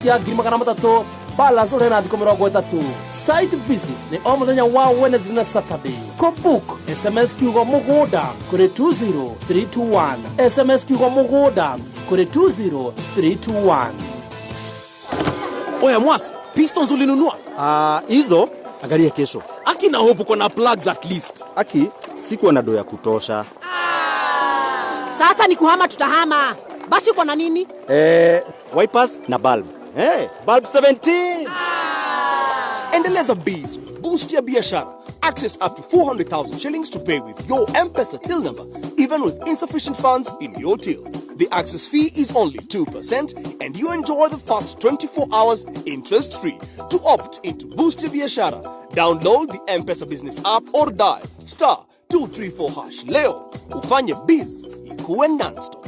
ya magana matatu balance urena thiko 30. Site visit ni o muthenya wa Wednesday na Saturday. Ko book SMS kiugo muguda kuri 20321. SMS kiugo muguda kuri 20321. Oya mwasi, pistons ulinunua? Hizo angalia kesho. Aki na hope uko na plugs at least. Aki sikuwa na doya kutosha. Sasa ni kuhama tutahama. Basi uko na nini? Wipers na bulb. Bulb 17. Endeleza biz. Boost your biashara. Access up to 400,000 shillings to pay with your M-Pesa till number, even with insufficient funds in your till. The access fee is only 2% and you enjoy the fast 24 hours interest-free. To opt into Boost your biashara, download the M-Pesa business app or dial *234# leo. Ufanye biz ikuwe non-stop.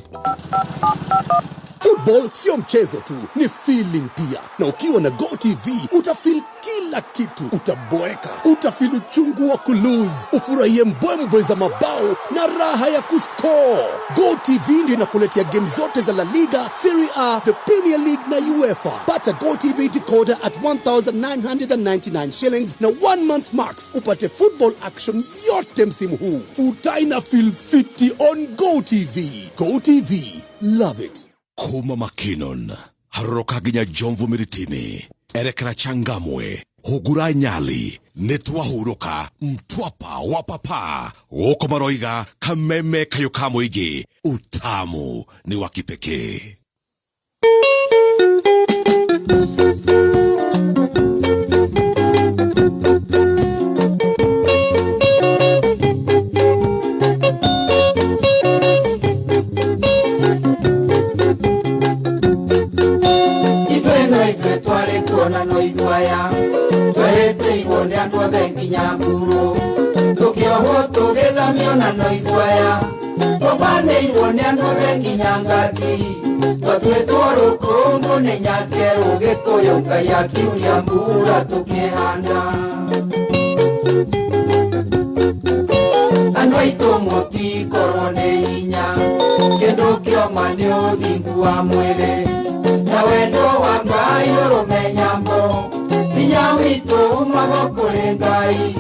Football sio mchezo tu, ni feeling pia. Na ukiwa na GoTV utafeel kila kitu. Utaboeka, utafeel uchungu wa kulose, ufurahie mbwembwe za mabao na raha ya kuscore. GoTV ndio inakuletea game zote za La Liga, Serie A, the Premier League na UEFA. Pata GoTV decoder at 1,999 shillings na 1 month max. Upate football action yote msimu huu. Utaina feel fiti on GoTV. GoTV, love it. Kuma makinon, haroka ginya jomvu miritini, erekera changamwe, hugura nyali, netwa huroka, mtwapa wapapa, woko maroiga, kameme kayokamo igi, utamu ni wakipeke. Nyamburo tukioho tugithamio na noithwaya tobaneiwo ni andu bengi nyangati twatwetwo rukungu ni nyakeru gikuyu ngai akiuria mbura tukihanda andu aitu mutikorwo ni hinya kindu kioma ni uthingu wa mwiri na wendo wa ngai urumenyambo hinya witu umagokore ngai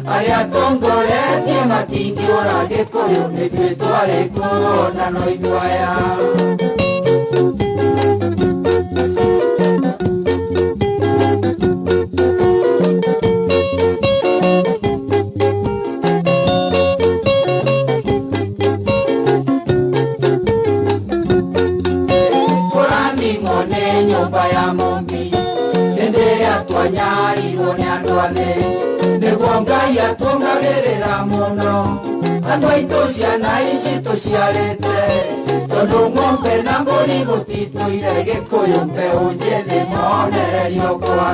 aria tongoretie matingi orage koyo nitwetware kuona noithwaya kurani mone nyumba ya mombi ende atwanyari one andwale nego ngai atongagirira muno andu aitu ciana ici tuciarite tondu ng'ombe na mbũri gũtitũire gĩkũyũ mbeũ njĩthĩ monererio kwa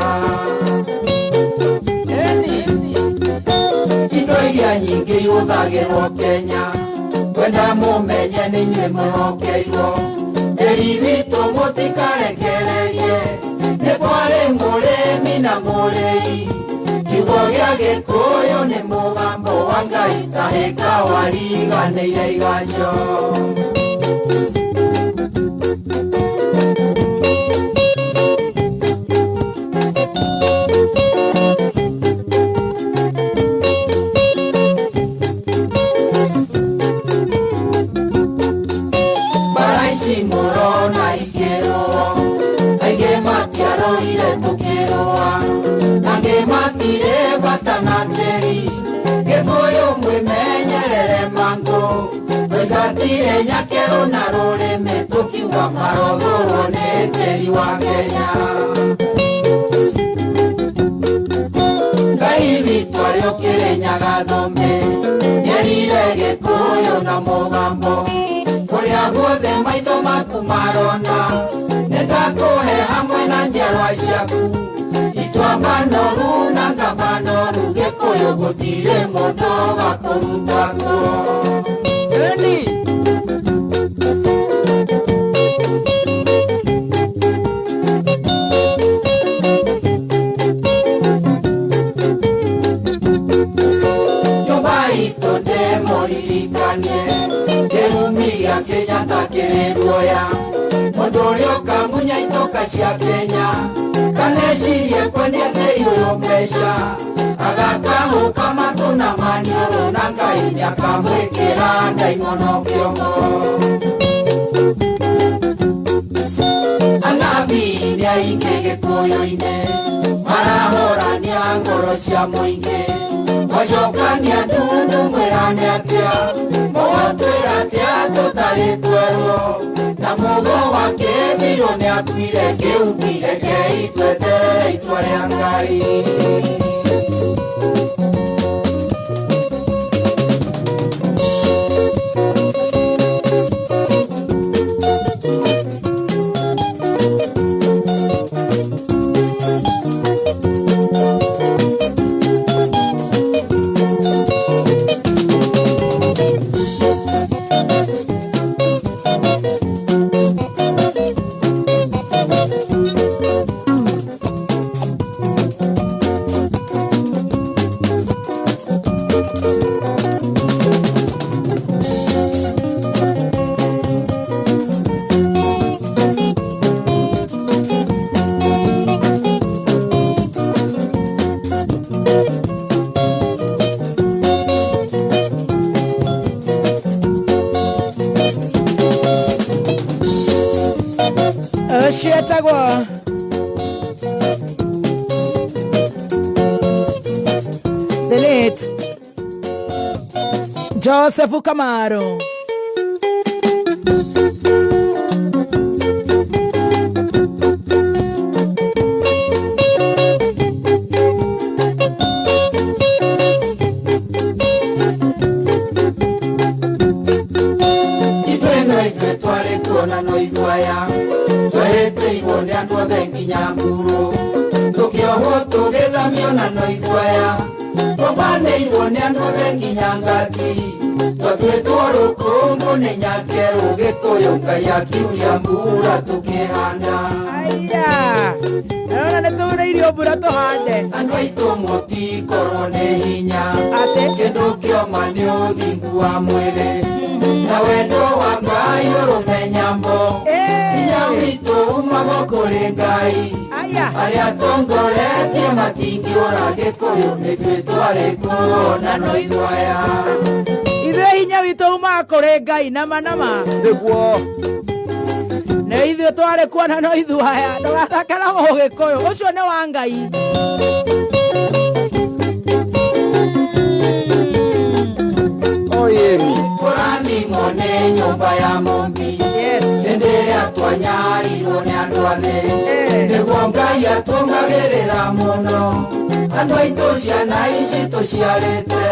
indo iria nyingĩ ihũthagĩrwo Kenya kwenda mũmenye nĩ inyuĩ mwĩhokeirwo tĩri witũ mũtikarekererie nĩ kwarĩ mũrĩmi na mũrĩi kiugo gĩa gĩkũyũ nĩ mũgambo wa Ngai tahĩka wariganĩire iganjo baraici mũrona ikĩrũo aingĩ matiarũire tũkĩrũa angĩ matire batana teri gĩkũyũ mwĩmenyerere mangũ tũigatire nyakerũ na rũrĩmĩ tũkiuga marothũrwo nĩ tĩri wa Kenya Ngai witũ arĩ ũkĩrĩ Nyagathũmbĩ nĩerire gĩkũyũ na mũgambo kũrĩa guothe maitho maku marona nĩndakũhe hamwe na njiarwa ciaku itwa manoru na ngabanoru gĩkũyũ gũtirĩ mũndũ gakũruta kuo nyũmba itũ ndĩmũririkanie kĩrumi gĩa Kenya ta kĩrĩ ruoya mũndũ ũrĩa ũkamunya itoka cia Kenya kanya kanecirie kwendia teyo mbeca agakahu kama tuna manioro na ngai nyakamwikira ndaimono kiongo anabi ni ainge gikuyu-ine marahorania ngoro cia muingi macokania ndundu mwirane atia mugotwira atia tutari twerwo na mugo wake biro ni akuire kiugire keitwetere itwa ria ngai Shetagwa the late Joseph Kamaro. Aya, naona netura irio mbura tuhande andu aitu muti korone hinya ate kendo kio mani uthingu wa mwiri na wendo wa ngai urumenyambo hinya witu umagwo kuri ngai aria tongoretie matingi ora gikuyu nithuĩ twarĩ kuona no ithwaya ithuĩ hinya witũ umaga kũrĩ ngai nama nĩguo na ithuĩ twarĩ kuona no ithwaya ndũgathake na mũgĩkũyũ ũcio nĩ wa ngai oyemi kũrathimwo nĩ nyũmba ya mũmbi hĩndĩ ĩrĩa twanyarirwo nĩ andũ athĩ nĩguo ngai atũngagĩrĩra mũno andũ aitũ ciana ici tũciarĩte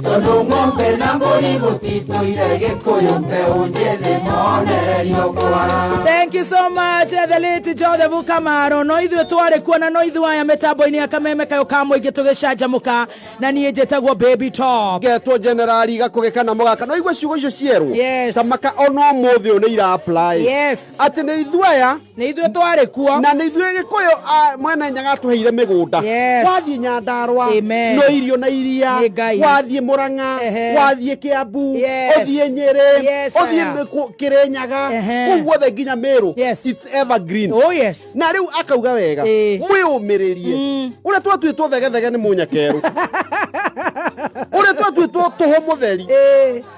tondũ ng'ombe na mbũri gũtitũire gĩkũyũ mbeũ njĩthĩ monererio kwa. Thank you so much the late Joseph Kamaro. No ithuĩ twarĩ kuona no ithwaya mĩtambo-inĩ ya kameme kayo ka mũingĩ tũgĩcanjamũka na niĩ njĩtagwo Baby Top getwo generali gakũgĩka na mũgaka no igwe ciugo icio cierũ yes tamaka ono mũthĩ ũyũ nĩ ira apply yes atĩ nĩ ithwaya nĩ ithuĩ twarĩ kuo na nĩ ithuĩ gĩkũyũ mwene nyaga tũheire mĩgũnda wathiĩ Nyandarua no irio na iria wathiĩ Murang'a wathiĩ Kiambu ũthiĩ Nyĩrĩ ũthiĩ Kĩrĩnyaga kũu guothe nginya Meru it's evergreen na rĩu akauga wega mwĩũmĩrĩrie ũrĩa twatuĩtwo thegethege nĩ mũnyakeru ũrĩa twatuĩtwo tũhũ mũtheri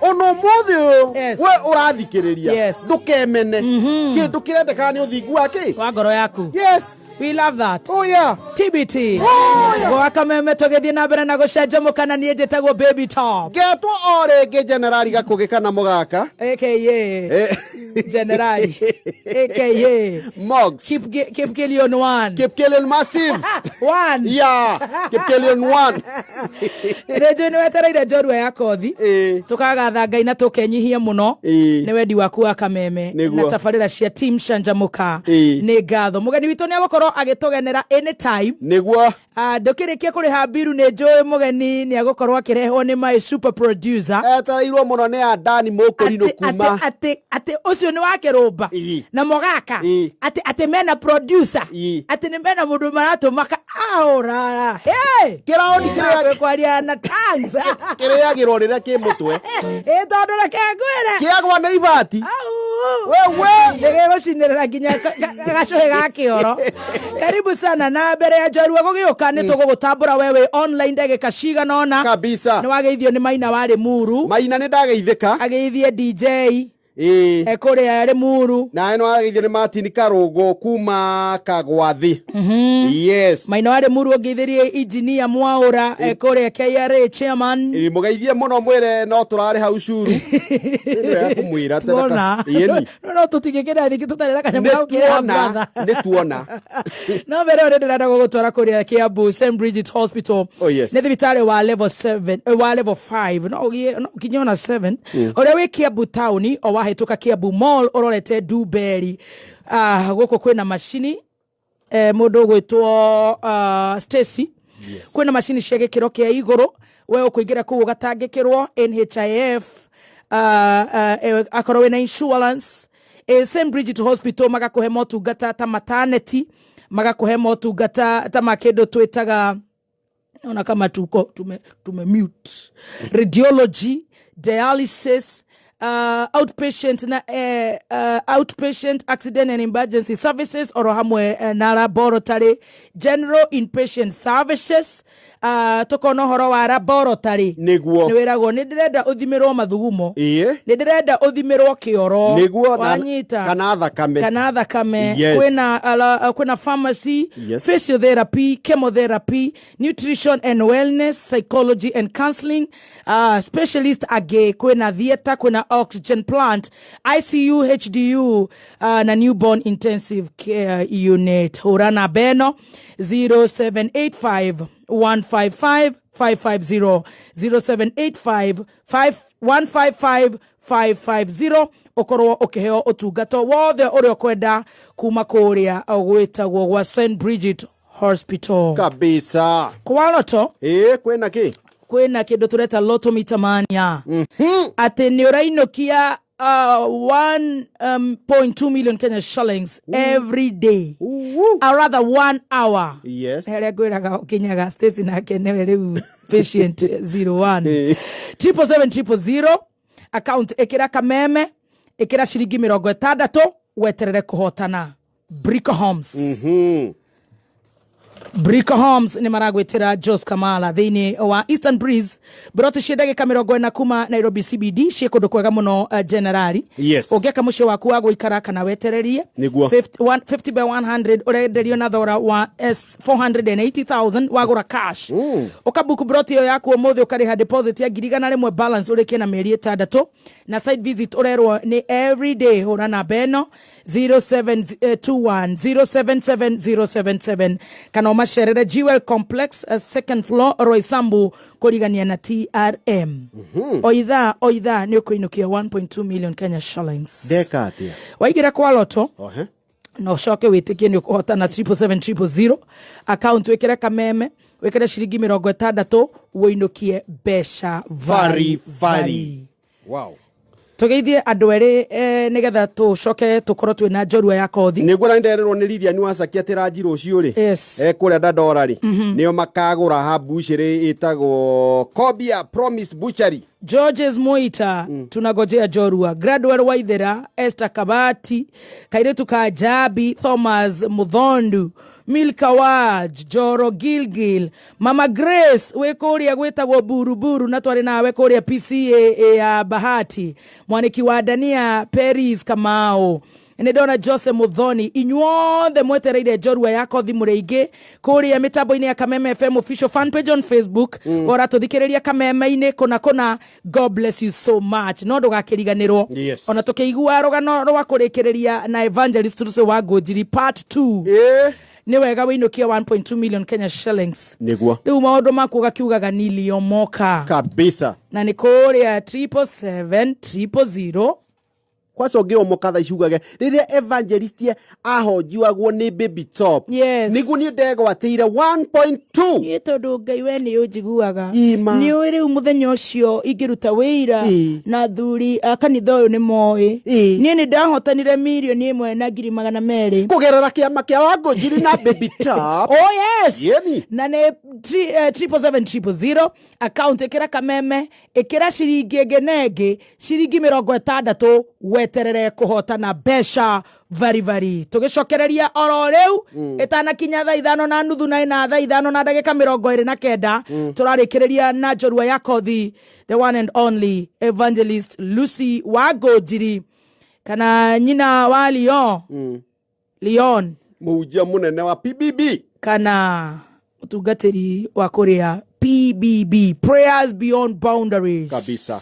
ono mũthĩ ũyũ we ũrathikĩrĩria ndũkemene kĩndũ kĩrendekana nĩ ũthingu wake wa ngoro yaku we love that TBT gwaka meme tũgĩthiĩ na mbere na gũcenjamũka na niĩ njĩtagwo Baby Top getwo o rĩngĩ generali gakũgĩka na mũgaka aka generali aka Mogs keep killing one keep killing massive one keep killing one rĩnjũ nĩ wetereire njorua ya kothi tũkagatha Ngai na tũkenyihia mũno nĩ wendi waku wa kameme na tabarĩra cia team Canjamũka nĩ ngatho mũgeni witũ nĩ agũkorwo agĩtũgenera anytime nĩguo ndũkĩrĩkia kũrĩha mbiru nĩ njũĩ mũgeni nĩ agũkorwo akĩrehwo nĩ my super producer etereirwo mũno nĩ Adani Mũkũrinũ kuma atĩ ũcio nĩ wa Kĩrũmba na mũgaka atĩ mena producer atĩ nĩ mena mũndũ maratũmaka aũrara kĩraũni kĩrĩa kwaria na Tanzania kĩrĩagĩrwo rĩrĩa kĩ mũtwe tondũ reke ngwĩre kĩagwa nĩ ibati wewe ndege gũcinĩrĩra nginya gacuhĩ ga kĩoro. Karibu sana na mbere ya Njorua gũgĩũka nĩ tũgũgũtambũra wewe online ndagĩka cigana ũna kabisa. Nĩ wageithio nĩ Maina wa Limuru. Maina nĩ ndageithĩka. Ageithie DJ kũrĩa Limuru. Na eno ageithio nĩ Martin Karũgũ kuma Kagwathi. Yes. Maina wa Limuru ongeithirie engineer Mwaũra kũrĩa KRA chairman. Mũgeithie mũno mwĩre no tũrarĩ hau curu. Nĩ ya kũmwĩra tena. No tũtigĩkĩra ningĩ tũtarĩ kanyamũ gau kĩra brother. Nĩ tuona. No mbere ũrĩa ndĩrenda gũgũtwara kũrĩa Kiambu St Bridget Hospital. Nĩ thibitarĩ wa level 7 wa level 5 no kinyona 7 ũrĩa wĩ Kiambu town o wahĩtũka Kiambu Mall ũrorete Dewberry. Gũkũ kwĩna macini mũndũ gwĩtwo Stacy. Kwĩna macini cia gĩkĩro kĩa igũrũ we ũkũingĩra kũu ũgatangĩkĩrwo NHIF akorwo wĩna insurance. St Bridget Hospital magakũhe motungata ta maternity, magakũhe motungata ta makĩndũ twĩtaga ona kama tume mute, radiology, dialysis, outpatient na outpatient accident and emergency services oro hamwe na laboratory, general inpatient services. Tukono horo wa laboratory niguo ni wiragwo ni ndirenda uthimirwo mathugumo ni ndirenda uthimirwo kioro wanyita kana thakame kwina pharmacy, physiotherapy, chemotherapy, nutrition and wellness, psychology and counseling, specialist age kwina theater, kwina oxygen plant, ICU, HDU na newborn intensive care unit. Hurana beno 0785 155 550 0785 155 550. Okorwo okeheo otugato wothe ũrĩa kwenda kuma kũrĩa gwĩtagwo gwa St Bridget Hospital kabisa. Kwa loto kwĩna kĩ? Kwĩna kĩndũ tureta Lotto Mitamania. Atĩ nĩ ũrainũkia 1.2 million Kenya shillings every day. Or rather 1 hour. Yes. Hele gwiraga kinyaga Stacy na kenewe rĩu patient 01 77700 account ekira kameme ekira shiringi 60 weterere kuhotana Brico Homes. Brico Homes ni maragwetera Jos Kamala thini wa Eastern Breeze brote shedage kamirogo na kuma Nairobi CBD shekodo kwega muno generali. Ogeka mushe waku wa guikara kana wetererie 50 by 100 orenderio na thora wa S480,000 wagura cash. Okabuku brote yo yaku omothe ukariha deposit ya girigana rimwe balance ureke na meri 6 na site visit orerwo ni every day hora na beno 0721 077077 kana Masherere Jewel Complex, second floor, Roysambu, Korigania na TRM. Oidha, ni ukuinukia 1.2 million Kenya shillings. Dekatia. Waigira kwa loto. No shoke witikie ni ukuhota na 77700. Account wekera kameme, wekera shiringi 60 uinukie besha vari. Wow. Tugeithie andu eri nigetha tucoke tukorwo twina Njorua ya kothi niguo na ndererwo ni Lydia Nwasakia tiraji rucio ri kuria Dandora ri nio makagura ha bucheri itago Kobia Promise Butchery. Georges Moita tunagojea Njorua, Graduate Waithera, Esther Kabati, Kairetu Kajabi, Thomas Muthondu, Milka Waj, Joro Gilgil, Mama Grace wekoria gwetagwo Buruburu na twari nawe koria PCA ya Bahati, mwaniki wa Dania Paris Kamao, Nedona Jose Muthoni. Inyuothe mwetereire Njorua ya kothi mureige kuria mitambo-ini ya Kameme FM official fan page on Facebook ora tuthikiriria Kameme-ini kona. God bless you so much. No ndugakiriganirwo ona tukiigua rugano rwa kurikiriria na Evangelist Ruso WaNgunjiri part 2 ni wega winukia 1.2 million Kenya shillings niguo riu maundu maku gakiugaga niliomoka kabisa na ni kuria 77700 kwacoge omokatha icugage riria Evangelist ahojiwagwo ni Baby Top niguo ni ndego ateire 1.2 ni tondu Ngai we ni unjiguaga ni uri muthenya ucio ingiruta wira na thuri kanitha uyu ni moi ni ndahotanire milioni 1.2 kugerera kiama kia WaNgunjiri na Baby Top na ni 77700 account ekira Kameme ekira shiringi ngenenge shiringi 60 wet eterere kuhotana besha very tugicokereria oro riu etana kinya thaa 5:30 na ina thaa 5 na ndagika 29 turarikireria na njorua ya kothi the one and only Evangelist Lucy WaNgunjiri kana nyina wa Leon mujia munene wa PBB kana mutungatiri wa kuria PBB Prayers Beyond Boundaries kabisa.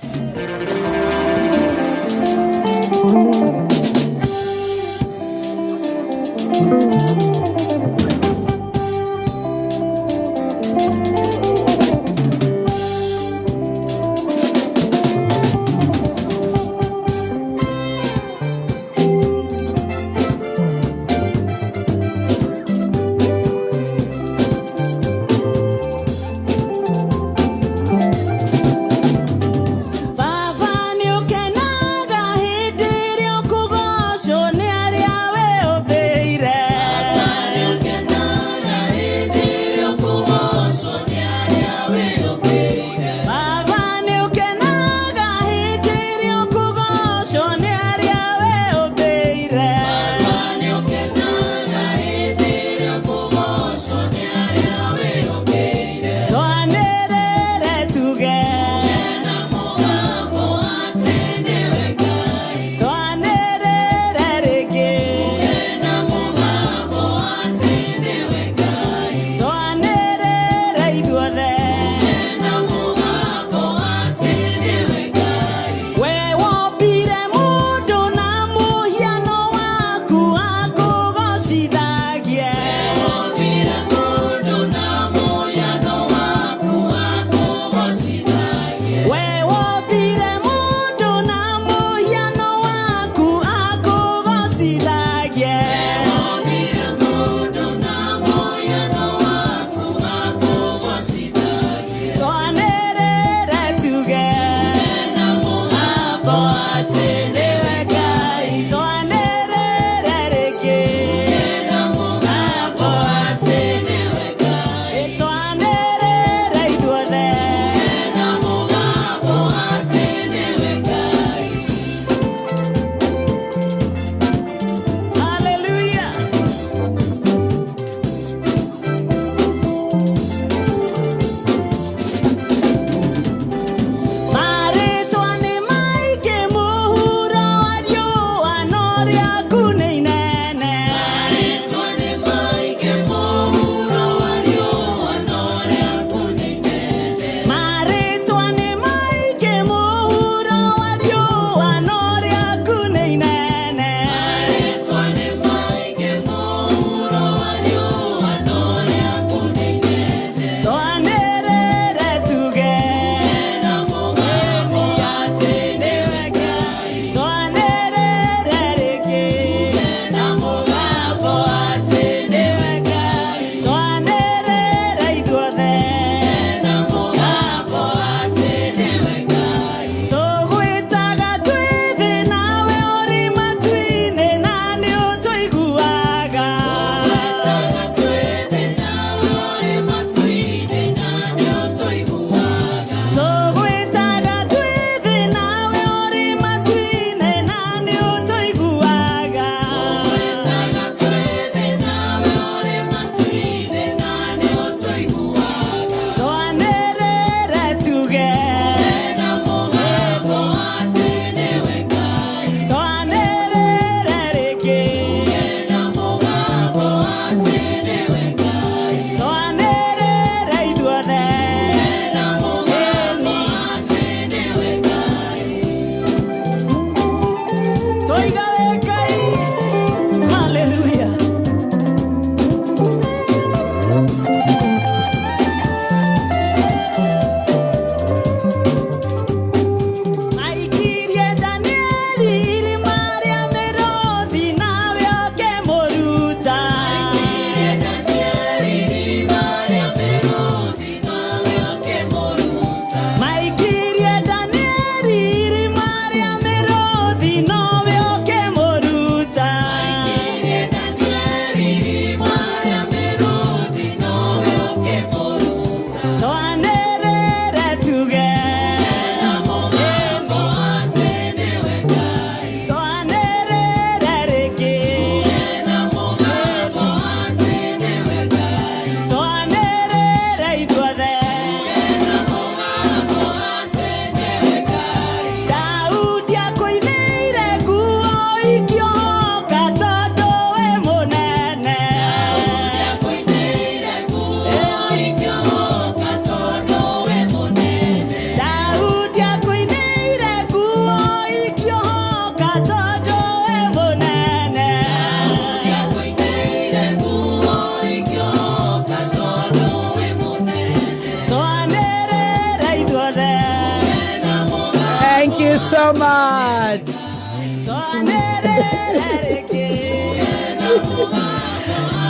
so much.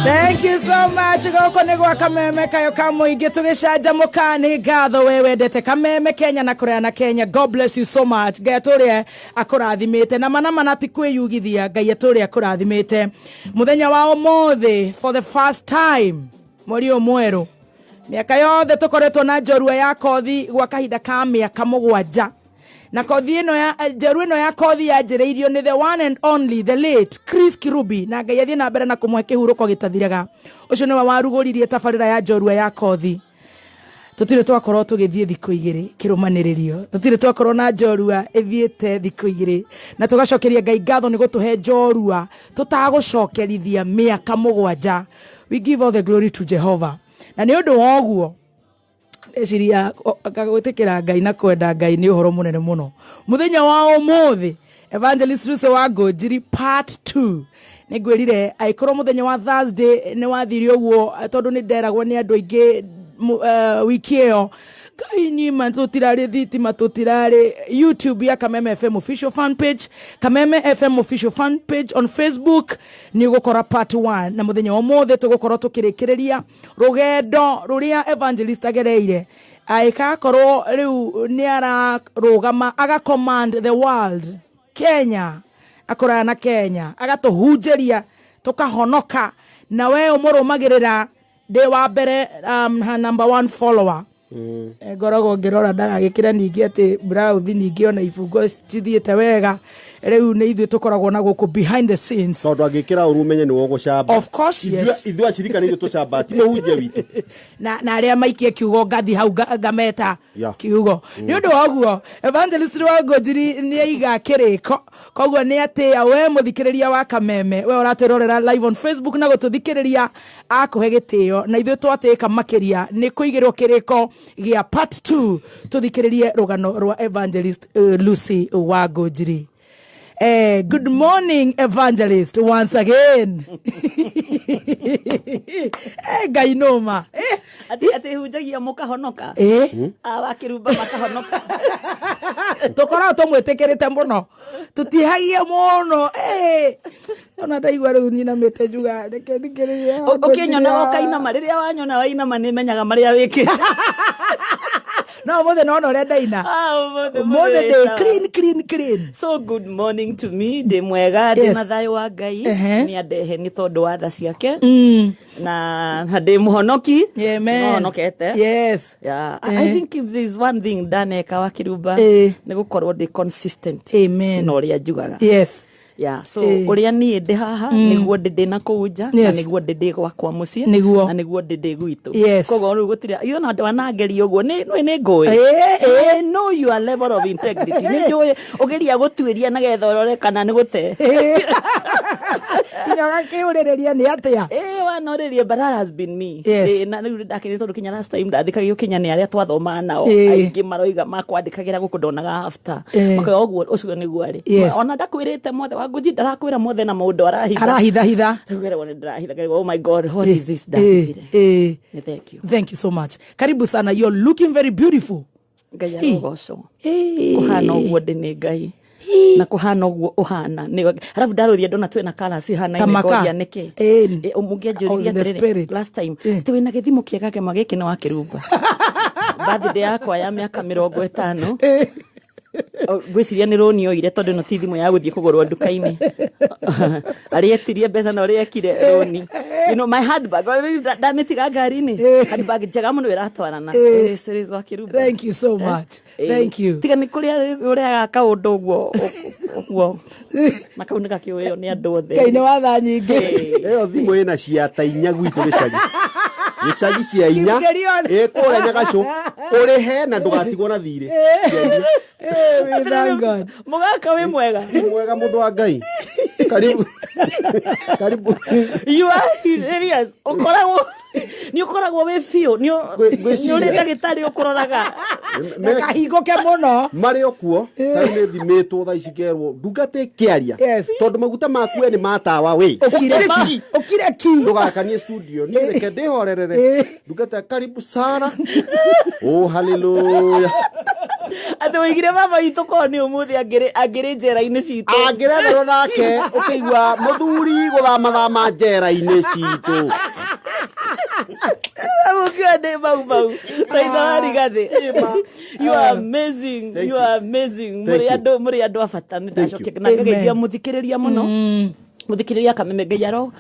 Thank you so much. Goko negwa kameme kayo kamuingi tugishaja mukani gatho wewe ndete kameme Kenya na Korea na Kenya. God bless you so much. Gayatore akurathimite na mana ti kwiyugithia gayatore akurathimite. Muthenya wa omothe for the first time mweri omweru. Miaka yothe tukoretwo na njorua ya kothi gwa kahinda ka miaka 7. Na kothi ino ya njorua ino ya kothi ya njiriirio ni the one and only the late Chris Kirubi na Ngai athie na mbere na kumwe kihuruko gitathiraga. Ucio ni waruguririe tabarira ya njorua ya kothi. Tutire twakorwo tugithie thikũ 2 kirumaniririo. Tutire twakorwo na njorua ithiete thikũ 2 na tugacokeria Ngai ngatho ni gutuhe njorua tutagucokerithia miaka 7. We give all the glory to Jehovah. Na ni undu woguo eciria akagwitikira Ngai na kwenda Ngai ni uhoro munene muno. Muthenya wa omothe Evangelist WaNgunjiri part 2 nigwirire aikorwo muthenya wa Thursday ni wathirio guo tondu ni nderagwo ni andu aingi wiki iyo Kaini matutirare dhiti matutirare YouTube ya Kameme FM official fan page, Kameme FM official fan page on Facebook ni gukora part 1 na muthenya wa mothe tugukora tukirekereria rugendo ruria Evangelist agereire aika korwo riu ni ara rugama aga command the world Kenya akora na Kenya agatuhunjeria tukahonoka na we umurumagirira de wa mbere number 1 follower gorogo ngirora ndaga gikira ningi ati browthi ningi ona ifungo cithiete wega riu ni ithu tukoragwo na guku behind the scenes tondu angikira urumenye ni wogucamba of course yes ithu acirika ni tucamba ti muhunjia witu na aria maikie kiugo ngathi hau ngameta kiugo ni undu waguo Evangelist WaNgunjiri ni aiga kiriko koguo ni ati we muthikiriria wa Kameme we uratwirorera live on Facebook na gututhikiriria akuhe gitio na ithu twatika makiria ni kuigirwo kiriko gia part 2 tuthikiririe rugano rwa Evangelist Lucy WaNgunjiri. Good morning Evangelist once again. Gainoma. Ati hujagia mukahonoka. Wakiruba makahonoka. Tokora tumwetekerete muno. Tutihagia muno. Ona ndaigwa riu ni na metejuga reke thikiriria. Ukinyona okaina mariria wanyona waina manimenyaga maria wiki. No mothe no no rendaina. Mothe de clean. So good morning to me de mwega de mathayo wa Ngai ni adehe ni tondu wa tha ciake na de muhonoki no honokete. Yes. Yeah. I think if there is one thing dane ka wa kiruba ni gukorwo de consistent. Amen. No ria njugaga. Yes. Yeah, so uria ni ndi haha niguo ndi na kuja na niguo ndi gwakwa mucie na niguo ndi gwitu kogo ru gutira iyo na wanangeri uguo ni ngui I know your level of integrity ni joy ugeria gutwiria na gethorore kana ni gute kinyaga kiurireria ni atia wanoririe but that has been me na riu ndakiri tondu kinya last time ndathikagio kinya ni aria twathoma nao aingi maroiga makwandikagira gukundonaga after makaga uguo ucio niguo ari ona ndakwirite mothe WaNgunjiri ndarakwira mothe na maundu arahitha rugero ni ndarahitha oh my God what is this thank you so much karibu sana you're looking very beautiful Ngai arogoco kuhana uguo ndi ni Ngai na kuhana uguo uhana ni halafu ndaruria ndona twina colors hana ine ngoria niki umugia njuriria last time twina githimo kiega kema giki ni wa kirumba birthday yakwa ya miaka 50 gwiciria ni roni oire tondu no tithimo ya guthie kugurwa nduka-ini arietirie mbeca na ariekire roni you know my handbag dametiga ngari-ini handbag njega muno iratwarana series wa kirumba. Thank you so much thank you tiga ni kuria uria kaundu guo makaunika kiuyo ni andu othe kaine wa tha nyingi iyo thimo ina ciata inya gwitu gicagi cia inya kuria nyagacu urihe na ndugatigwo na thiri mugaka we mwega mundu wa Ngai karibu you are serious ni ukoragwo we fio ni uri ndagitari ukuroraga kahingoke muno mari okuo tari ni thimitwo tha icikerwo ndungate kiaria tondu maguta maku ni matawa we ukire ki ndugakanie studio ni reke ndihorerere ndungate karibu sana oh hallelujah atu wigire baba itu ko ni umuthi agire njera-ini citu angiretherwo nake ukigwa muthuri guthama njera-ini citu You are amazing. You are amazing. Muri ando afata ndacoke na ngageithia muthikiriria muno. Muthikiriria kameme ngayaro.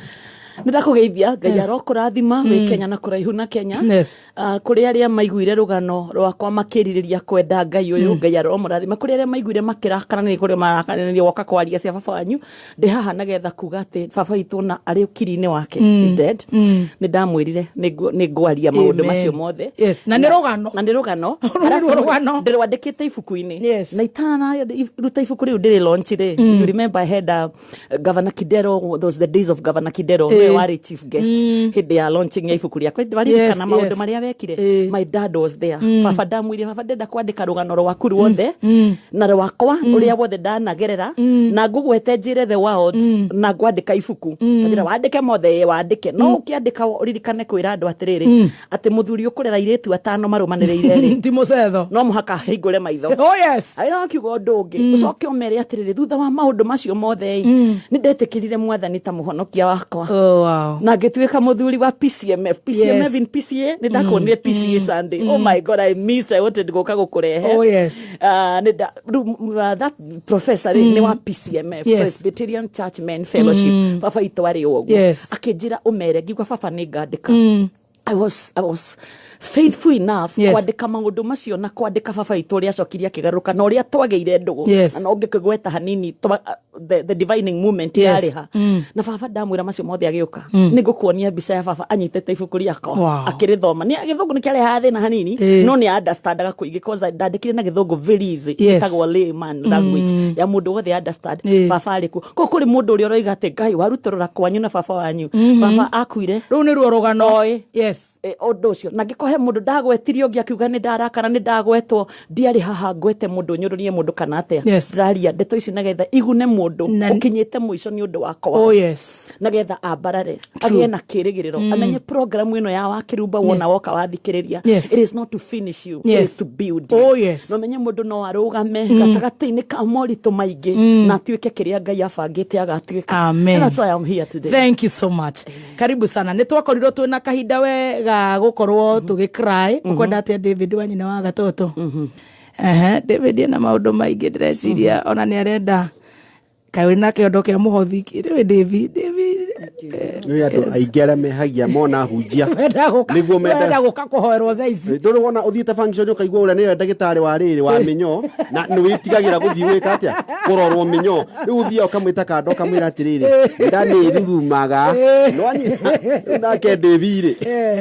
Ndakugeithia ngayaro kurathima we Kenya na kuraihu na Kenya. Kuri aria maiguire rugano rwakwa makiririria kwenda Ngai uyu ngayaro murathima kuri aria maiguire makirakana ni kuri marakanĩria woka kwaria cia baba wanyu ndi haha nagetha kuga ati baba itu na ari ukiri-ini wake is dead. Ni ndamwirire ni ngwaria maundu macio mothe. Na ni rugano ndirwandikite ibuku-ini na itana ruta ibuku riu ndiri launch ri. You remember I had Governor Kidero, those the days of Governor Kidero wari chief guest hindi ya launching ya ibuku riakwa ndiririkana maundu maria wekire. My dad was there. Baba ndamwire baba ndenda kwandika rugano rwaku ruothe na rwakwa uria wothe ndanagerera na ngugwete njire the world na ngwandika ibuku ndira wandike mothe wandike no ukiandika uririkane kwira andu atiriri ati muthuri ukurera iretu atano marumaniriire ri ti mucetho no muhaka hingure maitho. Ayo kiugo ndungi ucoke umere atiriri thutha wa maundu macio mothe ni ndetikirire mwathani ta muhonokia wakwa. Na ngituika muthuri wa PCMF in PCA ni ndakonire PCA Sunday. Oh my God, I wanted goka gukurehe. That professor ni wa PCMF, Presbyterian Church Men Fellowship. Baba itu ari oguo akinjira umere ngigwa baba ni ngandika. I was faithful enough kwandika maundu macio na kwandika baba itu ria cokiria kigaruka na uria twageire ndugu na ungikigweta hanini the divining movement yariha na baba ndamwira macio mothe agiuka nigukuonia mbica ya baba anyitete ibuku riakwa akirithoma ni githungu ni kiari hathi na hanini no ni understandaga kuigi because ndandikire na githungu very easy itagwo layman language ya mundu wothe understand baba ariku ko kuri mundu uri roiga ati Ngai warutorora kwanyu na baba wanyu baba akuire ru ni ruo rugano ondo cio na ngikohe mundu ndagwetirio ngiakiuga ni ndarakara ni ndagwetwo ndiari haha ngwete mundu nyururie mundu kana atia ndaria ndeto ici nagetha igune mundu ukinyite mwico ni undu wakwa nagetha ambarare agie na kirigiriro amenye program ino ya wakirumba wona woka wathikiriria it is not to finish you, it is to build you. No menye mundu no arugame gatagati-ini ka moritu maingi na atuike kiria Ngai abangite agatuika. Amen. That's why I'm here today. Thank you so much. Karibu sana. Nitwakorirwo twina kahinda wega gukorwo tugicry ukwenda atia David wa nyina wa gatoto. David na maundu maingi ndreciria ona ni arenda kawe na kiondo kia muhothi kire David ni andu aingera mehagia mona hunjia niguo menda guka kuhoerwo thaici nduri wona uthiite function ukaigwa uria ni ndagitari wa riri wa minyo na ni witigagira guthii gwika atia kurorwo minyo riu uthia ukamwita kando ukamwira atiriri ndani thurumaga no nake David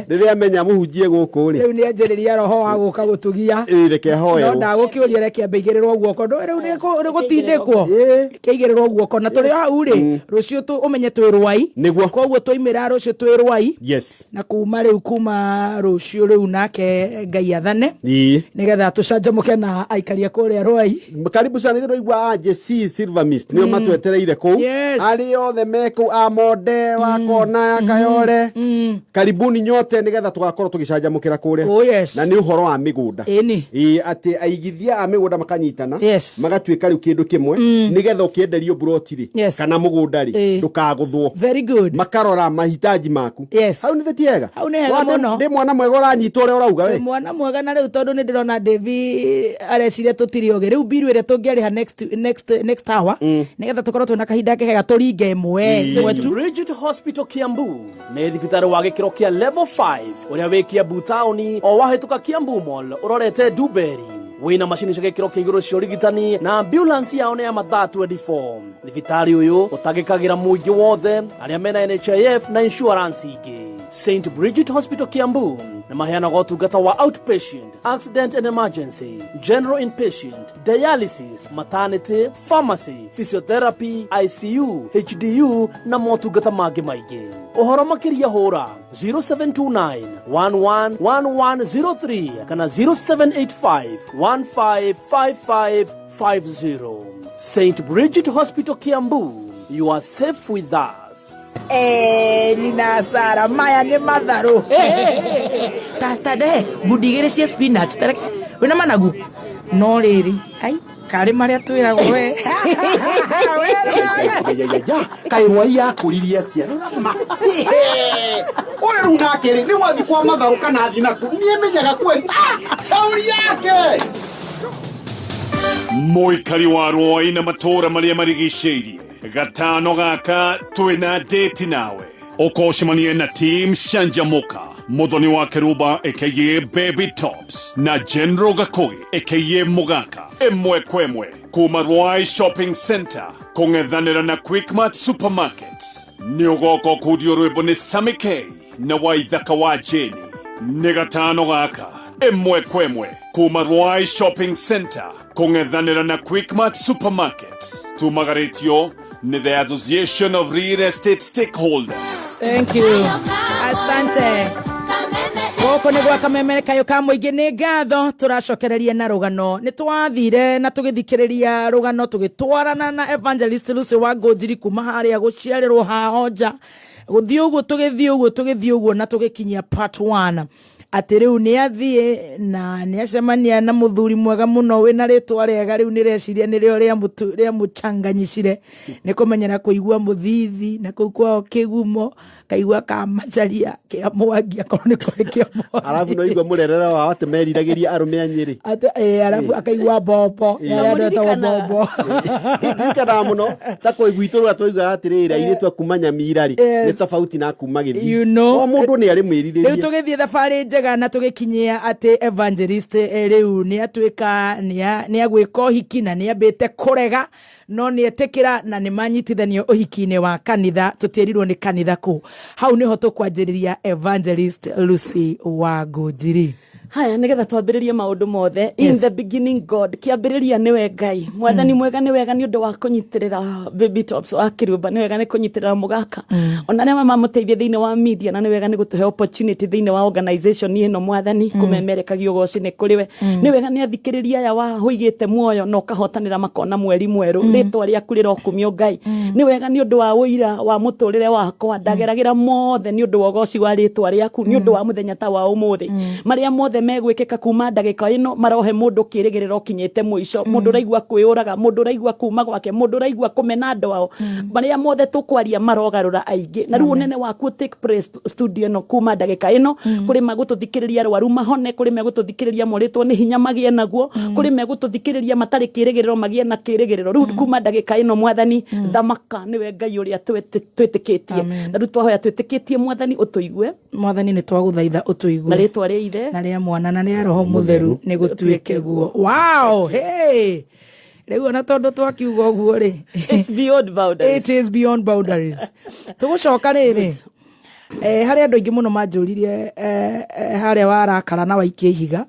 riria menya muhunjie guku ri riu ni anjiriria roho wa guka gutugia reke hoerwo no ndagukiuria reke ambigirirwo guoko riu ni gutindikwo kigirirwo guoko na turi hau ri rucio tu umenye twi rwai niguo koguo toimira rucio twi rwai na kuma riu kuma rucio riu nake Ngai athane nigetha tucanjamuke na aikaria kuria rwai. Karibu sana thiro igwa JC Silver Mist nio matwetereire ku ari othe meku amode wa kona ya Kayore karibuni nyote nigetha tugakorwo tugicanjamukira kuria na ni uhoro wa migunda ati aigithia a migunda makanyitana magatuika riu kindu kimwe nigetha ukienderio brotiri kana mugundari ndukaguthwo makarora mahitaji maku hau ni thetiega hau ni hega muno ndi mwana mwega uranyitwo ure urauga we mwana mwega na riu tondu ni ndirona David arecire tutirioge riu biru ire tungiariha next hour nigetha tukorwo twina kahinda kega turinge imwe St. Bridget Hospital Kiambu ni thibitari wa gikiro kia level 5 uria wi Kiambu tauni o wahituka Kiambu Mall urorete Duberi wina mashini cia gikiro kia iguru cia urigitani na ambulance yao ni ya mathaa 24. Thibitari uyu utagikagira muingi wothe aria mena NHIF na insurance ingi. St. Bridget Hospital Kiambu na maheana gotungata wa outpatient, accident and emergency, general inpatient, dialysis, maternity, pharmacy, physiotherapy, ICU, HDU na motungata mangi maingi. Uhoro makiria hora 0729 111103 kana 0785 155550. St. Bridget Hospital Kiambu, you are safe with us. Nina Sara maya ni matharu tata de budigere cia spinach tareke wina managu no riri ai kari maria twiragwo we kai wai yakuririe atia ma ore runa kere ni wathi kwa matharu kana thina ku nie menyaga kweli sauri yake Moikari wa Roi na matora maria marigiceirie gatano gaka twina date nawe okoshimanie na team Shanjamoka Muthoni wa Keruba aka Baby Tops na General Gakogi aka Mugaka emwe kwemwe kuma Roi Shopping Center kung'ethanira na Quickmart Supermarket ni ugoko kudio rwimbo ni Sammy K na Waithaka wa Jeni ni gatano gaka emwe kwemwe kuma Roi Shopping Center kung'ethanira na Quickmart Supermarket tumagaretio ni the Association of Real Estate Stakeholders. Thank you. Asante. Goko ni gwa kamemere kayo ka muingi ni ngatho turacokereria na Rugano ni twathire na tugithikiriria Rugano tugitwarana na Evangelist Lucy WaNgunjiri kuma haria guciarirwo hahoja guthii uguo na tugikinyia part 1 ati riu ni athie na ni acemania na muthuri mwega muno wina ritwa riega riu ni reciria ni rio ria muchanganyicire ni kumenyera kuigua muthithi na kwao kigumo kaigua ka macharia kia mwangia kono ni kwekea alafu no igua murerera wa ate meriragiria arume anyiri alafu akaigua bobo ya ndo bobo ikara muno ta koi gwiturwa twiga atirira iritwa kumanya mirari ni tofauti na kumagithi o mundu ni ari mwiririria riu tugithie thabari njega na tugikinyia ati Evangelist riu ni atwika ni agwika uhiki na ni ambite kurega no ni etekira na ni manyitithanio uhiki-ini wa kanitha tutierirwo ni kanitha ku hau niho tukwanjiriria Evangelist Lucy WaNgunjiri. Haya nigetha twambiririe maundu mothe in the beginning God kiambiriria niwe Ngai mwathani mwega ni wega ni undu wa kunyitirira Baby Tops wa Kiruba ni wega ni kunyitirira Mugaka ona ne mama muteithie thiini wa media na ni wega ni gutuhe opportunity thiini wa organization ino mwathani kumemerekagio goci ni kuriwe ni wega ni athikiriria ya wa huigite muoyo no kahotanira makona mweri mweru ritwa ria kurira okumio Ngai ni wega ni undu wa uira wa muturire wakwa ndageragira mothe ni undu wa goci wa ritwa riaku ni undu wa muthenya ta wa umuthi maria mothe megwikika kuma ndagika ino marohe mundu kirigiriro kinyete muico mundu raigua kwiuraga mundu raigua kuma gwake mundu raigua kumena ndo wao maria mothe tukwaria marogarura aingi na riu nene waku take place studio no kuma ndagika ino kuri magututhikiriria rwaru mahone kuri megututhikiriria moritwo ni hinya magie naguo kuri megututhikiriria matari kirigiriro magie na kirigiriro riu kuma ndagika ino mwathani thamaka niwe Ngai uria twitikitie na riu twahoya twitikitie mwathani utuigue mwathani ni twaguthaitha utuigue na ritwa ria ithe na ria mwana na ria roho mutheru ni gutuike guo wow hey riu na tondu twakiuga guo ri it's beyond boundaries it is beyond boundaries tugucoka riri hari andu ingi muno manjuririe hari warakara na waikie ihiga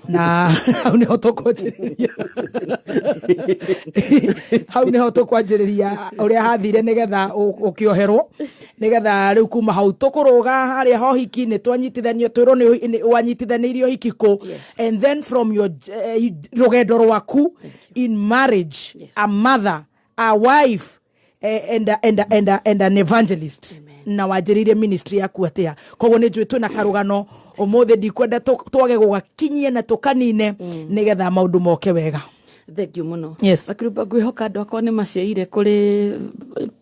na hau niho tukwanjiriria uria hathire nigetha ukioherwo nigetha riu kuma hau tukuruga haria hohiki ni twanyitithanio twiro ni wanyitithanirio hikiku and then from your rugendo rwaku in marriage a mother a wife and an evangelist na wajiririe ministry yaku atia koguo ni njui na karugano omothe ndikwenda twage gugakinyie na tukanine nigetha maundu moke wega. Thank you muno. Yes. Akiruba gwihoka andu akwa ni maciaire kuri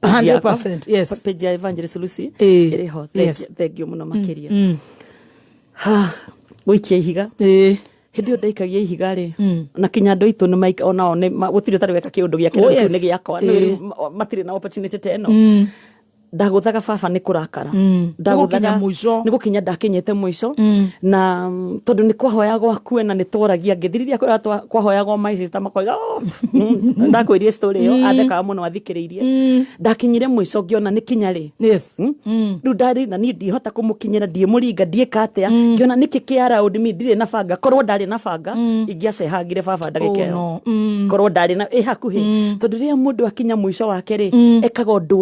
100%. Yes. Page ya Evangelist Lucy iri ho. Thank you muno makiria. Ha gwikia ihiga. Hindi o ndaikagia ihiga ri na kinya ndo itu ni maika ona ni gutiri tari weka kiundu gia kinu ni giakwa ni matiri na opportunity teno ndaguthaga baba ni kurakara ndaguthaga muico ni gukinya ndakinyete muico na tondu ni kwahoyagwo akuena ni toragia ngithiriria kwahoyagwo my sister makoiga ndakwirie story yo atheka muno athikiriirie ndakinyire muico ngiona ni kinya ri yes ru ndari na ni ndihota kumukinyira die muringa die katea ngiona niki kia round me ndire na banga korwo ndari na banga ingiace hangire baba ndagike yo korwo ndari na hakuhi tondu ria mundu akinya muico wake ri ekaga undu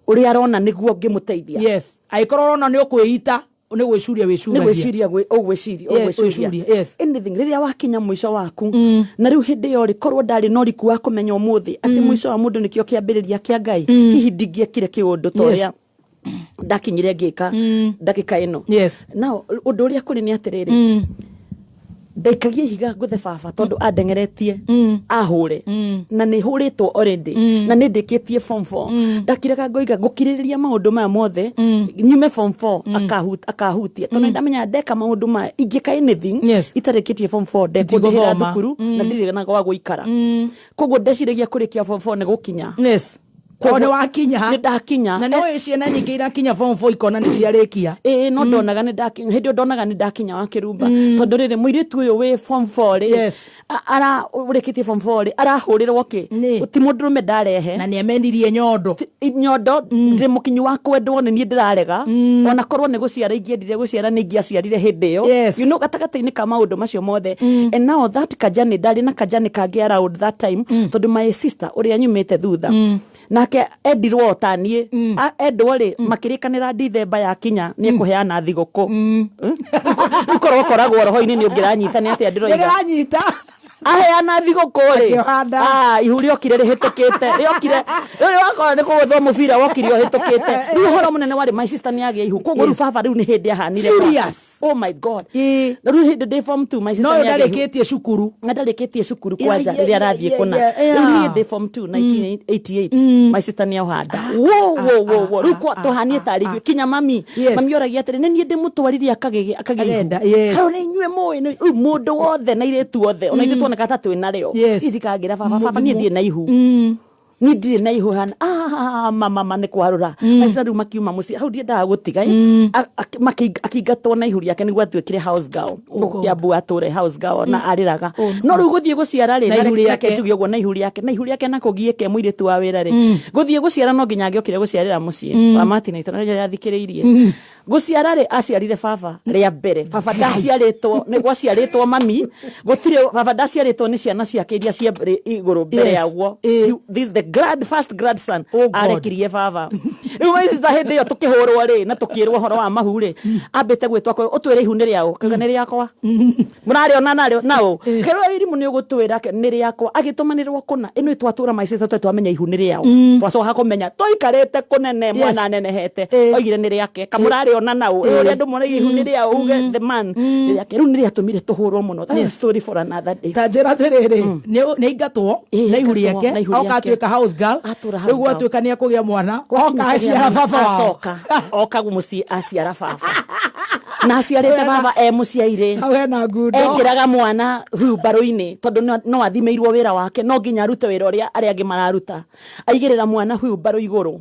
uria arona niguo ngimuteithia yes aikorwo rona ni ukwiita ni gwiciria gwiciria yes anything riria wakinya muico waku na riu hindi yo ri korwo ndari no riku wa kumenya umuthi ati muico wa mundu nikio kiambiriria kia Ngai hihi ndingiekire kiundu toria ndakinyire ngika ndakika ino yes now undu uria kuri ni atiriri ndaikagie higa nguthe baba tondu andengeretie ahure na ni huritwo already na ni ndikitie form 4 ndakiraga ngoiga ngukiriria maundu maya mothe nyume form 4 akahutia tondu ndamenya ndeka maundu maya ingika anything itarikitie form 4 ndekundihira thukuru na ndirire na gwa guikara koguo ndeciragia kurikia form 4 ni gukinya Kone wakinya ni ndakinya na no ciana nyingi irakinya form 4 ikona ni ciarikia no ndonaga ni ndakinya hindi ndonaga ni ndakinya wa kirumba tondu riri muiritu uyu we form 4 ara urikitie form 4 arahurirwo ki ti mundu rume ndarehe na ni amendirie nyondo ndi mukinyu wa kwendwo ni ndirarega ona korwo ni guciara ingiendire guciara ni ngiaciarire hindi yo you know gatagataini ka maundu macio mothe and now that kajani ndari na kajani kangi around that time tondu my sister uria nyumite thutha nake endirwo otanie endwo ri makirikanira December ya kinya ni kuheana thiguku koragwo roho-ini ni ungiranyita ni atia ndiroiga aheana thiguku ri ihuri okire rihitukite riokire ri wakora ni kuguthwo mubira wokire ohitukite ri horo munene wari my sister ni agia ihu koguo ri baba riu ni hindi ahanire oh my god riu hindi day form 2 my sister no ndarikitie cukuru kwanja ri arathie kuna riu ni day form 2 1988 my sister ni ohanda wo riu kwa tuhanie tari kinya mami oragia atiri ni ndi mutwaririe akagenda haro ni nyue moe mundu wothe na iretu wothe ona ithu tuoneka ta twina rio izikagira baba ni ndie na ihu ni ndire na ihu hana mama ni kwarura maisa ru makiuma muci hau ndie ndaga gutiga makingatwo na ihuri yake niguo atwikire house girl yabu ature house girl na ariraga no ru guthie guciara ri na ihuri yake tuge uguo na ihuri yake na kugie ke muiritu wa wira ri guthie guciara no nginya ngiokire guciarira muci wa mati na itona yathikiriirie guciara ri aciarire baba ria mbere baba ndaciaritwo ni gwaciaritwo mami gutire baba ndaciaritwo ni ciana ciake iria cia iguru mbere yaguo this the first grandson arekirie baba riu my sister hindi yo tukihurwo ri na tukirwo horo wa mahu ri ambite gwitwa ko utwire ihu ni riao kaga ni riakwa murari ona nao kero irimu ni ugutwira ni riakwa agitumanirwo kuna ino itwatura my sister twamenya ihu ni riao twacoka kumenya toikarete kunene mwana nenehete oigire ni riake kamurari ona nao uria ndu mona ihu ni riao uge the man riake riu ni riatumire tuhurwo muno that is story for another day tajera terere ni ingatwo na ihu riake okatwika house girl riu atwika ni akugia mwana okaciara baba acoka oka gumuci aciara baba na aciarite baba muciaire awena ngundo ekiraga mwana hubaroini tondu no athimeirwo wira wake no nginya rute wira uria ari angi mararuta aigirira mwana hubaro iguru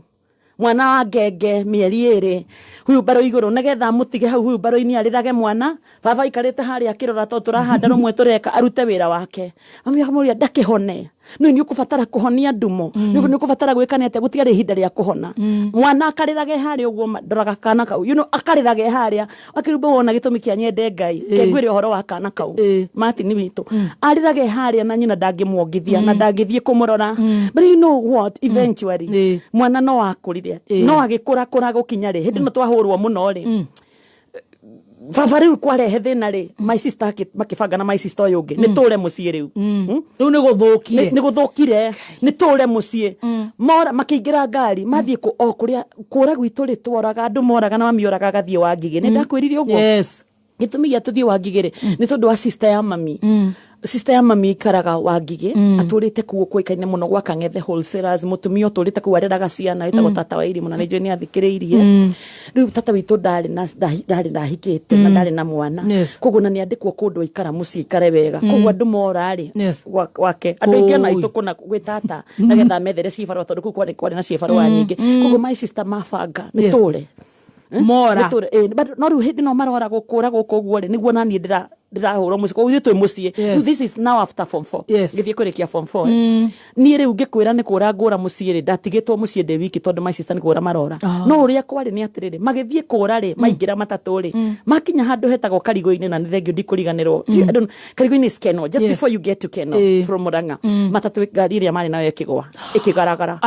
mwana wa ngenge mieri iri hubaro iguru negetha mutige hau hubaro-ini arirage mwana baba ikarite hari akirora to turahanda rumwe tureka arute wira wake mami akamuria ndakihone no ni ukubatara kuhonia ndumo ni ukubatara gwikanete gutigare ihinda ria kuhona mwana akarirage hari uguo ndoraga kana kau akarirage hari akirumba wona gitumi kia nyende ngai kengwire uhoro wa kana kau mati ni witu arirage hari na nyina ndangimwongithia na ndangithie kumurora but you know what eventually mwana no akurire no agikura gukinya ri hindi no twahurwo muno ri baba riu kwarehe thina ri my sister makibanga na my sister yungi ni ture mucie riu riu ni guthukire ni ture mucie mora makiingira ngari mathie ku okuria kura gwitu ri tworaga andu moraga na mamioraga gathie wa ngige ni ndakwiririe uguo gitumi gia tuthie wa ngigire ni tondu wa sister ya mami sister ya mami ikaraga wa ngige aturite kuo kwikaine muno gwa Kang'ethe wholesalers mutumio turite ku areraga ciana itago tata wa irimu na nije ni athikiriirie riu tata witu ndari ndahikite na ndari na mwana koguo na ni andikwo kundu ikara muci ikare wega koguo andu mora ri wake andu ingi na itukuna gwitata nagetha methere cibaro tondu ku kwari na cibaro wa nyingi koguo my sister mabanga ni tule mora but no riu hindi no marora gukura gukuguo ri niguo nani ndirahurwo muci ko thitwe muci this is now after form 4 ngithie kurikia form 4 ni riu ngikwira ni kura ngura muci ri ndatigitwo muci de wiki tondu my sister ni kura marora no uria kwari ni atiriri magithie kura ri maingira matatu ri makinya handu hetagwo Karigo-ini na nithengio ndikuriganirwo Karigo-ini is Keno just before you get to Keno from Murang'a matatu ngari ria mari nayo ikigaragara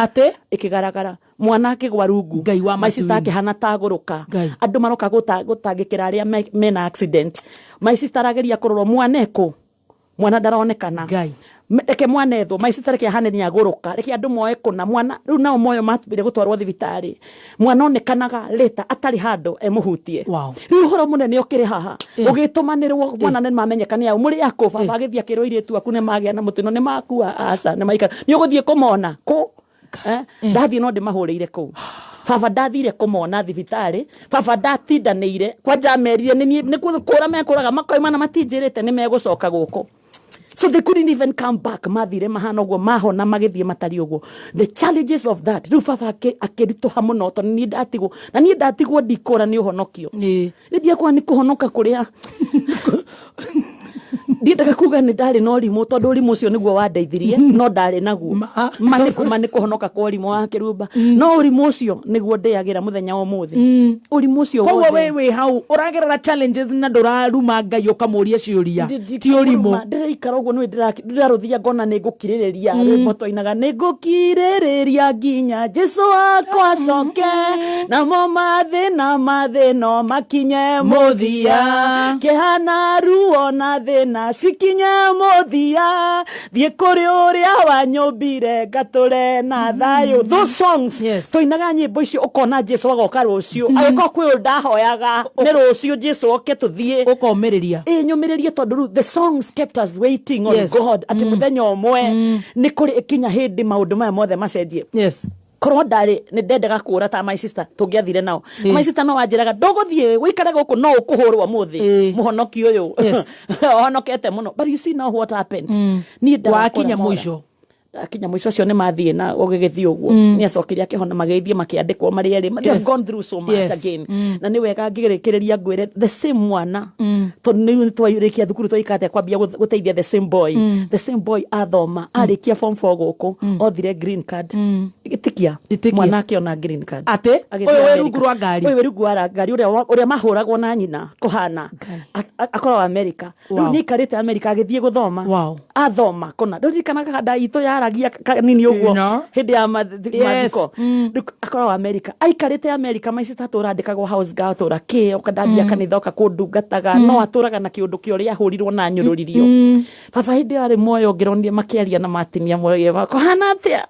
ikigaragara mwana akigwa rungu my sister akihana taguruka andu maroka gutangikira aria mena accident my sister ageria kurorwo mwana eko mwana ndaronekana reke mwana etho my sister reke hane ni aguruka reke andu moe kuna mwana riu nao moyo matubire gutwarwo thibitari mwana onekanaga leta atari hando emuhutie riu horo munene okire haha ugitumanirwo mwana ne mamenyekane au muri yako baba agithia kiro iritu aku ne magia na mutino ne makua asa ne maika ni uguthie kumona ku ndathie no ndimahurire ku baba ndathire kumona thibitari baba ndatindanire kwanja merire ni kura mekuraga makoima na matinjirite ni megucoka guku. So they couldn't even come back. Mathire mahanogo mahona magithie matari ugo. The challenges of that. Riu baba akirito hamuno to ni ndatigwo na ni ndatigwo ndikora ni uhonokio. Ndia kwa ni kuhonoka kuria. Ndiendaga kuga ni ndari no rimu tondu rimu ucio niguo wandeithirie no ndari naguo mani kuhonoka kwa rimu wa Kirumba no rimu ucio niguo ndiagira muthenya wa muthi rimu ucio kwa we hau uragerera challenges na nduraruma Ngai ukamuria ciuria ti rimu ndiraikara uguo ni ndiraruthia ngona ni ngukiririria rwimbo inaga ni ngukiririria nginya Jesu akwa coke na mo mathe no makinye muthia kihana ruo na thina sikinye muthia thie kuri uria wanyumbire gature na thayo. Those songs toinaga nyimbo icio ukona Jesu agoka rucio agiko kwi ndahoyaga ni rucio Jesu oke tuthie ukomiriria nyumiririe tondu the songs kept us waiting on God ati muthenya omwe ni kuri ikinya hindi maundu maya mothe macenjie. Korwo ndari ni ndendaga kura ta my sister tungiathire nao my sister no wanjiraga ndoguthie wikare guku no ukuhurwa muthi muhonoki uyu honokete muno but you see now what happened ni wakinya mwisho akinya mwisho cio ni mathie na ugigithio uguo ni acokiria akihona mageithie makiandikwo mari eri they have gone through so much again na ni wega ngigirikiria ngwire the same mwana to ni twayurikia thukuru twaikate kwambia guteithia the same boy athoma arikia form 4 guku othire green card igitikia mwana akiona green card ate oyo rugurwa ngari oyo rugurwa ngari uria mahuragwo na nyina kuhana akora wa America ni karite America agithie guthoma athoma kuna ndirikanaga kada ito ya aragia kanini uguo hindi ya mathiko akora wa America aikarite America maici tatura andikagwo house girl tura kio kadambia kanitha oka kundungataga no aturaga na kiundu kioria ahurirwo na nyururirio baba hindi ari moyo ngirondia makiaria na matinia moyo wako hana atia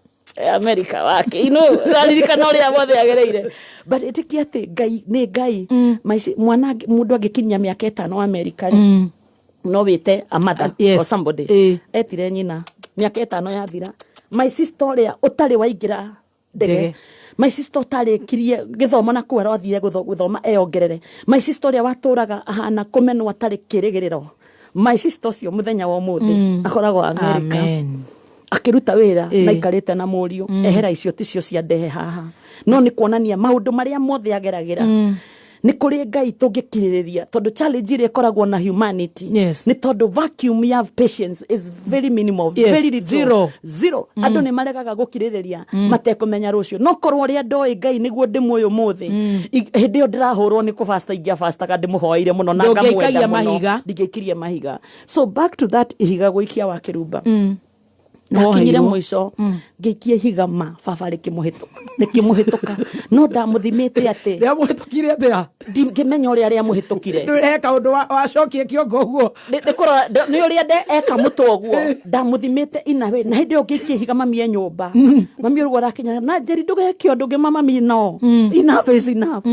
America wake raririkana uria mothe agereire but itikia ati ngai maici mwana mundu agikinya miaka 5 America no wite a mother or somebody etire nyina miaka 5 yathira my sister uria utari waingira ndege my sister utari kirie githoma na kwara wathire guthoma eongerere my sister uria waturaga ahana kumenwa atari kirigiriro my sister cio muthenya wa muthi akoragwo America akiruta wira na ikarite na murio ehera icio ticio cia ndehe haha no ni kuonania maundu maria mothe ageragira ni kuri Ngai tungikiririria tondu challenge ire koragwo na humanity ni tondu vacuum ya patience is very minimal very zero andu ni maregaga gukiririria matekumenya rucio no korwo ria ndoi Ngai niguo ndimuyo muthi hindi yo ndirahurwo ni kufasta ingia fasta ka ndimuhoire muno na ngamwenda muno ndigikirie mahiga so back to that ihiga guikia wa Kirumba nakinyire mwisho ngikie higama baba rikimuhituka no ndamuthimite ate ria muhitukire atia ngimenya uria ria muhitukire eka undu wacokie kiongo uguo ni uria eka muto uguo ndamuthimite inawe na hindi ngikie higama mie nyumba mami urugo rakinya na njeri ndugeke undu ngi mami no enough is enough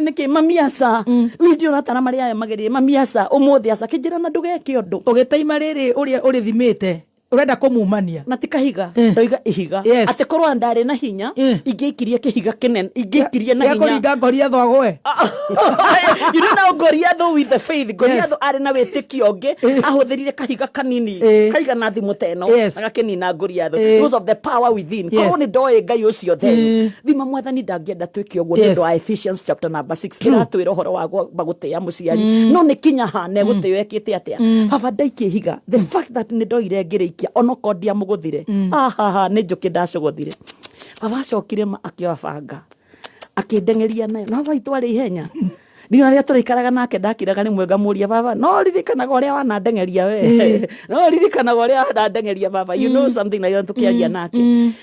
niki mami asa video ratara maria magerie mami asa umuthi asa kijira na ndugeke undu ugitaima riri uria urithimite urenda kumumania na tikahiga ndoiga ihiga ate korwa ndare na hinya ingikirie kihiga kinene ingikirie na hinya yakoringa ngoria thogwe you know ngoria tho with the faith ngoria tho ari na wetikio ngi ahuthirire kahiga kanini kaiga na thimu teno agakenina ngoria tho because of the power within korwo ni ndoe Ngai ucio then thima mwathani ndangienda twike uguo ni ndo Ephesians chapter number 6 iratwira horo wa baguteya muciari no ni kinya hane guteyo ekite atia baba ndaikihiga the fact that ni ndoire ngirikia onoko ndia muguthire ni njuki ndacogothire baba acokire akioa banga akindengeria nayo no baitware ihenya ndio aria turikaraga nake ndakiraga ni mwega muria baba no ririkanaga uria wanandengeria we no ririkanaga uria wanandengeria baba you know something like that tukiaria nake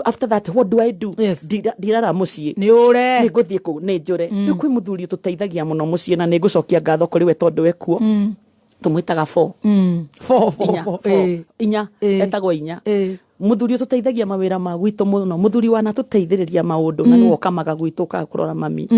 after that what do I do ndirara mucii ni ure ni guthie ku ni njure ni kwi muthuri tuteithagia muno mucii na ni ngucokia ngatho kuri we tondu we kuo tumwitaga 4 inya etagwo inya muthuri tuteithagia mawira ma gwito muno muthuri wana tuteithiriria maundu na niwo kamaga gwito ka kurora mami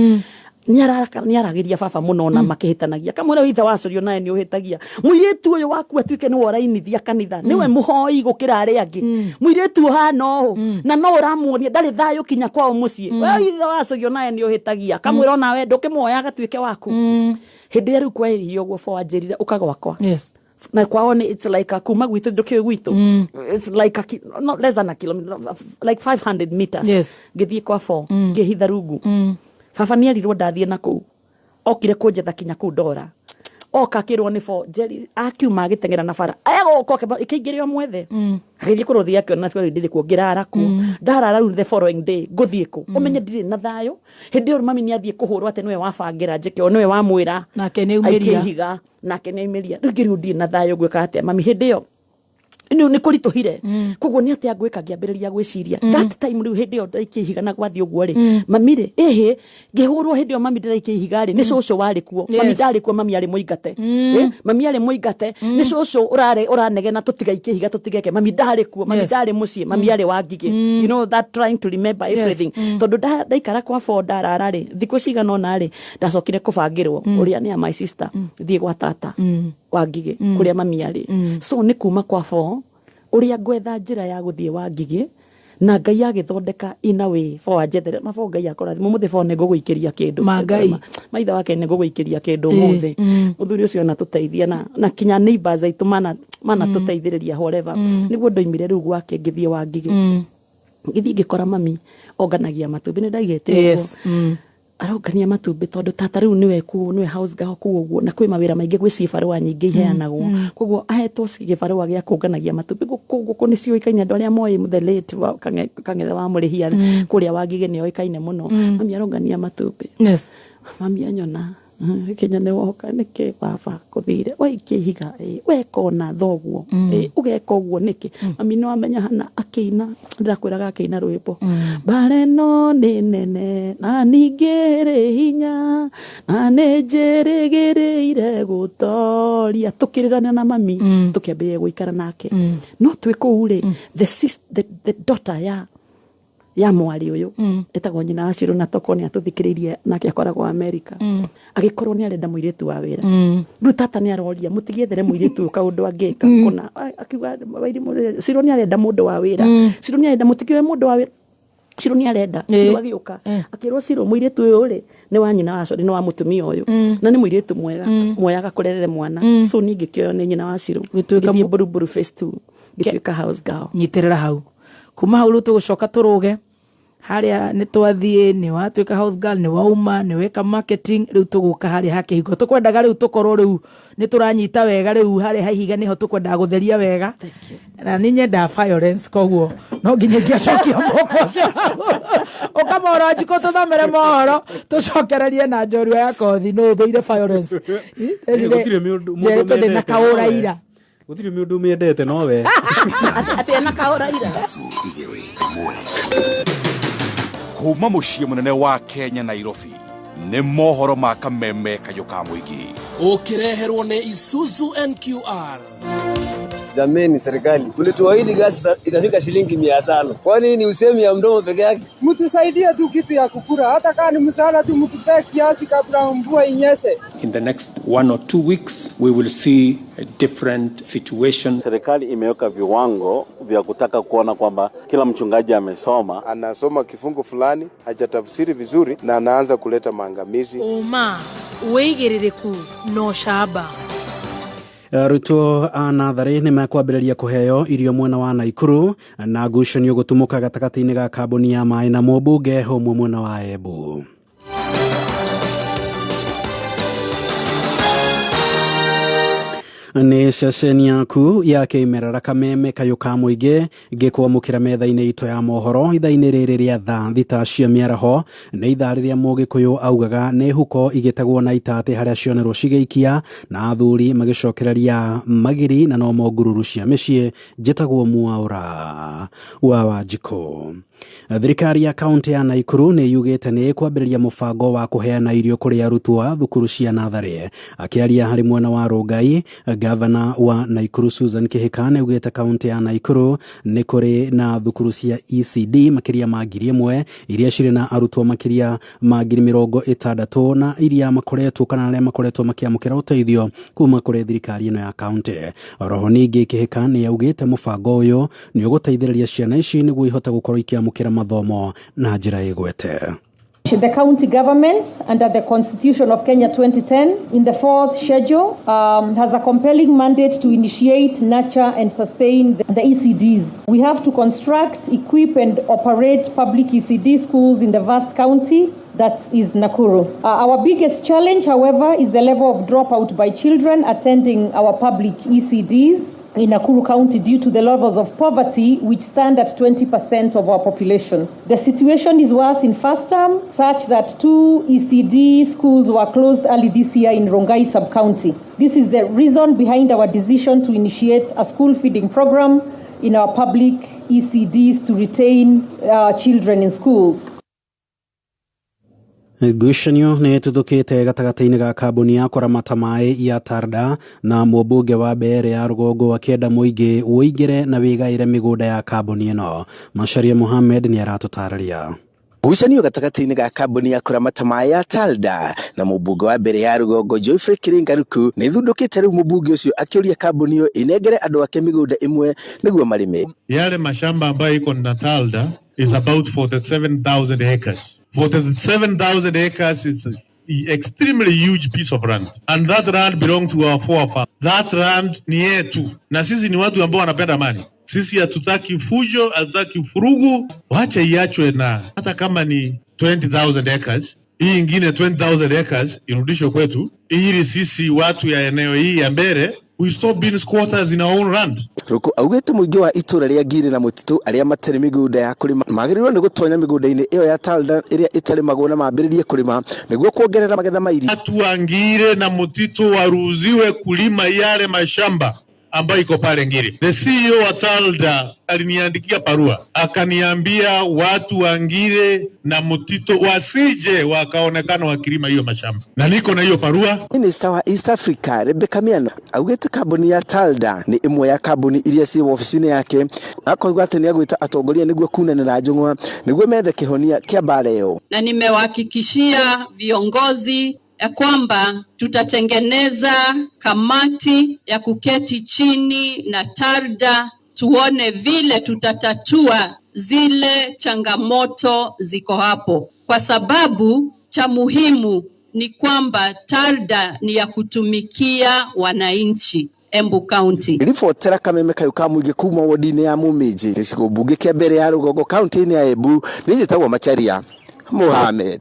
niaragiria baba muno na makihitanagia kamwe ithe wacorio naye ni uhitagia muiritu uyu waku atuike ni worainithia kanitha niwe muhoi gukira ari angi muiritu hano na no uramuonia ndari thayo kinya kwao mucii we ithe wacorio naye ni uhitagia kamwe rona we ndukimoya agatuike waku hindi riu kwa hiyo gwo for anjirire ukagwakwa na kwao ni it's like a kuma gwitu ndukiwe gwitu it's like not less than a kilometer like 500 meters ngithie kwa 4 ngihitha rungu baba nierirwo ndathie na kuu okire kunjetha kinya kuu Ndora oka kirwo ni 4 Jerry akiuma agitengera na bara oke ikiingirio mwethe agithie kuruthia kio na twari ndiri kuongerara ku ndarara the following day nguthie ku umenye ndiri na thayo hindi uru mami ni athie kuhurwo ate niwe wabangira njeke niwe wamwira nake ni umiria higa nake ni umiria ngiri ndiri na thayo gwika ate mami hindi yo ni kurituhire koguo ni atia gwika ngiambiriria gwiciria that time riu hindi yo ndaikihiga na gwathi uguo ri mami ri ngihurwo hindi yo mami ndaikihiga ri ni cucu wari kuo mami ndari kuo mami ari muingate mami ari muingate ni cucu uranege na tutiga ikihiga tutigeke mami ndari kuo mami ndari mucii mami ari wangige you know that trying to remember everything tondu ndaikara kwa 4 ndarara ri thiku cigana ona ri ndacokire kubangirwo uria ni my sister thie gwa tata wangige kuria mami ari so ni kuma kwa 4 uria gwetha njira ya guthie wangige na Ngai agithondeka ina way for ajethere mafo Ngai akora mumuthe fo ne guguikiria kindu maitha wake ne guguikiria kindu muthe uthuri ucio na tuteithia na kinya neighbors aitu mana tuteithiriria whatever niguo ndoimire riu gwake ngithie wangige ngithie ngikora mami oganagia matumbi ni ndaigete arongania matumbi tondu tata riu niwe house girl kuguo na kwi mawira maingi gwi cibarua nyingi iheanagwo koguo ahetwo cibarua gia kunganagia matumbi guku ni cioikaine andu aria moi the late kang'ethe wa murihia kuria wangige ni oikaine muno mami arongania matumbi mami anyona kinya ne woka niki baba kuthire we ikihiga we kona thoguo ugeka uguo niki mami no amenya hana akina ndirakwiraga akina rwimbo bare no ni nene na ningere hinya na nejeregereire gutoria tukirirana na mami tukiambia guikara nake no twikuure the daughter ya mwari uyu etagwo nyina Ashiro na toko ni atuthikiririe nake akoragwo America agikorwo ni arenda muiritu wa wira riu tata ni aroria mutigiethere muiritu kaundu angika kuna akiuga wairi Ashiro ni arenda mundu wa wira Ashiro ni arenda mutigiwe mundu wa wira Ashiro ni arenda Ashiro agiuka akirwo Ashiro muiritu uyu ri ni wa nyina Ashiro ni wa mutumia uyu na ni muiritu mwega agakurerere mwana so ningi kio ni nyina Ashiro gituika buruburu face 2 gituika house girl nyiterera hau kuma hau ru tugucoka turuge haria ni twathie ni watuika house girl ni wauma ni weka marketing riu tuguka haria hakihingo tukwendaga riu tukorwo riu ni turanyita wega riu haria haihiga niho tukwendaga gutheria wega na ninye nda violence koguo no nginya ngiacokia moko ukamora njiko tuthomere mohoro tucokererie na njorua ya kothi no thuire violence gutire miundu na kaura ira gutire miundu miendete no we ati na kaura ira kuma muciĩ munene wa Kenya Nairobi nĩ mohoro ma kameme kayo ka muingi ukireherwo ni Isuzu NQR. Jameni serikali, ulituahidi gasi itafika shilingi 500. Kwa nini usemi ya mdomo peke yake? Mtusaidie tu kitu ya kukula, hata kama ni msaada tu mtupe kiasi kabla mvua inyeshe. In the next 1 or 2 weeks we will see a different situation. Serikali imeweka viwango vya kutaka kuona kwamba kila mchungaji amesoma, anasoma kifungu fulani, hajatafsiri vizuri na anaanza kuleta maangamizi. Uma weigiririku no shaba Ruto anathari ni makwambĩrĩria kũheo irio mwena wa Naikuru na ngucanio gũtumuka gatagatĩ-inĩ ga kambuni ya maĩ na mũmbunge homwe mwena wa Embu. Ni ceceni yaku ya Kimerera Kameme Kayuka Muige gikwamukira metha-ini ito ya mohoro itha-ini riri ria thaa thita cia miaraho ni ithaa riria Mugikuyu augaga ni huko igitagwo na itate haria cionerwo cigeikia na athuri magicokereria magiri na no ngururu cia micii njitagwo Mwaura wa Wanjiku. Thirikari ya kaunti ya Naikuru ni yugite ni kwambiriria mubango wa kuheana irio kuri arutwo thukuru cia nathari. Akiaria hari mwena wa Rongai, Gavana wa Naikuru Susan Kihika yugite kaunti ya Naikuru ni kuri na thukuru cia ECD makiria ma 1,000 iria ciri na arutwo makiria ma 60,000 na iria makoretwo kana aria makoretwo makiamukira uteithio kuma kuri thirikari ino ya kaunti. Roho ningi Kihika ni yugite mubango uyu ni uguteithiriria ciana ici niguo ihota gukorwo ikiamukira mathomo na njira igwete. The county government, under the Constitution of Kenya 2010, in the 4th schedule, has a compelling mandate to initiate, nurture and sustain the ECDs. We have to construct, equip and operate public ECD schools in the vast county that is Nakuru. Our biggest challenge, however, is the level of dropout by children attending our public ECDs in Nakuru County due to the levels of poverty which stand at 20% of our population. The situation is worse in First Term, such that 2 ECD schools were closed early this year in Rongai sub-county. This is the reason behind our decision to initiate a school feeding program in our public ECDs to retain children in schools. Gucanio ni tuthukite gatagati-ini ga kambuni ya kuramata mai ya Tarda na mũmbunge wa mbere ya Rũgongo akienda muingi uigire na wigaire migunda ya kambuni ino. Macharia Mohamed ni aratutararia. Gucanio gatagati-ini ga kambuni ya kuramata mai ya Tarda na mũmbunge wa mbere ya Rũgongo Joyfrey Kiringaruku ni thundukite riu mũmbunge ucio akiuria kambuni iyo inengere andu ake migunda imwe niguo marime. Yale mashamba ambayo iko na Tarda is about 47,000 acres. 47,000 acres is an extremely huge piece of land. And that land belongs to our forefathers. That land ni yetu. Na sisi ni watu ambao wanapenda amani. Sisi hatutaki fujo, hatutaki furugu. Wacha iachwe na hata kama ni 20,000 acres. Hii ingine 20,000 acres irudishwe kwetu. Ili sisi watu ya eneo hii ya mbere we stop being squatters in our own land. Ruko augete muingi wa itura ria Ngiri na Mutitu aria matari migunda ya kurima magirirwo ni gutonya migunda-ini iyo ya Tarda iria itari magona mambiririe kurima niguo kuongerera magetha mairi. Watu wa Ngiri na Mutitu waruhusiwe kulima yale mashamba ambayo iko pale Ngiri. The CEO wa Tarda aliniandikia barua akaniambia watu wa Ngiri na Mutitu wasije wakaonekana wakilima hiyo mashamba, na niko na hiyo barua. Minister wa East Africa Rebecca Miano augete kambuni ya Tarda ni imwe ya kambuni iria ci ofisini yake akoigwa ati ni agwita atongoria niguo kunanira njung'wa niguo methe kihonia kia bara iyo. Na nimewahakikishia viongozi ya kwamba tutatengeneza kamati ya kuketi chini na Tarda tuone vile tutatatua zile changamoto ziko hapo, kwa sababu cha muhimu ni kwamba Tarda ni ya kutumikia wananchi Embu County. Ribotera Kameme Kayuka Muige kuma wodini ya Mumiji gicigo bunge kia mbere ya Rũgongo county-ini ya Embu nijitagwo Macharia Mohamed.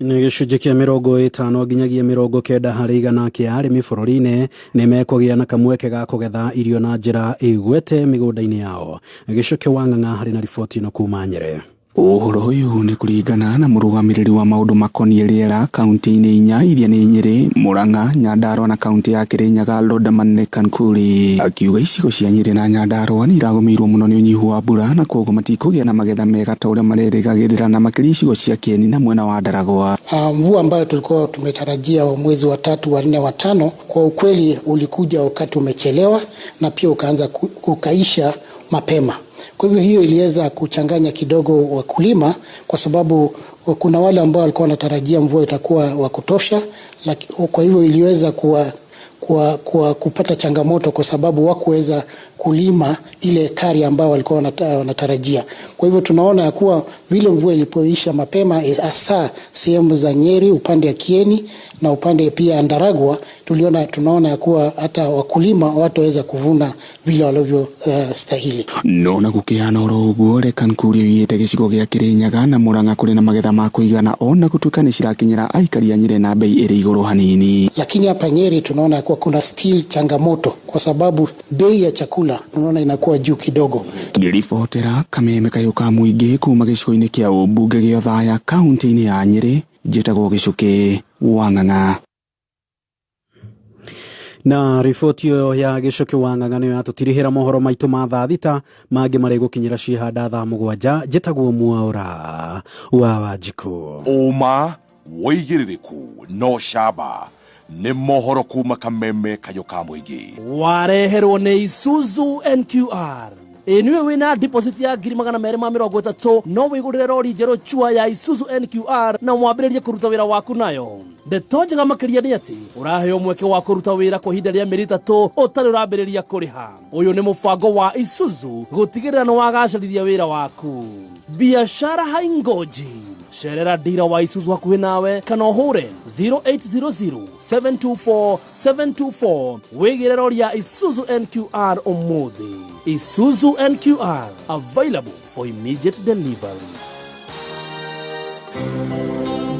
Ni gicunjĩ kia 50 nginyagia 90 harĩ igana kia arĩmi bũrũri-inĩ nĩ mekũgĩa na kamweke ga kũgetha irio na njĩra ĩgwete mĩgũnda-inĩ yao. Gĩcukĩ Wang'ang'a harĩ na riboti ĩno kuma Nyerĩ. Ũhoro ũyũ nĩ kũringana na mũrũgamĩrĩri wa maũndũ makoniĩ rĩera kaunti-inĩ 4 iria nĩ Nyerĩ, Murang'a, Nyandarua na kaunti ya Kirinyaga Lodamane Kankuri. Akiuga icigo cia Nyerĩ na Nyandarua nĩ iragũmĩirwo mũno nĩ ũnyihu wa mbura na koguo matikũgĩa na magetha mega ta ũrĩa marerĩgagĩrĩra na makĩria icigo cia Kieni na mwena wa Ndaragwa. Mvua ambayo tulikuwa tumetarajia wa mwezi wa 3, wa 4, wa 5 kwa ukweli ulikuja wakati umechelewa na pia ukaanza kukaisha mapema. Kwa hivyo hiyo iliweza kuchanganya kidogo wakulima, kwa sababu kuna wale ambao walikuwa wanatarajia mvua itakuwa wa kutosha, kwa hivyo iliweza kupata changamoto kwa sababu hawakuweza kulima ile ekari ambao walikuwa wanatarajia. Kwa hivyo tunaona ya kuwa vile mvua ilipoisha mapema, hasa sehemu za Nyeri, upande ya Kieni na upande pia Ndaragwa, tunaona ya kuwa hata wakulima wataweza kuvuna vile walivyo stahili. Nona gukiana oroguo reka nkurio yete gicigo gia Kirinyaga na Murang'a kuri na magetha ma kuigana ona gutuika ni cirakinyira aikari a Nyeri na bei iri iguru hanini. Lakini hapa Nyeri tunaona kuwa kuna still changamoto kwa sababu bei ya chakula tunaona inakuwa juu kidogo. Ngiribotera Kameme Kayuka Muingi kuma gicigo-ini kia ubunge gia Thaya kaunti-ini ya Nyeri, njitagwo Gicuki WaNg'ang'a. Na riboti yo ya Gicuki WaNg'ang'a niyo yatutirihira mohoro maitu ma thaa thita mangi mari gukinyira cihanda thaa 7 njitagwo Mwaura wa Wanjiku. Uma woigiririku no shaba ni mohoro kuma Kameme Kayuka Muingi wareherwo ni Isuzu NQR. Niwe wina deposit ya 230 no wigurire rori njeru chua ya Isuzu NQR na mwambiririe kuruta wira waku nayo. Ndeto njega makiria ni ati uraheo mweke wa kuruta wira kwa ihinda ria mieri 3 utari urambiriria kuriha. Uyu ni mubango wa Isuzu gutigirira no wagacirithia wira waku. Biashara haingoji. Sherera dira wa Isuzu hakuhi nawe kana uhure 0800-724-724 wigire rori ya Isuzu NQR umuthi. Isuzu NQR, available for immediate delivery.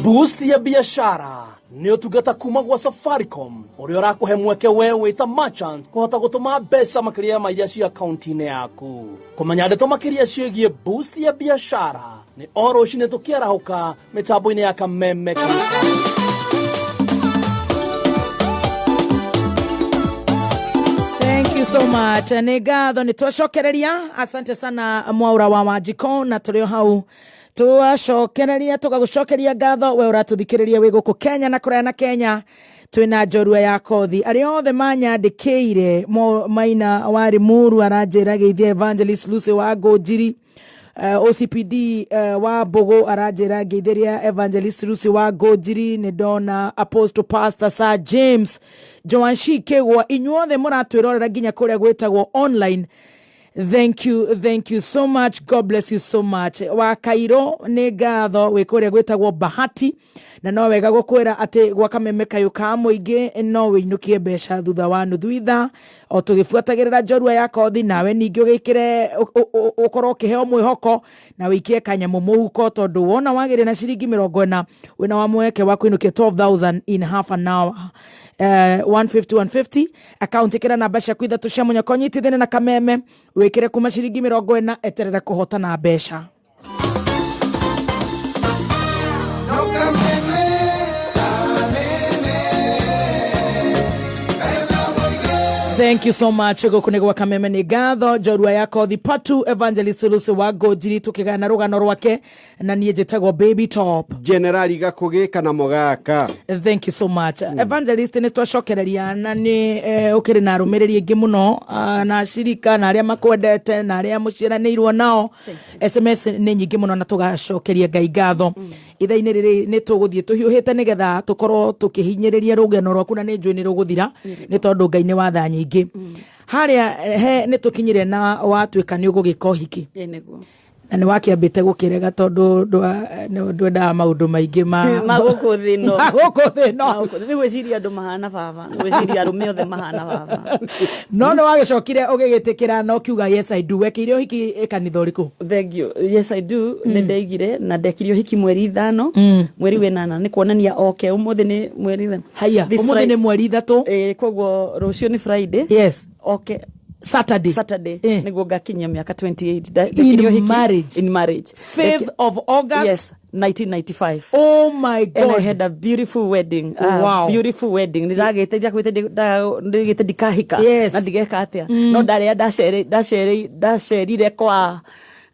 Boost ya biashara ni utugata kuma gwa Safaricom uria urakuhe mweke wewe ta merchant kuhota gutuma mbeca makiria mairia cia account-ini yaku. Kumenya ndeto makiria ciigie boost ya biashara ni oro cine tukiarahuka mitambo-ini ya Kameme Kayuka. Thank you so much. Negatho ni twacokereria. Asante sana Mwaura wa Wanjiku na tulio hau twacokereria tugagucokeria ngatho we uratuthikiriria wi guku Kenya na kuraya na Kenya. Twina njorua ya kothi aria othe manyandikiire Maina wa Rimuru aranjira geithia Evangelist Lucy WaNgunjiri. OCPD wa Bogo arajera getheria Evangelist Lucy WaNgunjiri ni dona Apostle Pastor Sir James Joanshi Kegwa inyuothe muratwirorera ginya kuria gwetagwo online. Thank you so much. God bless you so much. Wa Kairo ni ngatho wi kuria gwetagwo Bahati na no wega gukwira ati gwa Kameme Kayuka Muingi no winukie mbeca thutha wa nuthu itha o tugifuatagirira njorua ya kothi nawe ningi ugikire ukorwo kiheo mwihoko na wikie kanyamu muhuko tondu wona wagire na ciringi 40 wina wa mweke wa kuinukia 12,000 in half an hour. 150 account ikira na basha kwitha tushamunya konyiti thene na Kameme wikire kuma ciringi 40 eterera kuhota na besha. Thank you so much. Gukunegwa Kameme ni ngatho njorua yako the part 2 Evangelist Lucy WaNgunjiri tukigana rugano rwake na niye jetagwo Baby Top General Gakugi kana Mogaka. Thank you so much. Evangelist ni twacokereria na ni ukiri na rumiriri ingi muno na shirika na aria makwendete na aria muciranirwo nao. SMS ni nyingi muno na tugacokeria Ngai ngatho. Ithaini riri ni tuguthie tuhiuhite nigetha tukorwo tukihinyiriria rugano rwaku na ni njui ni ruguthira ni tondu Ngai ni watha nyingi. Haria he ni tukinyire na watwika ni ugugika hiki. Na ni wakiambite gukirega tondu ndwenda maundu maingi maguku thino ni gwiciria andu mahana baba gwiciria arume othe mahana baba no wagicokire ugigitikira no kiuga yes I do wekirio hiki kanitha riku. Thank you. Yes I do ni ndeigire na ndekirio hiki mweri 5 mweri we 8 ni kuonania okay umuthi ni mweri 5 haya umuthi ni mweri 3 kogwo rucio ni Friday. Yes okay Saturday niguo ngakinyia miaka 28 in marriage 5th of August. Yes, 1995. Oh my God. And I had a beautiful wedding. Wow. Beautiful wedding. Ndigagete ndigite ndikahika yes. na ndigeka atia no ndare ndacerire kwa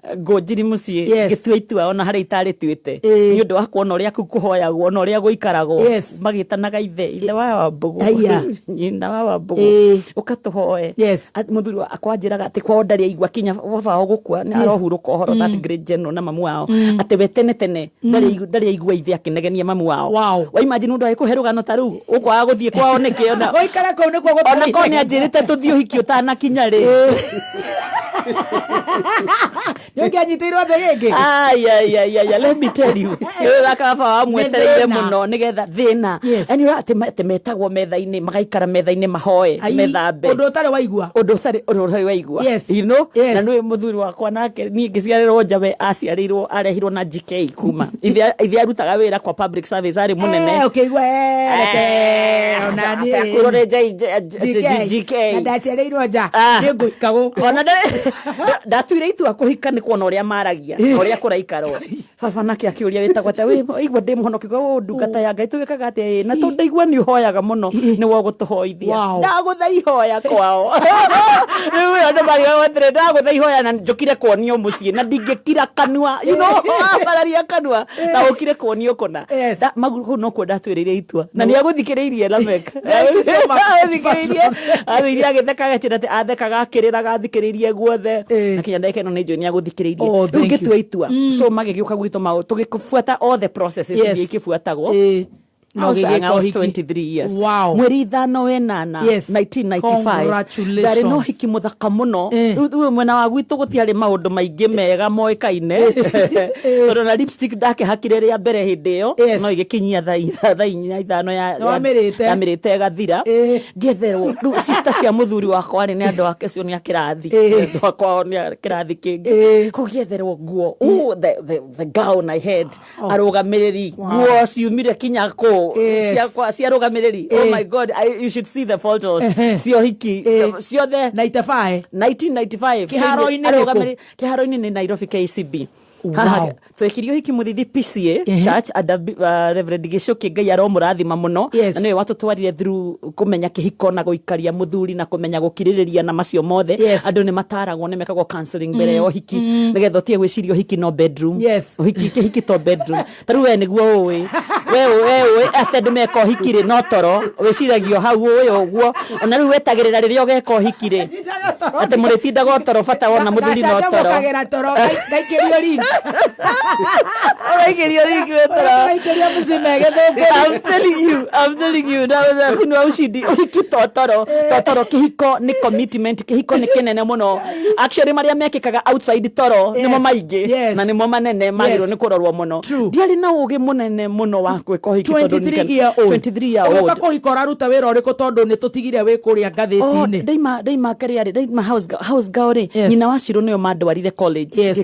Ngunjiri muciĩ ngĩtua itua ona harĩa itarĩ tuĩte nĩ ũndũ wa kuona ũrĩa kũu kũhoyagwo na ũrĩa gũikaragwo magĩtanaga ithe wa Wambũgũ nyina wa Wambũgũ ũkatũhoe mũthuri akwanjĩraga atĩ kwao ndarĩ aigua kinya baba wao gũkua nĩ arohurũka ũhoro that great general na mamu wao atĩ we tene ndarĩ aigua ithe akĩnegenia mamu wao wa imagine mũndũ agĩkũhe rũgano ta rũu ũkwaga gũthiĩ kwao nĩkĩ ona gũikara kũu nĩkuo gũtarĩ ona ko nĩ anjĩrĩte tũthiĩ ũhiki ũtanakinya rĩ nĩ ũngĩanyitĩirwo thĩ gĩkĩ ai let me tell you baba wamwetereire mũno nĩgetha thĩna yani atĩ metagwo metha-inĩ magaikara metha-inĩ mahoe methambe ũndũ ũtarĩ waigua you know na nĩ mũthuri wakwa nake niĩ ngĩciarĩrwo nja we aciarĩirwo arehirwo na GK kuma ithe arutaga wĩra kwa public service arĩ mũnene ũkĩigua ona niĩ kũrore GK na ndaciarĩirwo nja nĩ ngũikagũ ona ndatuire itua kũhika nĩ kuona ũrĩa maragia ũrĩa kũraikarwo baba nake akĩũria wĩtagwo atĩ igua ndĩ mũhonoki kwa ndungata ya Ngai tũwĩkaga atĩ na tũndaigua nĩ ũhoyaga mũno nĩwe gũtũhoithia ndagũtha ihoya kwao rĩu andũ marĩothire ndagũtha ihoya na njũkire kuonio mũciĩ na ndingĩkira kanua you know bararia kanua na ũkire kuonio kũna magu no kuo ndatuĩrĩire itua na nĩ agũthikĩrĩirie Lamek agũthikĩrĩirie agĩiria agĩthekaga chĩra atĩ athekaga akĩrĩraga thikĩrĩirie guothe na kinya ndeke no nĩ njũĩ nĩ agũthikĩrĩirie rĩu ngĩtua itua so magĩgĩũka gwitũ maũ tũgĩbuata all the processes iria ikĩbuatagwo I was 23 years. Wow. Mweri 5/8 1995 ndarĩ no hiki mũthaka mũno rĩu mwena wa gwitũ gũtiarĩ maũndũ maingĩ mega moĩkaine tondũ na lipstick ndakĩhakire rĩa mbere hĩndĩ ĩyo no igĩkinyia thaa 5 ya mĩrĩte gathira ngĩetherwo rĩu sister cia mũthuri wakwa nĩ andũ ake cio nĩ akĩrathi kwao nĩ kĩrathi kĩngĩ kũgĩetherwo nguo the gown I had arũgamĩrĩri nguo ciumire kinya kũ ciarũgamĩrĩri oh my god you should see the photos cio hiki ciothe 1995 kĩharo-inĩ nĩ Nairobi KCB twĩkirio hiki mũthithi PCA church Reverend Gicuki Ngai aromũrathima mũno na nĩwe watũtwarire through kũmenya kĩhiko na gũikaria mũthuri na kũmenya gũkirĩrĩria na macio mothe andũ nĩ mataragwo nĩ mekagwo counseling mbere ya ũhiki nĩgetha ũtige gwĩciria ũhiki no bedroom ũhiki to bedroom tarĩu we nĩguo ũĩ we atĩ ndĩ meka ũhiki rĩ no toro wĩciragio hau ũyũ ũguo ona rĩu wetagĩrĩra rĩrĩa ũgeka ũhiki rĩ atĩ mũrĩtindaga toro bata wona mũthuri no toro I'm telling you that we know ushidi uhiki totoro kihiko ni commitment kihiko ni kenene muno actually maria mekikaga outside toro nimo maingĩ na nimo manene magiro ni kurorwo muno ndiari na ugi munene muno wa gwika uhiki tondu 23 year old uka kuhikora ruta wira uriku tondu ni tutigire wi kuria ngathĩti-inĩ daima kariari daima house gauri nyina wa Shiro nĩyo mandwarire college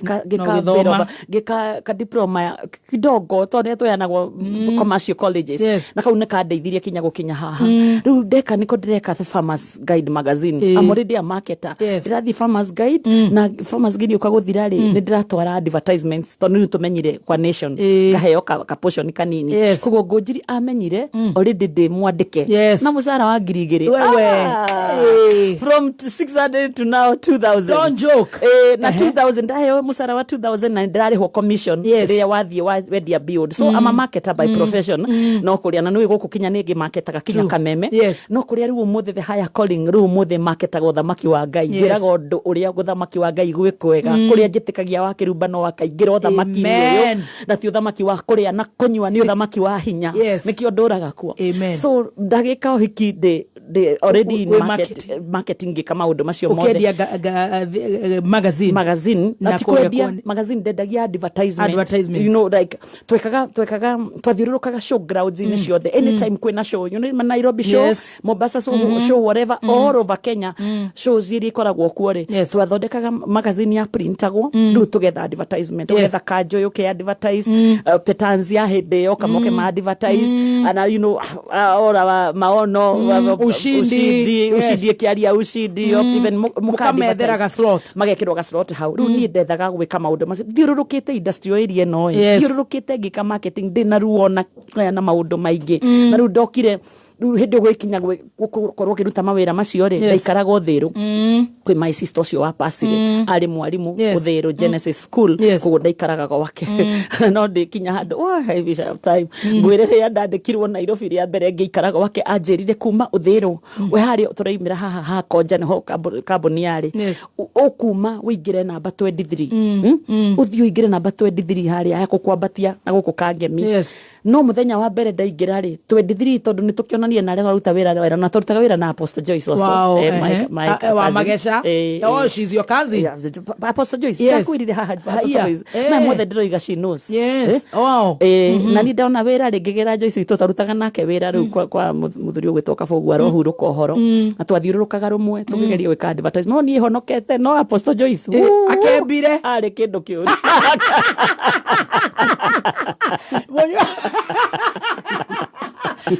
gika diploma kidogo tondu tũyanagwo commercial colleges na kau nĩ kandeithirie kinya haha rĩu ndeka niko ndireka the Farmers Guide magazine I'm already a marketer ndĩrathi Farmers Guide na Farmers Guide ũkagũthira rĩ nĩ ndĩratwara advertisements tondu tũmenyire kwa Nation kaheo ka portion kanini koguo Ngunjiri amenyire already ndĩ mwandĩke na mũcara wa 2,000 from 600 to now 2,000 don't joke na 2,000 ndaheo mũcara wa 2,000 na ndirarĩhwo commission rĩrĩa wathiĩ wendia build so I'm a marketer by profession no kũrĩa na nĩ gũkũ kinya nĩ ngĩmarketaga kinya kameme no kũrĩa rĩu ũmũthĩ the higher calling rĩu ũmũthĩ marketaga ũthamaki wa Ngai njĩraga ũndũ ũrĩa ũthamaki wa Ngai gwĩkwega kũrĩa njĩtĩkagia wa kĩrumbano wa kaingĩra ũthamaki ũyũ na ti ũthamaki wa kũrĩa na kũnyua nĩ ũthamaki wa hinya nĩkĩo ndũraga kuo so ndagĩka ũhiki already in marketing gĩka maũndũ macio mothe ũkendia magazine na kwendia magazine ndendagia advertisement you know like twekaga twathiũrũrũkaga show grounds-inĩ ciothe anytime kwĩna show you know Nairobi show Mombasa show whatever all over Kenya shows iria ikoragwo kuo rĩ twathondekaga magazine ya printagwo rĩu tũgetha advertisement tũgetha kanjũ yũke advertise petans ya hĩndĩ ĩyo kamoke ma advertise and you know ora maono ushindi kiaria ushindi even mukametheraga slot magekĩrwo ga slot hau rĩu niĩ ndethaga gwĩka maũndũ macio thiũrũrũkĩte industry area ĩno thiũrũrũkĩte ngĩka marketing ndĩ na ruo na maũndũ maingĩ na rĩu ndokire hĩndĩ gwikinya gukorwo kiruta mawira macio ri ndaikaraga uthiru kwi my sister ucio wa pasire ari mwarimu uthiru Genesis school kugo ndaikaraga gwake no ndikinya handu I wish I have time ngwirere ya ndandikirwo Nairobi ria mbere ngiikaraga gwake anjirire kuma uthiru we hari turaimira haha konja niho kambuni yari ukuma wingire namba 23 uthio ingire namba 23 hari ya kukwambatia na guku kangemi no muthenya wa mbere ndaingira ri 23 tondu nitukionania na rega ruta wira na turutaga wira na Apostle Joyce also wa magesha she's your cousin Apostle Joyce yakwirire haha Apostle Joyce na mothe ndiroiga she knows na ni ndaona wira ri ngigera Joyce tutarutaga nake wira ri kwa muthuri gwitoka fogu arohuruka uhoro na twathiururukaga rumwe tugigeria gwika advertisement no ni honokete no Apostle Joyce akembire ari kindu kiuri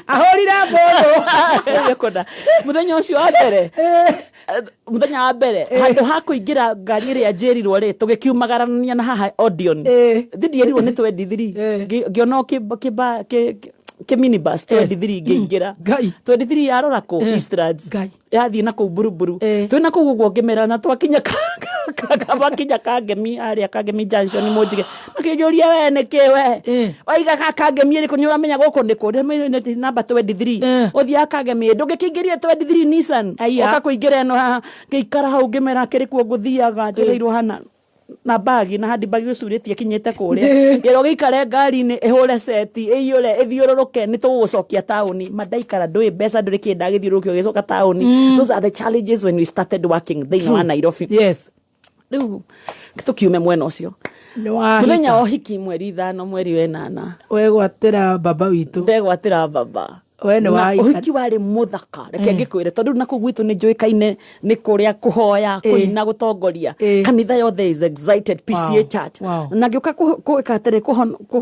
ahorira bodo yakona muthenya ucio wa mbere muthenya wa mbere handu ha kuingira ngari ria njirirwo ri tugikiumagarania na haha Odeon ndierirwo ni 23 ngiono ke minibus 23 ngiingira 23 yarora ko Eastlands yathi na ko buruburu twina ko guo ngemera na twakinya kabakinya kangemi aria kangemi junction mujige makijuria we nikewe waiga kangemi ri kunyura menya goko ndiko namba 23 uthia kangemi ndungikingirie 23 Nissan okakuingira no ngikara hau ngemera kiri kuo nguthiaga ndireirwo hana na bagi na hadi bagi usuritie kinyete kuria gero gikare ngari ni ehore seti iyore ethiururuke ni tugucokia tauni madaikara ndui mbeca nduri kinda githiurukio gicoka tauni those are the challenges when we started working thini wa Nairobi riu tukiume mwena ucio muthenya wa hiki mweri 5 mweri wa 8 wegwatira baba witu ndegwatira baba wene wa uhiki wari muthaka reke ngikwire tondu naku gwitu ni njuikaine ni kuria kuhoya kuina gutongoria kanitha yothe is excited PCA church na ngioka kuweka tere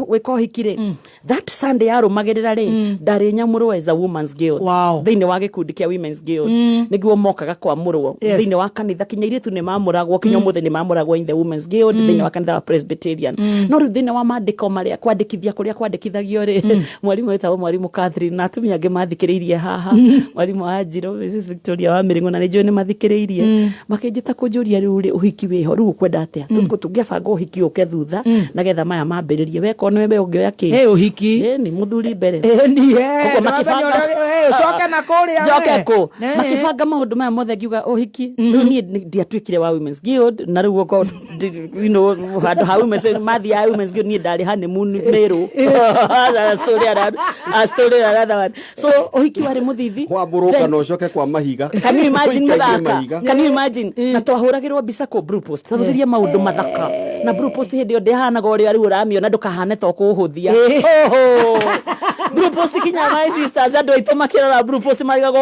gwika uhikire that Sunday arumagirira ri ndari nyamurwo as a woman's guild thini wa gikundi kia women's guild niguo mokaga kwa murwo thini wa kanitha kinyaire tu ni mamuragwo kinyo muthe ni mamuragwo in the women's guild thini wa kanitha wa Presbyterian no ru thini wa mandiko maria kwandikithia kuria kwandikithagio ri mwarimu wetagwo mwarimu Catherine na yange mathikiriirie haha mwarimu wa Njiro Mrs Victoria wa Miringo na nijo ni mathikiriirie makinjita kunjuria riu ri uhiki wiho riu kwenda atia tungebanga uhiki uke thutha na getha maya mambiririe weko ni webe ungioya ki uhiki ni muthuri mbere ni he makibanga coke na kuria joke ko makibanga maundu maya mothe ngiuga uhiki riu ni ndiatwikire wa Women's Guild na riu uko you know handu ha Women's Guild ni ndari honeymoon meru story another one so uhiki wari muthithi kwa buruka no coke kwa mahiga can you imagine muthaka can you imagine na twahuragirwo mbica ko Blue Post twathiria maundu mathaka na Blue Post hindi yo ndihanaga uri ari uramiona ndukahane to kuhuthia Blue Post kinya my sisters andu aitomakira Blue Post marigago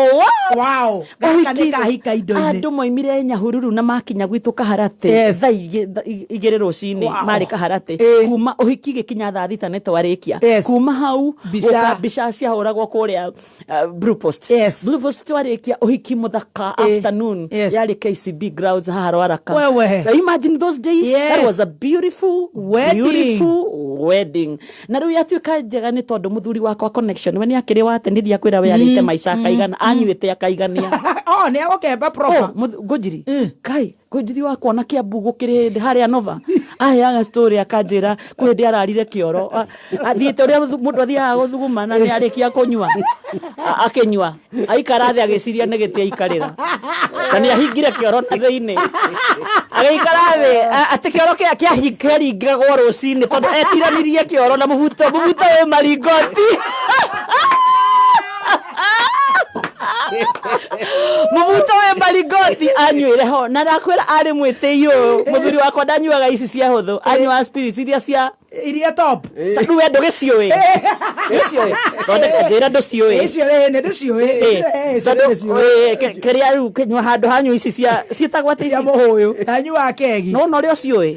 wow kanika hika indo-ini andu moimire nyahururu na makinya gwitu Kaharate thaa igere rucini mari Kaharate kuma uhiki gikinya thaa 6 netwarikia kuma hau bica ciahuragwo kuria Blue Post Blue Post twarikia uhiki muthaka afternoon yari KCB grounds harwaraka imagine those days that was a beautiful wedding na riu yatuika njega ni tondu muthuri wakwa connection we ni akiri watenithia kwira we arite maica kaigana anyuite akaigania ni agokemba proper Ngunjiri kai Ngunjiri wakwa na Kiambu gukiri haria Nova aya story akanjira kwindi ararire kioro athiite uria mundu athia guthugumana ni arikia kunywa akinywa aikara thi agiciria ni giti aikarira kani ahingire kioro na thiini agaikara thi ati kioro kia hingagwo rucini tondu etiranirie kioro na mubuto we maringoti mubuto we maringoti anyuire ho na nakwira ari mwitei uyu muthuri wakwa ndanyuaga ici cia huthu anyua spirits iria top tu we ndugicioi tondu njira nducioi keria riu kenywa handu hanyu ici cia cietagwo ati cia muhuyu anyua kegi no ri ucioi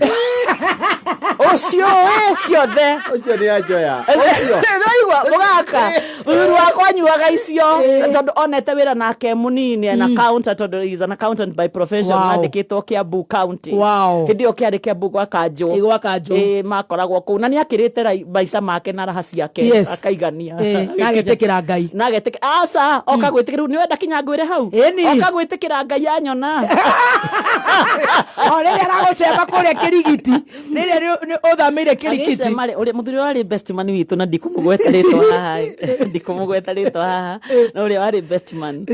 ucio ciothe ucio ni ajoya naigua mugaka uru wakwa nyuaga icio tondu onete wira nake munini na accountant tondu is an accountant by profession andikitwo Kiambu County hindi yo kiari Kiambu gwa Kanjo makoragwo ku na ni akirite maica make na raha ciake akaigania nagetekira ngai asa okagwitikira ni wenda kinya ngwire hau okagwitikira ngai anyona rĩrĩa aragũcemba kũrĩa Kĩrigiti rĩrĩa ũthamĩire Kĩrigiti ũrĩa mũthuri warĩ best man witũ na ndikumũgweta rĩtwa haha na ũrĩa warĩ best man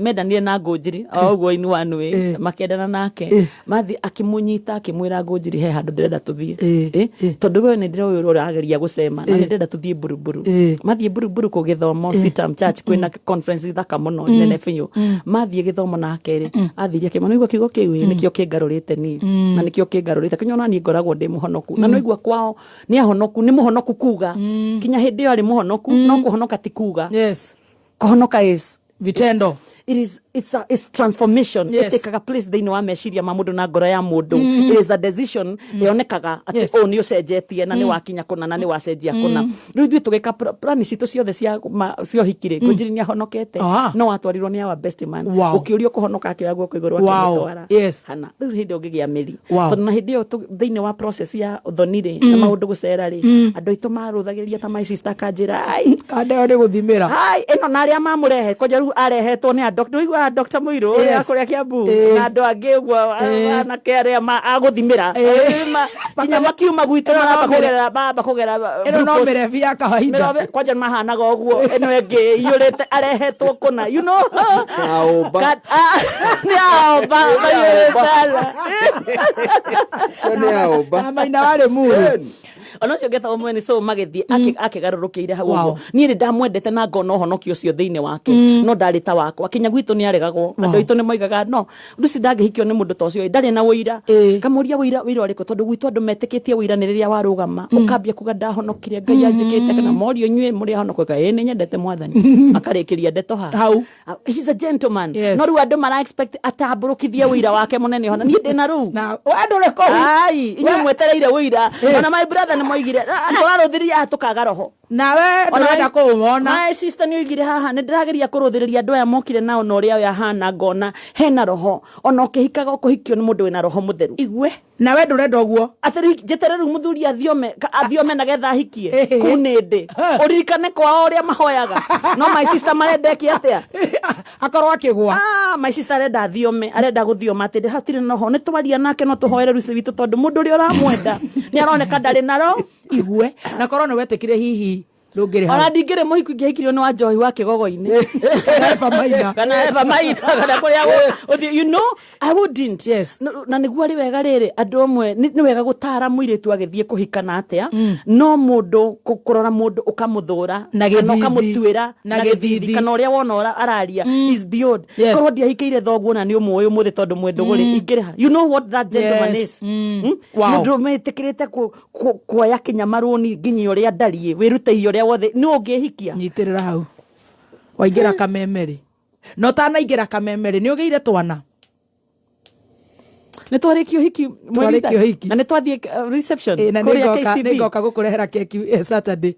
mendanire na Ngunjiri o ũguo in one way makendana nake mathi akimũnyita akimwĩra Ngunjiri he handũ ndĩrenda tũthiĩ tondũ we nĩ ndĩroĩ ũrageria gũcema na nĩ ndĩrenda tũthiĩ Buruburu mathiĩ Buruburu kũgĩthomo Sitam Church kwĩna conference thaka mũno nene biũ mathiĩ gĩthomo nake athiria kĩmano nĩguo kiugo kĩu nĩkĩo kĩngarũrĩte ni na nĩkĩo kĩngarũrĩte kinyona ni ngoragwo ndĩ mũhonoku na noigua kwao nĩ ahonoku nĩ mũhonoku kuga kinya hĩndĩ ĩyo arĩ mũhonoku no kũhonoka ti kuga kũhonoka is vitendo it's transformation itekaga place thĩinĩ wa meciria ma mũndũ na ngoro ya mũndũ it is a decision yonekaga atĩ nĩ ũcenjetie na nĩ wakinya kũna na nĩ wacenjia kũna rĩu ithuĩ tũgĩka plan citũ ciothe cio hikire Ngunjiri nĩ ahonokete no watwarirwo nĩ our best man ũkĩũrio kũhonoka akĩoya guoko igũrũ akĩmũtwara hana rĩu hĩndĩ ũngĩgĩa mĩri tondũ na hĩndĩ ĩyo thĩinĩ wa process ya ũthoni-rĩ na maũndũ gũcera-rĩ andũ aitũ marũthagĩria ta my sister kanjĩra kandeo nĩ gũthimĩra ĩno na arĩa mamũrehe koja rĩu arehetwo nĩ Dr. Dr. Muiro akũrĩa Kiambu na andũ angĩ ũguo anake arĩa agũthimĩra kinya makiuma gwitũ maramba kũgera ĩno no mĩrebi ya kawaida kwanja mahanaga ũguo ĩno ĩngĩ iyũrĩte arehetwo kũna you know nĩ maina warĩ mũru ono cio getha omwe so magethie akigarũrũkĩire hau ũguo niĩ nĩ ndamwendete na ngona ũhonokio ũcio thĩinĩ wake no ndarĩ ta wakwa kinya gwitũ nĩ aregagwo andũ aitũ nĩ moigaga no nduci ndangĩhikio nĩ mũndũ ta ũcio ndarĩ na ũira kamũria ũira ũrĩkũ tondũ gwitũ andũ metĩkĩtie ũira nĩ rĩrĩa warũgama ũkambia kuga ndahonokire Ngai anjĩkĩte kana morio nyue mũrĩ ahonoka nĩ nyendete mwathani akarĩkĩria ndeto hau he's a gentleman no rĩu andũ mara expect atambũrũkithie ũira wake mũnene hona niĩ ndĩ na rũu na andũ reko inyuĩ mwetereire ũira ona my brother nĩ moigire twarũthĩria tũkaga roho nawe ndũrenda kũmona my sister nĩ oigire haha nĩ ndĩrageria kũrũthĩrĩria andũ aya mokire nao na ũrĩa ahana ngona hena roho ona ũkĩhikaga ũkũhikio nĩ mũndũ wĩna roho mũtheru igwe nawe ndũrenda ũguo atĩrĩ njetere rĩu mũthuri athiome na getha ahikie kũu nĩ ndĩ ũririkane kwao ũrĩa mahoyaga no my sister marendekia atĩa akorwo akĩgwa my sister arenda gũthioma atĩ hatirĩ na roho nĩ twaria nake no tũhoere ruci witũ tondũ mũndũ ũrĩa ũramwenda nĩ aroneka ndarĩ na roho igwe na korwo nĩ wetĩkire hihi ona ndingĩrĩ mũhiku ingĩhikirio nĩ wa njohi wa kĩgogo-inĩ kana Eva Maina kana kũrĩa you know I wouldn't na nĩguo arĩ wega rĩrĩ andũ amwe nĩ wega gũtara mũirĩtu agĩthiĩ kũhikana atĩa no mũndũ kũrora mũndũ ũkamũthũra na ũkamũtuĩra na gĩthithi kana ũrĩa wona araria is beyond korwo ndiahikĩire thoguo na nĩ ũmũĩ ũmũthĩ tondũ mwendũgũrĩ ingĩrĩha you know what that gentleman is mũndũ metĩkĩrĩte kuoya kĩnyamarũni nginya ũrĩa ndariĩ wĩrutĩire wothe no ngĩhikia nyitĩrĩra hau waingĩra kamemeri no tanaingĩra kamemeri nĩ ũgĩire twana nĩ twarĩkio hiki na nĩ twathiĩ reception kũrĩa KCB nĩngoka gũkũrehera keki Saturday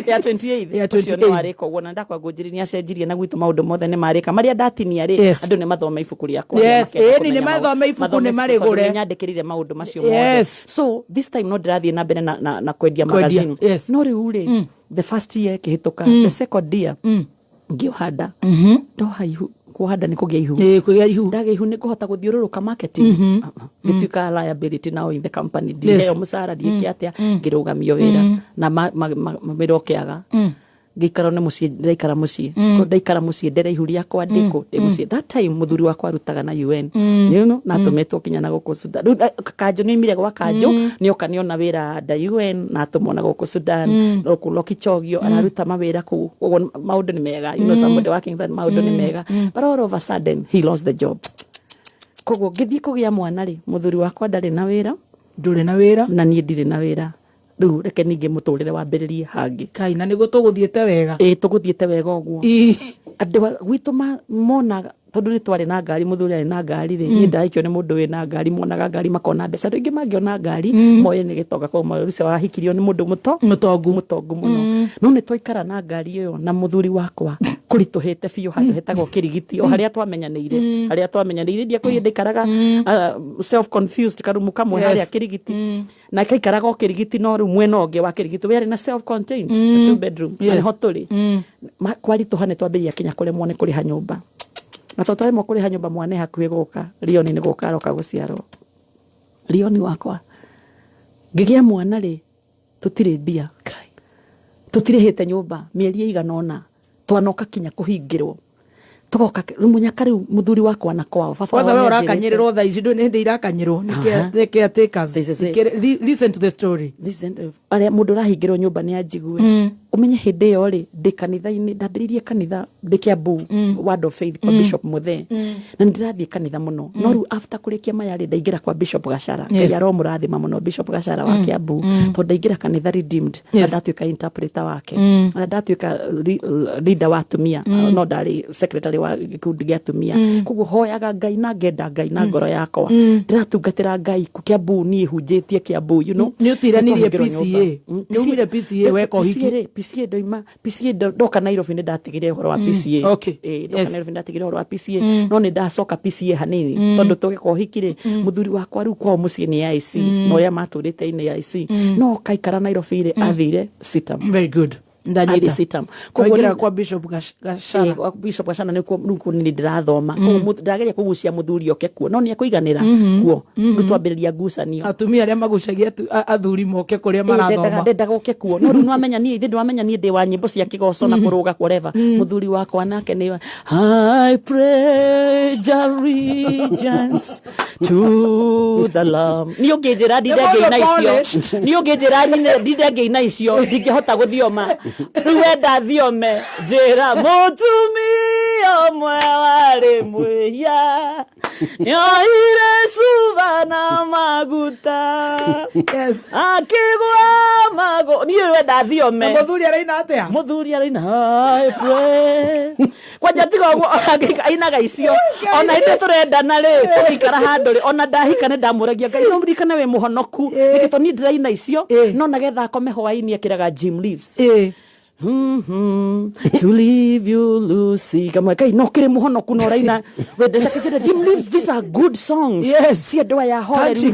ya 28 ũcio nĩ warĩka ũguo na ndakwa Ngunjiri nĩ acenjirie na gwitũ maũndũ mothe nĩ marĩka marĩa ndatinia rĩ andũ nĩ mathoma ibuku rĩakwa nĩ mathoma ibuku nĩ marĩgũre nyandĩkĩrire maũndũ macio mothe so this time no ndĩrathiĩ na mbere na kwendia magazine no rĩu rĩ the first year kĩhĩtũka the second year ngĩhanda ndo haihu kuhanda nĩ kũgĩa ihu ndagĩa ihu nĩ kũhota gũthiũrũrũka marketing gĩtuĩka liability now in the company ndiheo mũcara ndiĩke atĩa ngĩrũgamio wĩra na wĩra ũkĩaga ngĩikara nĩ mũciĩ ndaikara mũciĩ nderaihu rĩakwa ndĩkũ ndĩ mũciĩ that time mũthuri wakwa arutaga na UN na atũmetwo kinya na gũkũ Sudan Kanjũ nĩ imire gwa Kanjũ nĩ oka nĩona wĩra nda UN na atũmona gũkũ Sudan gũkũ Lokichogio araruta mawĩra kũu ũguo maũndũ nĩ mega you know somebody working that maũndũ nĩ mega but all of a sudden he lost the job koguo ngĩthiĩ kũgĩa mwana rĩ mũthuri wakwa ndarĩ na wĩra ndũrĩ na wĩra na niĩ ndirĩ na wĩra rĩu reke ningĩ mũtũrĩre wambĩrĩrie hangĩ kai na nĩguo tũgũthiĩte wega tũgũthiĩte wega ũguo andũ gwitũ mona tondu ni twari na ngari muthuri ari na ngari ri ni ndaikio ni mundu we na ngari monaga ngari makona mbeca ringi mangiona ngari moye ni gitoga kwa maruce wa hikirio ni mundu mutongu muno no ni twaikara na ngari iyo na muthuri wakwa kurituhete biu handu hetagwo kirigiti o haria twamenyanire ndia ko ndikaraga self confused karumu kamwe haria kirigiti na kaikaraga kirigiti no rumwe nonge wa kirigiti we ari na self contained 2 bedroom and hoteli kwari tuhane twambiria kinya kuremwo ni kuriha nyumba na totore mo kuriha nyumba mwane hakuhe guka rioni ni guka roka guciarwo rioni wakwa ngigia mwana ri tutire bia tutirihite nyumba mieri iganona twanoka kinya kuhingirwo tugoka rumunyaka riu muthuri wakwa na kwao kwanza we urakanyiriro tha ici ndu ndi irakanyirwo nike atakers listen to the story ale mundu rahingirwo nyumba ni anjigue umenye hinde yo ri ndi kanitha-ini ndambiririe kanitha ndi Kiambu Word of Faith kwa Bishop Muthe na ndirathie kanitha muno no riu after kurikia maya ri ndaingira kwa Bishop Gashara yaro murathima muno Bishop Gashara wa Kiambu to ndaingira kanitha Redeemed na ndatuika interpreter wake na ndatuika leader wa atumia no ndari secretary wa gikundi gia atumia kuguo hoyaga Ngai na ngenda Ngai na ngoro yakwa ndiratungatira Ngai ku Kiambu ni hunjitie Kiambu you know ni utiranirie PCA ni umire PCA weko hiki PCA ndoka Nairobi ni ndatigire horo wa PCA ndoka Nairobi ndatigire horo wa PCA no ni ndacoka PCA hanini tondu tugiko hikire muthuri wakwa riu kwa mucie ni IC no ya maturite ni IC no kaikara Nairobi ri athire sitam very good ndanyiri sitam kugira kwa Bishop Gashara kwa Bishop Gashara nuko ni ndirathoma ko ndageria kugucia muthuri oke kuo no ni akuiganira kuo twambiriria ngucanio atumia aria magucagia athuri moke kuria marathoma ndendaga oke kuo no riu amenya ni ndi wa nyimbo cia kigoco na kuruga whatever muthuri wakwa nake ni I pray allegiance to the Lamb ni unginjira ndingeina icio ndingihota guthioma ruenda thiome njira mutumia umwe wari mwia nyoire cuba na maguta akigwa mago ni ruenda thiome muthuri araina atia muthuri araina I pray kwa jatigo ainaga icio ona inde turendana ri tukikara handu ri ona ndahika ni ndamuragia Ngai no murikana we muhonoku nikito ni ndiraina icio no nagetha akome hwaini akiraga Jim Leaves to leave you Lucy kama Ngai no kire muhonoku no raina wende takijira Jim Leaves these are good songs si adwa ya hore ni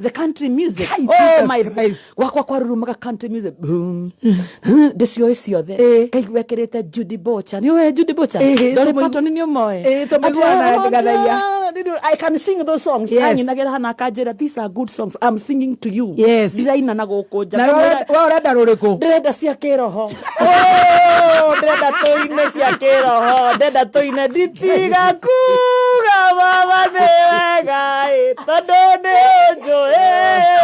the country music oh my wakwa kwa rurumaga country music boom desio isio the Ngai wekirite Judy Bocha ni we Judy Bocha dole pato ni moe tomegwana gathaia I can sing those songs anyinagira hana kanjira these are good songs I'm singing to you designer na gukunja na wa urenda ruriku ndenda cia kiroho ndenda toine cia kiroho ndenda toine nditiga kuga baba newega tondu ni njui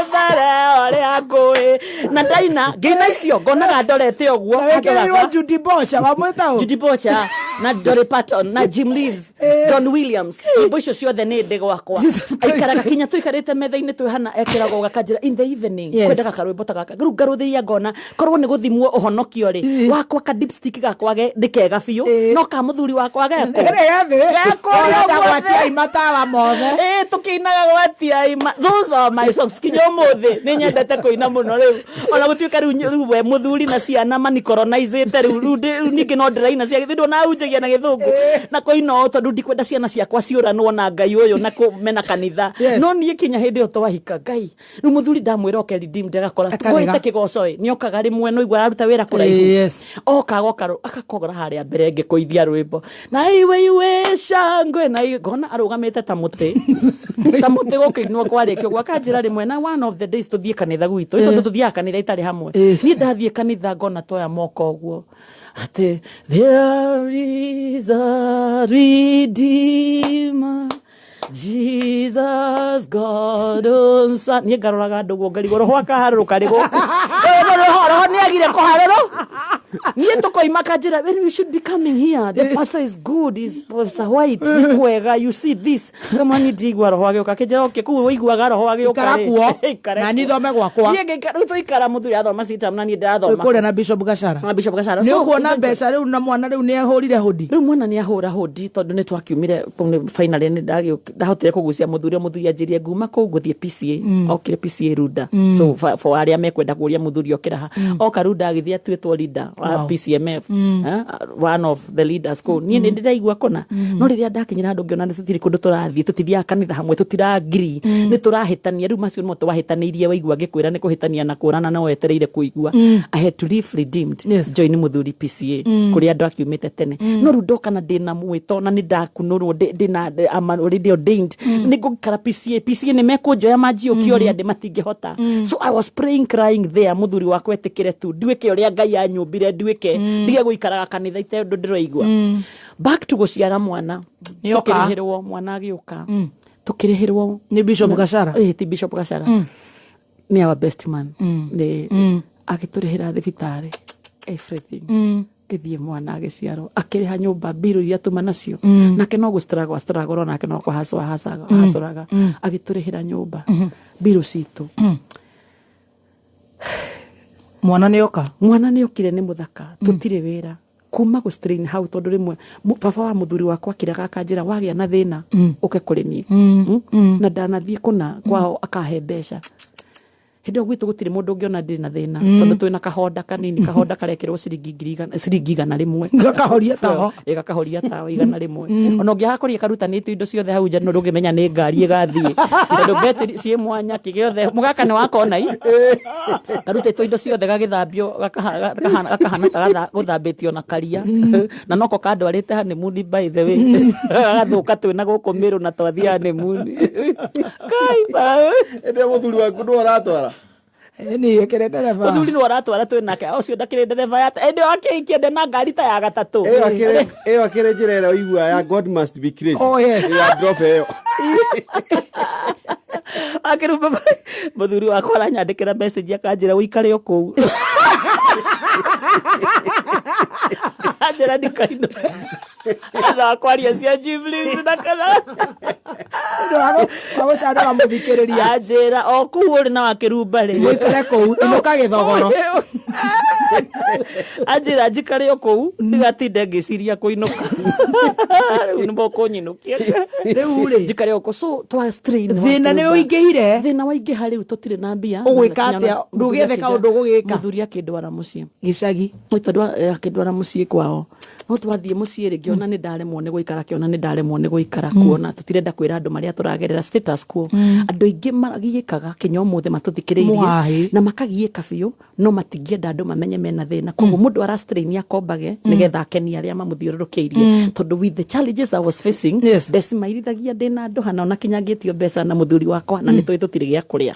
mbere uria ngui na ndaina ngina icio ngonaga ndorete uguo wekerirwo Judy Bocha wamwitao Judy Bocha na Dolly Parton na Jim Leaves Don Williams imbo icio ciothe ni ndi gwakwa aikaraga kinya tuikarite metha-ini twihana ekirago gakanjira in the evening kwendaga karwimbo ta gaka riu ngaruthiria ngona korwo ni guthimwo uhonokio ri wakwa ka dipstick gakwage ndikega biu no ka muthuri wakwa geko gwatia imatawa mothe tukinaga gwatia those are my songs kinyo muthi ni nyendete kuina muno riu ona gutuika riu we muthuri na ciana mani colonizete riu ningi no ndiraina cia githindo na unjagia na githungu na koino tondu ndikwenda ciana ciakwa ciuranwo na Ngai uyu na kumena kanitha no nie kinya hindi yo twahika Ngai riu muthuri ndamwira oke redeemed agakora tukoite kigoco ni okaga rimwe no igwa aruta wira kuraihu okagoka akakogora haria mbere ngikuithia rwimbo na iwe shangwe na igona arugamite ta muti gukinwa kwarikio gwakanjira rimwe na one of the days tuthie kanitha gwitu tondu tuthia kanitha itari hamwe ni ndathie kanitha ngona toya moko guo ate there is a redeemer Jesus God on son ni garoraga ndugo ngarigoro hwaka haruka rigo roho ni agire ko harero Niye toko imakajira, when we should be coming here. The pastor is good, is white. Nikwega, you see this. Kama ni digwa roho wage ukakejera okekuwa wiguaga roho wage ukare. Na ni thome gwakwa. Niye ngekara utoikara muthuri athoma sita na ni ndathoma. Kule na Bishop Gashara. Na Bishop Gashara. Ni kuona mbeca riu na mwana riu ni ahurire hodi. Riu mwana ni ahura hodi tondu ni twakiumire finally ni ndahotire kugucia muthuri anjirie nguma ku guthie PCA. Okire PCA Runda. So for aria mekwenda kuria muthuri okira ha. Oka Runda agithie atwetwo leader wa PCMF. One of the leaders ko. Ni ndiraigua kona. No riria ndakinyira andu ngiona tutiri kundu turathie tutithia kanitha hamwe tutiragiri. Ni turahitania riu macio no twahitanirie waigua ngikwira ni kuhitania na kurana na wetereire kuigua. I had to live redeemed. Join muthuri PCA. Kuri andu akiumite tene. No rudoka na ndina mwito na ni ndakunurwo ndina am already ordained. Ni gukara PCA ni mekunjoya maji ukioria ndi matingehota. So I was praying crying there muthuri wakwa etikire tu ndwike uria Ngai anyumbire ndwike ndige guikaraga kanitha ite ndu ndiroigua. Back to guciara mwana. Tukirihirwo mwana agiuka. Tukirihirwo ni Bishop Gashara. Ti Bishop Gashara. Ni our best man. Agiturihira thibitari everything. Githie mwana agiciaro akiriha nyumba biru iria tuma nacio nake no gustrago nake no hasuraga agiturihira nyumba biru citu. Mwana ni okire ni muthaka tutire wira kuma go strain how tondu rimwe baba wa muthuri wakwa kiraga akanjira wagia na thina uke kuri ni na ndanathie kuna kwao akahe mbeca hindo gwitu gutire mundu ungiona ndiri na thina tondu twina kahonda kanini kahonda karekirwo ciringi igana rimwe gakahoria taho gakahoria taho igana rimwe ona ungiakoria karutanite indo ciothe hau nja no ndungimenya ni ngari igathie tondu betri cie mwanya kigiothe mugaka ni wakona karutitwo indo ciothe gagithambio gakahana ta guthambitio na karia na noko kandwarite hane mudi by the way gathuka twina guku miru na twathia hane mudi kai ende muthuri waku ndo aratwara ni ekere dereva muthuri no aratwara twe nake ucio ndakire dereva ya ende akiikie na ngari ta ya gatatu akire njirera uigua ya God must be crazy. Oh yes ya drop eyo akirupa muthuri wakwa aranyandikira message akanjira uikare oku ajira ndikaino na kwaria cia Jubilee na kana ndo shada muthikiriria ajira oku uri na wakirumba ri wikare ku inoka githogoro ajira njikare oku ndigatinde ngiciria kuinuka nimbo kunyinukia riu ri njikare oku so twa strain thina ni uingihire thina waingiha riu tutire na mbia ugwika atia ndugetheka undu gugika muthuri akindwara mucii gicagi akindwara mucii kwao no twathie mucii ringi ona ni ndaremwo ni guikara kiona ni ndaremwo ni guikara kuona tutirenda kwira andu maria turagerera status quo andu ingi magiyikaga kinya umuthe matuthikiriirie na makagiika biu no matingienda andu mamenye mena thina koguo mundu arastrain akombage nigetha akenia aria mamuthiururukiirie tondu with the challenges I was facing ndecimaithagia ndina andu hana ona kinya ngitio mbeca na muthuri wakwa na nitwi tutire gia kuria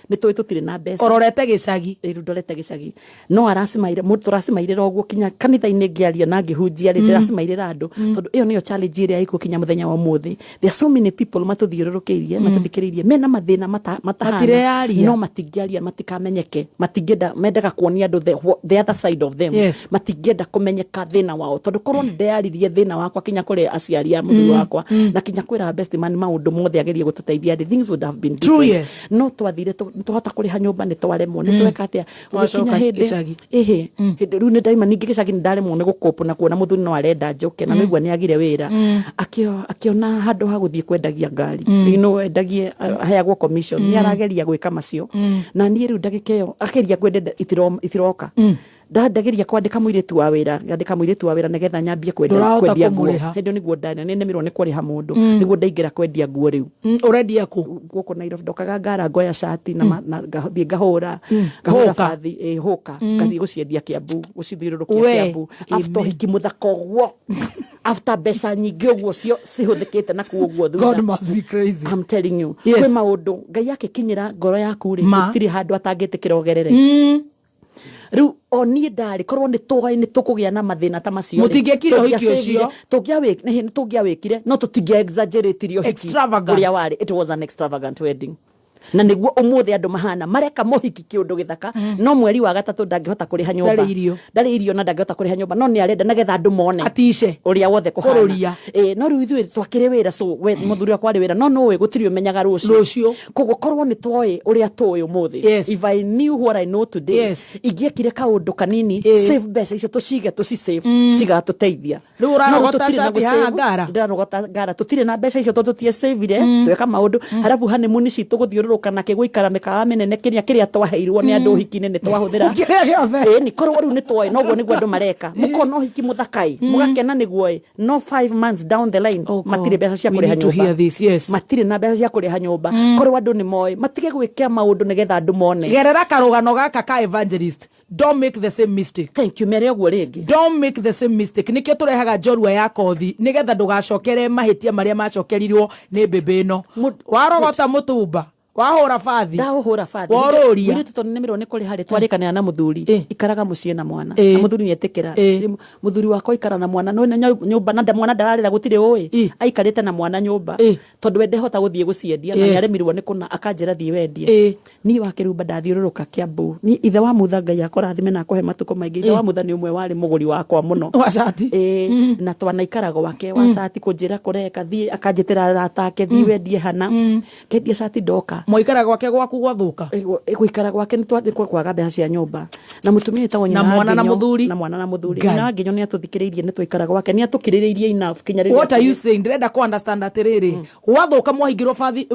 nitwe tutire na mbeca ororete gicagi ndorete gicagi no arasimaire mutu arasimaire oguo kinya kanitha-ini ngiaria na ngihunjia ri ndirasimaire andu tondu iyo niyo challenge iri aiko kinya muthenya wa muthi there are so many people matuthiururukiirie matuthikiriirie mena mathina matahana no matingiaria matikamenyeke matingenda mendaga kuonia andu the other side of them matingenda kumenyeka thina wao tondu korwo ndeyaririe thina wakwa kinya kuri aciari a muthuri wakwa na kinya kwira best man maundu mothe agerie gututeithia things would have been different no twathire tuhota kuriha nyumba ni twaremwo ni tweka atia ukinya hindi riu ni daima ningi gicagi ni ndaremwo ni gukopo na kuona muthuri no arenda njoke na nigua ni agire wira akiona handu ha guthie kwendagia ngari no endagie heagwo commission ni arageria gwika macio na ni riu ndagika iyo akeria kwenda itiroka ndageria kwandika muiritu wa wira nigetha nyambie kwendia nguo hindi niguo ndana nemirwo ni kuriha mundu niguo ndaingira kwendia nguo riu urendia ku guko Nairobi ndokaga ngara ngoya shati na ngathie ngahura bathi hoka ngathie guciendia Kiambu gucithiururukia Kiambu after hikimuthaka guo after mbeca nyingi uguo cihuthikite na kuguo thutha God must be crazy I'm telling you kwi maundu Ngai akikinyira ngoro yaku ri gutiri handu atangitikira ogerere riu oni ndari korwo ni tukugia na mathina ta macio mutingekire hiki ucio tungia wikire no tutingia exaggerate rio hiki uria wari it was an extravagant wedding na niguo umuthi andu mahana mareka mohiki kiundu githaka no mweri wa gatatu ndangihota kuriha nyumba ndari irio na ndangihota kuriha nyumba no ni arenda nagetha andu mone atishe uria wothe kuhana no riu ithuĩ twakire wira so we muthuri wa kwari wira no we gutiri umenyaga rucio koguo korwo ni twoi uria tũĩ umuthi if I knew what I know today ingiekire kaundu kanini save mbeca icio tucige tucisave cigatuteithia riu urarogota cati haha ngara ndirarogota ngara tutire na mbeca icio tutie savire tweka maundu halafu honeymoon citu guthiururuka na kiguikara mikawa minene kiria twaheirwo ni andu hiki-ini ni twahuthira ni korwo riu ni twoi noguo niguo andu mareka mukono hiki muthakai mugakena niguo no 5 months down the line matire mbeca cia kuriha nyumba matire na mbeca cia kuriha nyumba korwo andu ni moi matige gwikia maundu nigetha andu mone gerera karugano gaka ka Evangelist. Don't make the same mistake. Thank you Mary ogwo ringi. Don't make the same mistake. Nikio turehaga njorua ya kothi nigetha ndugacokere mahitia maria macokerirwo ni mbembe ino. Warogota mutumba wahura fathi ndahura fathi waruria wiri tutonimirwo ni kuri hari twarikanira na muthuri ikaraga mucie na mwana na muthuri ni etikira muthuri wako ikara na mwana no nyumba na mwana ndararira gutire oi aikarite na mwana nyumba tondu wende hota guthie guciendia na yaremirwo ni kuna akanjira thie wendie ni wakirumba ndathiururuka Kiambu ni ithe wa mutha Ngai akorathime na akohe matuko maingi ithe wa mutha ni umwe wari muguri wakwa muno wa cati na twana ikaraga wake wa cati kunjira kureka thie akanjitira ratake thie wendie hana kendia cati ndoka moikara gwake gwaku gwathuka gwikara gwake ni kwaga mbeca cia nyumba na mutumia etagwo nyina na mwana na muthuri na nginyo ni atuthikiriirie ni twikara gwake ni atukiriirie enough kinyariria what are you saying ndrenda ku understand atiriri gwathuka mwahingirwo fathi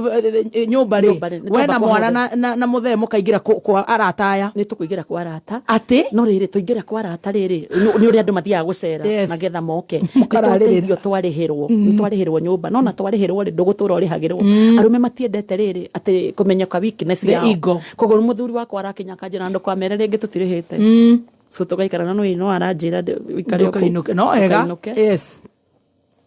nyumba ri we na mwana na muthe mukaingira kwa arataya ni tukuingira kwa arata ati no riri tuingira kwa arata riri ni uri andu mathiaga gucera nagetha moke mukarariririo twarihirwo nyumba no na twarihirwo ri ndugutura urihagirwo arume matiendete riri ati kumenya kwa weakness yao koguo muthuri wakwa arakinya kanjira ndu kwa mere ringi tutirihite so tugaikara na no aranjira wikare uko no ega yes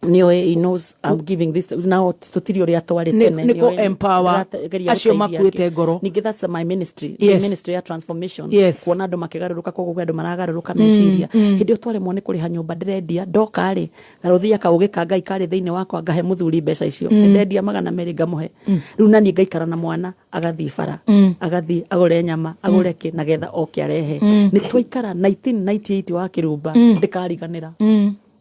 he knows I'm giving this now tutiri uri atwari tene niko empower acio makuite ngoro ningi that's my ministry the ministry ya transformation kuona andu makigaruruka koguo andu maragaruruka meciria hindi utware mone kuri ha nyumba ndirendia ndoka ri garuthia kaugi ka Ngai kari thiini wakwa ngahe muthuri mbeca icio ndendia magana meri ngamuhe riu nani ngaikara na mwana agathii bara agathii agure nyama agure ki nagetha oke arehe ni twaikara 1998 wa kirumba ndikariganira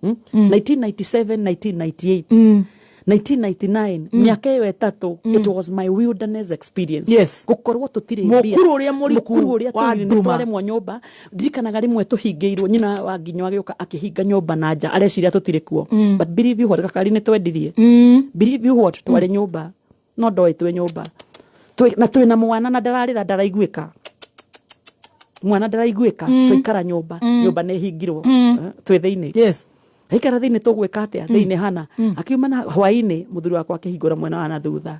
1997 1998 1999 miaka iyo etatu it was my wilderness experience gukorwo tutire mbia mukuru uria tware mwa nyumba ndikanaga rimwe tuhingeirwo nyina wa nginywa gioka akihinga nyumba na nja areciria tutire kuo but believe you what kakari ni twendirie believe you what tware nyumba no ndoi twe nyumba na twina mwana na ndararira ndaraiguika mwana ndaraiguika twikara nyumba ne hingirwo twe thiini aikara thiini tugwika atia thiini hana akiuma na hwaini muthuri wakwa akihingura mwena wa na thutha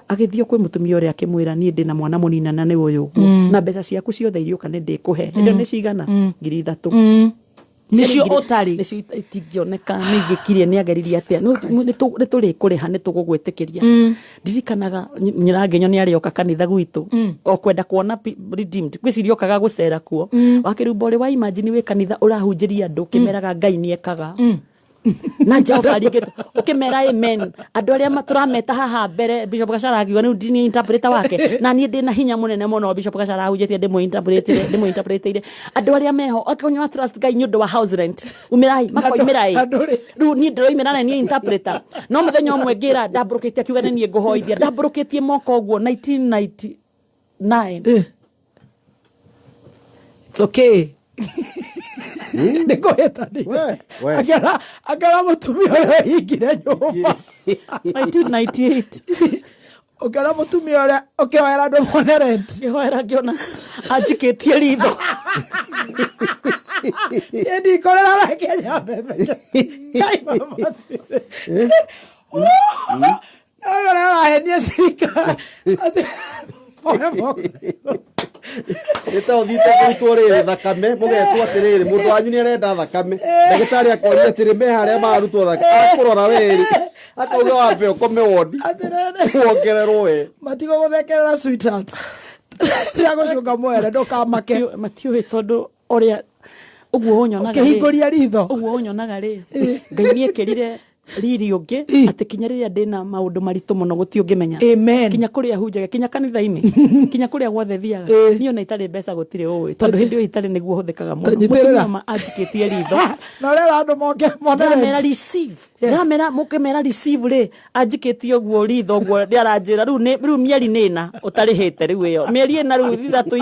agithio kwi mutumia uria akimwira ni ndi na mwana munina na ni uyu na mbeca ciaku ciothe irio kana ndikuhe ndo ni cigana 3,000 nicio utari nicio itingioneka ningikirie ni ageriria atia ni turi kuriha ni tugugwitikiria ndirikanaga nyirangenyo ni arioka kanitha gwitu okwenda kuona redeemed gwiciriokaga gucera kuo wakirumba uri wa imagine we kanitha urahunjiria andu kimeraga Ngai ni ekaga na jafari gitu ukimera amen andu aria maturameta haha mbere Bishop Gachara akiuga ni ndini interpreter wake na nie ndina hinya munene muno Bishop Gachara ahunjitie ndimo interpreter andu aria meho akonya trust Ngai nyundu wa house rent umirai makoimirai ru ni ndiro imerana ni interpreter no muthenya umwe ngira ndabroketie akiuga ni nie nguhoithia ndabroketie moko guo 1999 it's okay nikoheta ni agara mutumia uria hingire nyumba 1998 ogara mutumia uria ukihera andu mone rent kihera ngiona ajikitie ritho yendi korera Kenya bebe kai mama ora henia sika Ito thite gutwore thakame mugetwo atiriri mundu wanyu ni arenda thakame ndagitari akoria atiri me haria marutwo thakame akurora weri akauga wape ukome wodi wongererwo we matigo guthekerera sweetheart tiago cunga mwere ndukamake matiuhi tondu uria uguo unyonaga ukihinguria ritho uguo unyonaga ri Ngai ni ekirire riri ungi ati kinya riria ndina maundu maritu muno guti ungimenya kinya kuria hunjaga kinya kanitha-ini kinya kuria gwothe thiaga niyo na itari mbeca gutire uwi tondu hindi itari niguo huthikaga muno mutumia ma ajikitie ritho no rera andu monge mera receive mera muke mera receive ri ajikitie uguo ritho uguo ndiaranjira riu mieri nina utarihite riu iyo mieri ina riu ithatu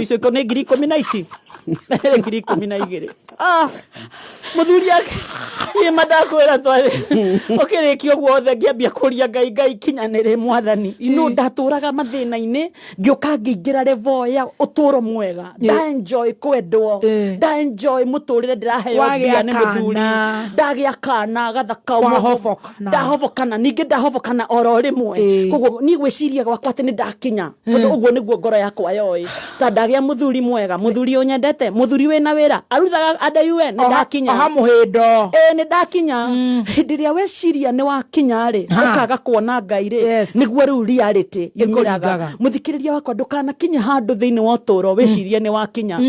icio ko ni 10,000 12,000 muthuri yake ye madakwira twari okirikio guothe ngiambia kuria ngai kinyanire mwathani ino ndaturaga mathina-ini ngioka ngiingira level ya uturo mwega nda enjoy kwendwo nda enjoy muturire ndiraheo bia ni muthuri ndagia kana gathaka ndahobokana ningi ndahobokana oro rimwe koguo ni gwiciria gwakwa ati ni ndakinya tondu uguo niguo ngoro yakwa yoi ta ndagia muthuri mwega muthuri unyendete muthuri wina wira aruthaga adaiwe ni ndakinya aha muhindo ni ndakinya hindiria weciria ni wakinya ri ukaga kuona ngai ri niguo riu reality ikuraga muthikiriria wakwa ndukana kinya handu thiini wa uturo weciria ni wakinya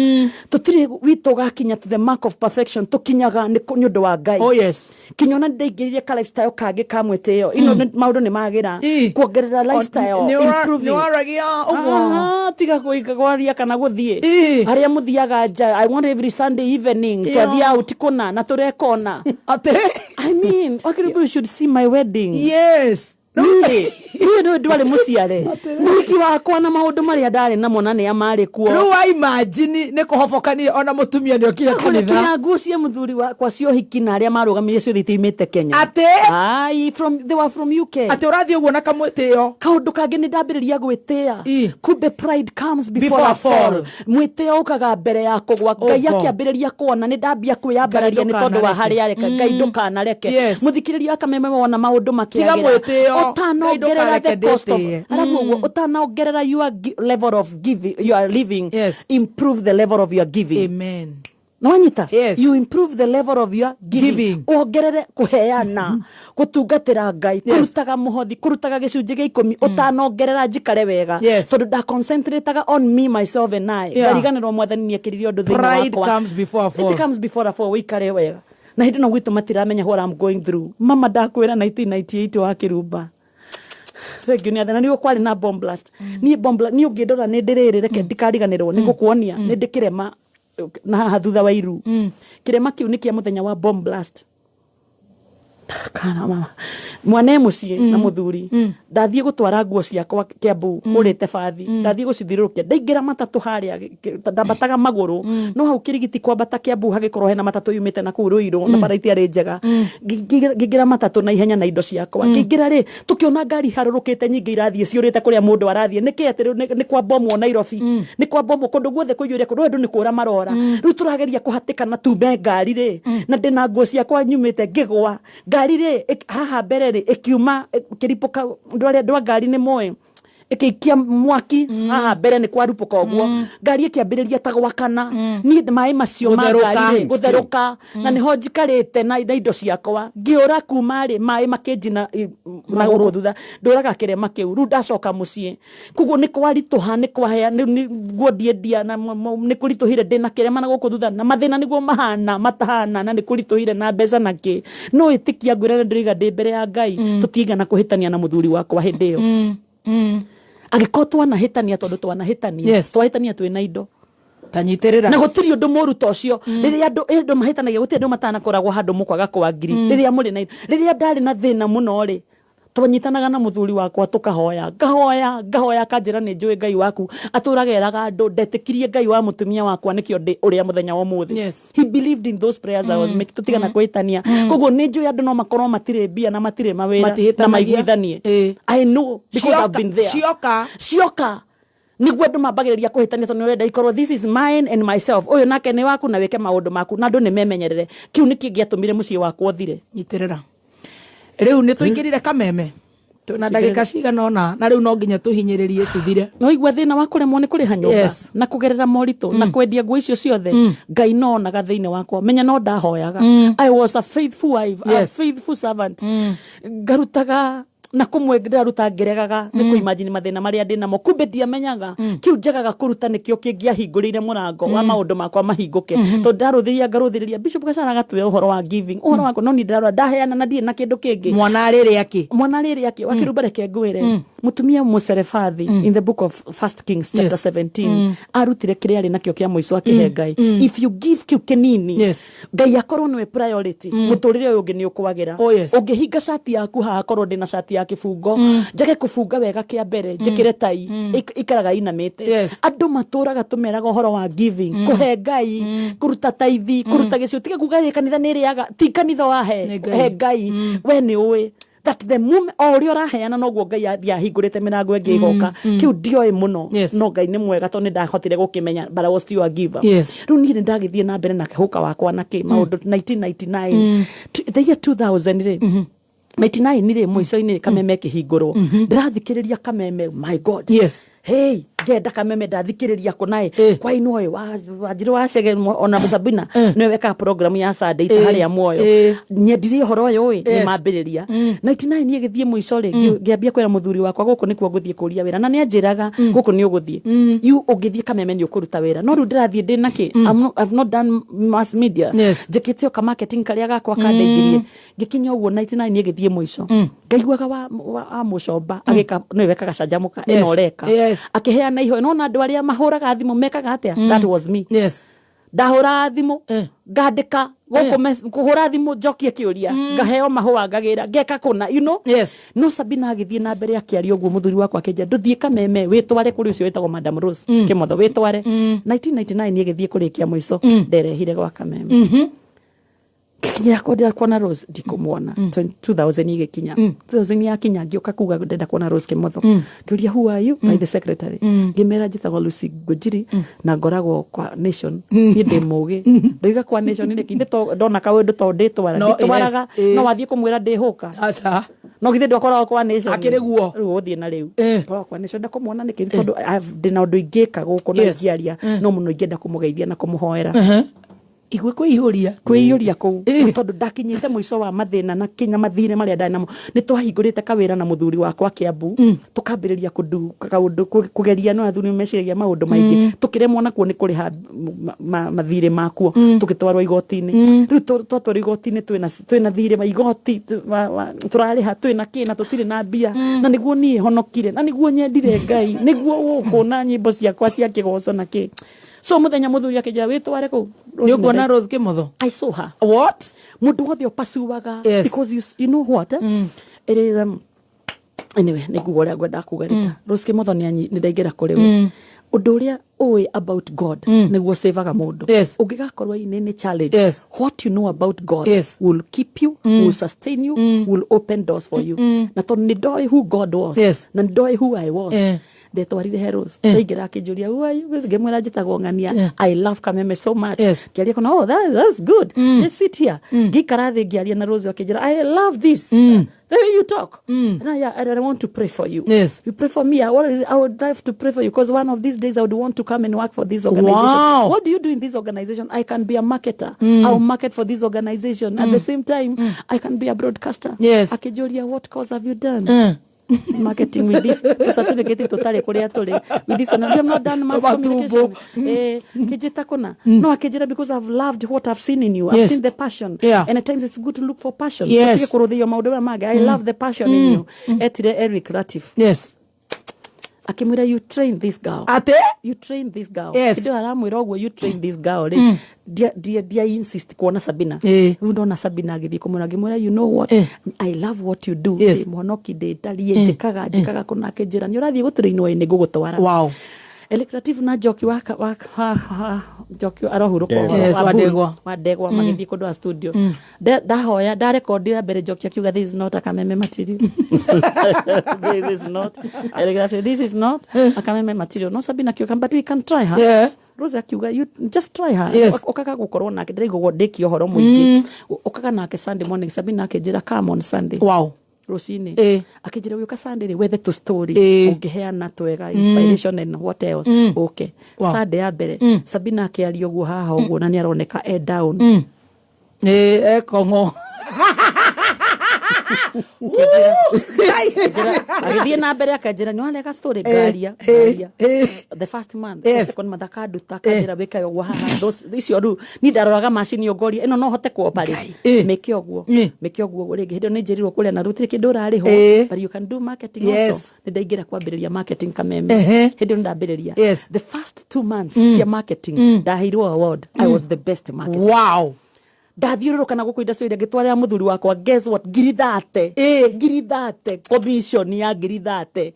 tutiri witu gakinya to the mark of perfection tukinyaga ni undu wa ngai kinyona ndeingiririe ka lifestyle kangi kamweteo ino maundu ni magira kuongerera lifestyle improving ni waragia uguo tiga kuika gwaria kana guthie aria muthiaga nja I want every Sunday evening twathia out kuna na turekona ate I mean you should see my wedding no ndwale muciare mwiki wakwa na maundu maria ndari namo na ni amari kuo ru wa imagine ni kuhobokania ona mutumia ni okire kanitha kina ngucie muthuri wakwa cio hikina aria marugamire cio thitimite Kenya ate they were from UK ate urathie uguo na kamwitio kaundu kangi ni ndambiriria gwitia kumbe pride comes before a fall mwitio ukaga mbere ya kugwa ngai akiambiriria kuona ni ndambia kwiyambararia ni tondu wa haria reka ngai ndukana reke muthikiriria akameme wona maundu makiagira utanaongerera the cost of alafu utanaongerera your level of giving you are living improve the level of your giving amen Nwanyita you improve the level of your giving ongerere kuheana gutungatira ngai kurutaga muhothi kurutaga gicunji gia 10 utanongerera njikare wega tondu da concentrateaga on me myself and I ngariganirwo mwathani ni ekiririe undu thiini wakwa pride comes before a fall it comes before a fall wikare wega na hindi no gwitu matiramenya what I'm going through mama ndakwira 1998 wa kirumba Thank you na nigo kwari na bomb blast ni bomb blast ni ungindora ni ndiriri reke ndikariganirwo ni gukuonia ni ndikirema na hathutha wa iru kirema kiu ni kia muthenya wa bomb blast kana mama mwana mucie na muthuri ndathie gutwara nguo ciakwa Kiambu urite bathi ndathie gucithirukia ndaingira matatu haria ndambataga maguru no hau kirigiti kwambata Kiambu hagikorwo hena matatu yumite na kuruiro na baraiti ari njega ngingira matatu na ihenya na indo ciakwa ngingira ri tukiona ngari harurukite nyingi irathie ciurite kuria mundu arathie niki ati ni kwa bomu Nairobi ni kwa bomu kundu guothe kuyuria kundu andu ni kura marora riu turageria kuhatika na tumbe ngari ri na ndina nguo ciakwa nyumite ngigwa ngari ri haha mbere ri ikiuma kiripuka ndwa ngari ni moe ikikia mwaki haha mbere ni kwarupuka uguo ngari ikiambiriria tagwakana ni mai macio ma ngari gutheruka na niho njikarite na indo ciakwa ngiura kuma ri mai makinjina na guthutha nduraga kirema kiu ru ndacoka mucie kuguo ni kwarituha ni kwahea ni guondiendia na ni kurituhire ndina kirema na guthutha na mathina niguo mahana matahana na ni kurituhire na mbeca naki no itikia ngwira ndiriga ndi mbere ya ngai tutigana kuhitania na muthuri wakwa hindi iyo agiko twanahitania tondu twanahitania twahitania twina indo tanyitirira na gutiri undu muru tocio riria andu mahitanagia gutiri andu matanakoragwo handu mukwaga kwa ngiri riria muri na indo riria ndari na thina muno ri twanyitanaga na muthuri wakwa tukahoya ngahoya kanjira ni njui ngai waku aturageraga andu ndetikirie ngai wa mutumia wakwa nikio ndi uria muthenya wa muthi he believed in those prayers I was making tutigana kwitania koguo ni njui andu no makorwo matire bia na matire mawira na maiguithanie I know because I've been there cioka niguo andu mambagiriria kuhitania tondu urenda ikorwo this is mine and myself uyu nake ni waku na weke maundu maku na andu ni memenyerere kiu niki ngiatumire mucii wakwa uthire nyitirira riu ni tuingirire kameme na ndagika cigana ona na riu no nginya tuhinyiririe cithire no igwa thina wa kuremwo ni kuriha nyumba na kugerera morito na kwendia nguo icio ciothe ngai no na gathiine wakwa menya no ndahoyaga I was a faithful wife a faithful servant ngarutaga na kumwegera ruta ngeregaga ni imagine mathina maria ndina mo kumbe ndiamenyaga kiu njagaga kuruta nikio kingiahingurire murango wa maundu makwa mahinguke to ndaruthiria ngaruthiriria Bishop Gacana gatwe uhoro wa giving uhoro wako no ni ndarwa ndaheana na ndie na kindu kingi mwana riri yake wakirumba reke ngwire mutumia Muserefathi in the book of First Kings chapter 17 arutire kiria ari nakio kia muico akihe Ngai if you give kiu kinini Ngai akorwo niwe priority muturire uyu ungi ni ukwagira ungihinga shati yaku ha akorwo ndina shati ya kifungo njake kufunga wega kia mbere njikire tai ikaraga inamite andu maturaga tumeraga uhoro wa giving kuhe Ngai kuruta taithi kuruta gicio tige kugaire kanitha niriaga ti kanitha wahe he Ngai we ni uwe that the moment orio raheana noguo Ngai ahingurite mirango engi igoka kiu ndioi muno no Ngai ni mwega to ni ndahotire gukimenya but I was still a giver riu ni ndagithie na mbere na kihuka wakwa na ki maundu 1999 the year 2000 ri 99 nire mwico-ini kameme kihingurwo ndirathikiriria kameme my God hey ngenda kameme ndathikiriria kunae kwa ino Wanjiru wa Chege ona Sabina no weka program ya Sunday tahari ya moyo nyendiri horo yo ni mambiriria 99 ni githie mwico ri ngiambia kwira muthuri wakwa guku nikuo guthie kuria wira na ni anjiraga guku ni uguthie you ugithie kameme ni ukuruta wira no ru ndirathie ndina ki I've not done mass media njikitio ka marketing karia gakwa kandeithirie ngikinya uguo 99 ni githie mwico ngaiguaga wa mucomba agika no weka gacanjamuka enoreka akihea na iho no na andu aria mahuraga thimu mekaga atia that was me ndahura thimu ngandika kuhura thimu njokie kiuria ngaheo mahua ngagira ngeka kuna you know no Sabina agithie na mbere akiaria uguo muthuri wakwa akenja nduthie kameme witware kuri ucio wetagwo Madam Rose Kimotho witware 1999 ni agithie kurikia mwico nderehire gwa kameme kinya kodera kwa na Rose ndikumwona 2000 igikinya 2000 yakinya ngioka kuga ndenda kwa na Rose Kimotho kiuria who are you by the secretary ngimera njitagwo WaNgunjiri na ngoragwo kwa Nation ni ndimugi ndoiga kwa Nation ni kinde to ndona kawendu to nditwaraga no wathie kumwira ndihuka acha no githe ndokora kwa Nation akiriguo riu uthie na riu kwa Nation ndakumwona ni kinde tondu ndina undu ingika guku na ngiaria no muno ingenda kumugeithia na kumuhoera igwe kwiyuria ku tondu ndakinyite mwico wa mathina na kinya mathire maria ndana namo ni twahingurite kawira na muthuri wakwa Kiambu tukambiriria kugeria no athuri meciragia maundu maingi tukiremwo nakuo ni kuriha mathire makuo tukitwarwo igoti-ini riu twatwarwo igoti-ini twina thire ma igoti turariha twina kina tutire na mbia na niguo nie honokire na niguo nyendire Ngai niguo ukuna nyimbo ciakwa cia kigoco na ki so muthenya muthuri akija witware ku ni ukona Rose Kimotho I saw her what mundu wothe opasuaga because you know what it is anyway niguo ria gwenda kugarita Rose Kimotho ni ndaigera kuri we undu uria oi about God niguo savaga mundu ungigakorwo ini challenge what you know about God will keep you will sustain you will open doors for you na to ni doi who God was na doi who I was ndetwarire heroes ndaigera akijuria ngemwera njitagwo ngania I love kameme so much kiaria kona oh that's good let's sit here ngikara thi ngiaria na Rose akijira I love this the way you talk and I want to pray for you you pray for me I would love to pray for you because one of these days I would want to come and work for this organization what do you do in this organization I can be a marketer I'll market for this organization at the same time I can be a broadcaster akijuria what course have you done marketing with this certificate totally kuria tole with this and I'm not done mass communication kijita kuna no akijira because I've loved what I've seen in you I've seen the passion and at times it's good to look for passion kutia kurodhia maudoma maga I love the passion in you etire Eric Latif akimwira you train this girl you train this girl kido aramwira ogwo you train this girl dia insist kuona Sabina ndona Sabina agithii kumwira ngimwira you know what I love what you do monoki de tarie njikaga kuna akijira ni urathie guturainwo ine gugutwara Electrative na joki waka joki arohuruko wadegwa magithii kundu studio ndahoya da record ya mbere joki akiuga this is not a kameme material this is not Electrative this is not a kameme material no Sabina kiuga but we can try her Rose akiuga you just try her okaga gukorwo nake ndiraigwo ndiki ohoro muingi okaga nake Sunday morning Sabina akijira come on Sunday Rosine akijira uyo ka Sunday wethe to story ungiheana twega inspiration and what else okay Sunday ya mbere Sabina akiario guo haha uguo na ni aroneka down kongo agithie na mbere akanjira ni wandeka story ngaria the first month second month akaduta akanjira weka yo haha those icio ru ni ndaroraga machine yo ngori ino no hote kuoperate meke ogwo ringi hindo ni njirirwo kuria na rutire kindu rariho but you can do marketing also ni ndaingira kwambiriria marketing kameme hindo ndambiriria the first 2 months cia marketing ndahirwo award I was the best marketer. Wow. Ndathiururuka na gukuinda story ngitwarira muthuri wakwa guess what ngiri 30 commission ya ngiri 30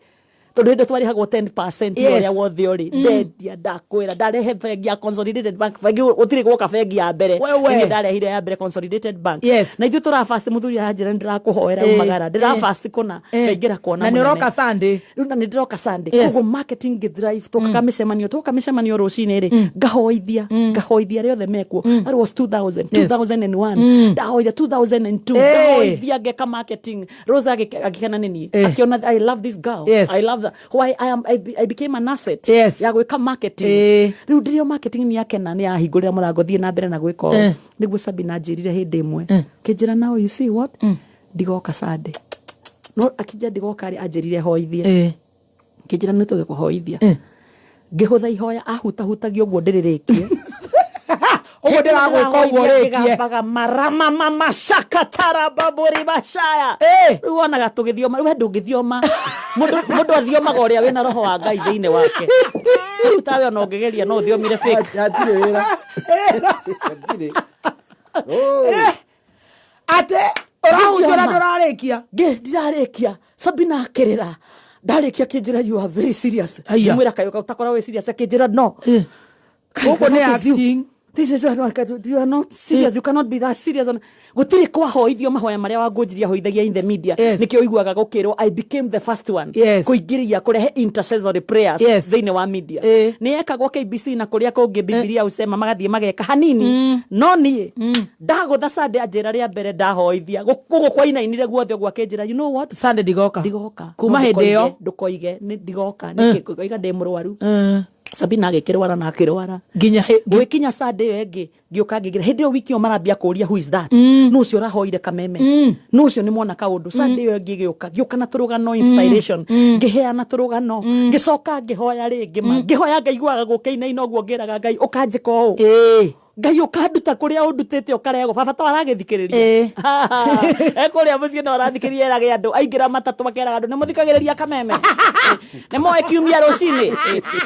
tondu ndo twari hagwo 10% ya wothe ori ndendia ndakwira ndarehe bengi ya Consolidated Bank bengi utiri gwoka bengi ya mbere ni ndarehire ya mbere Consolidated Bank na ithu tura fast muthuri anjira ndirakuhoera umagara ndira fast kuna bengira kuona na niroka Sunday runa ni ndiroka Sunday kogo marketing drive toka mishemanio rucini ri ngahoithia riothe mekwo that was 2001 ndahoithia 2002 ngahoithia ngeka marketing Rosa agikena nini akiona I love this girl I love why I became an asset ya gwika marketing riu ndirio marketing ni yake na ni ahingurira murango thie na mbere na gwika niguo Sabina njirire hindi imwe kinjira now you see what ndigoka Sunday no akija ndigoka ri anjirire hoithie kinjira ni tuge kuhoithia ngihutha ihoya ahutahutagio uguo ndiririkie ogo ndiragwika uguo rikie baga marama mama shakatara baburi bashaya uonaga tugithioma we ndungithioma mundu athioma uria wina roho wa Ngai thiine wake utawe no ngegeria no thiomire fake atire wira ate urahunjura ndurarikia ndirarekia Sabina akirira ndarikia kinjira you are very serious mwira kayoka utakora we serious kinjira no ogo ne acting. This is what you are not serious. You cannot be that serious. Gutiri kwa hoithio mahoya maria wangunjiria hoithagia in the media nikio iguaga gukirwo I became the first one kuingiria kurehe intercessory prayers thiine wa media ni ekagwo KBC na kuria kungi Biblia usema magathie mageka hanini no nie ndagutha Sunday anjira ria mbere ndahoithia gugu kwa inainire guothe gwa kinjira you know what Sunday ndigoka kuma hindi yo ndukoige ni ndigoka nikikoiga ndi murwaru Sabina agikirwara na akirwara nginya gwikinya Sunday wengi ngioka ngigira hindi yo wiki yo marambia kuria who is that no cio rahoire kameme no cio ni mwana kaundu Sunday wengi gioka na turugano inspiration ngiheana turugano ngicoka ngihoya ringi ngihoya ngaiguaga gukeina inoguo ngiraga Ngai ukanjika o Ngai ukanduta kuria undutite ukarego baba twaragithikiriria kuria mucie no arathikiriria erage andu aingira matatu makeraga andu nimuthikagiriria kameme ni moe kiumia rucini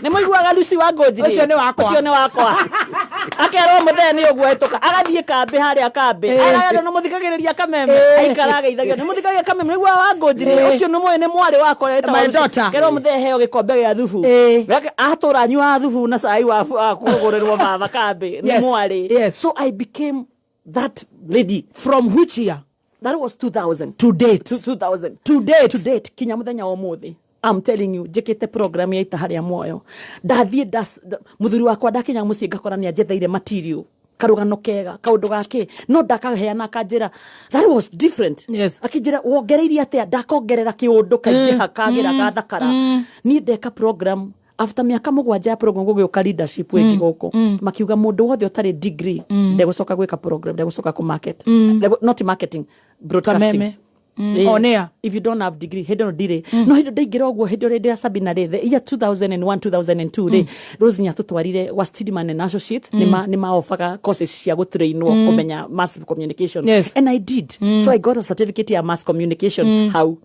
ni muiguaga Lucy WaNgunjiri ucio ni wakwa akerwo muthee ni uguo etuka agathie kambe haria kambe araga no muthikagiriria kameme aikaraga ithagia ni muthikagia kameme niguo WaNgunjiri ucio ni moe ni mwari wakwa etwa kerwo muthee heo gikombe gia thubu atura nyua thubu na cai wa kugurirwo baba kambe ni mwari so I became that lady from which year that was 2000 to date 2000 to date kinya muthenya wa muthi I'm telling you jikite program ya itaharia moyo ndathie muthuri wakwa ndakinya mucie ngakora ni anjetheire material karugano kega kaundu gake no ndakaheana kanjira that was different akijira wongereirie atia ndakongerera kiundu kaingi hakagira gathakara ni ndeka program after miaka mugwanja program gugiuka leadership wiki goko makiuga mundu wothe utari degree ndegucoka gwika program ndegucoka ku market not marketing broadcasting onea if you don't have degree hindo dire no hindo ndingira ogwo hindo radio Sabina the year 2001 2002 Rosinya tutwarire wa Steedman and Associates ni maofaga courses cia gutrainwo kumenya mass communication and I did so I got a certificate ya mass communication how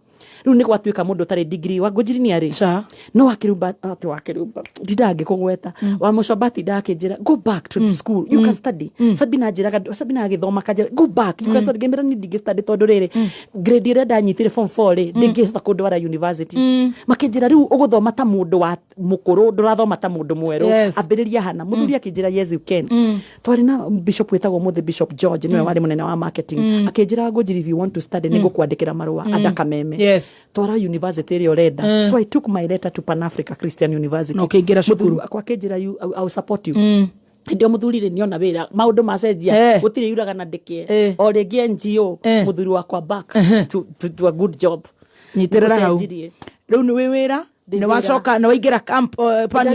riu ni gwatuika mundu tari degree WaNgunjiri ni ari no wakirumba ndidange kugweta wa mucobati ndakinjira go back to the school you can study Sabina agithoma kanjira go back you can study gemera ni digi study tondu riri grade ira ndanyitire form 4 ri ndingihota kundwara university makinjira riu uguthoma ta mundu wa mukuru ndurathoma ta mundu mweru ambiriria hana muthuri akinjira yes you can twari na bishop wetagwo muthe Bishop George niwe wari munene wa marketing akinjira WaNgunjiri if you want to study nigo kwandikira marua adaka meme twara university rio reda so I took my letter to Pan Africa Christian University okay ngira shukuru kwa kinjira you I'll support you ndio muthuri ni ona wira maundu macenjia gutire yuraga na ndike o ringi NGO muthuri wakwa back to a good job nyitirira hau riu ni wira ne wacoka no igira camp Pan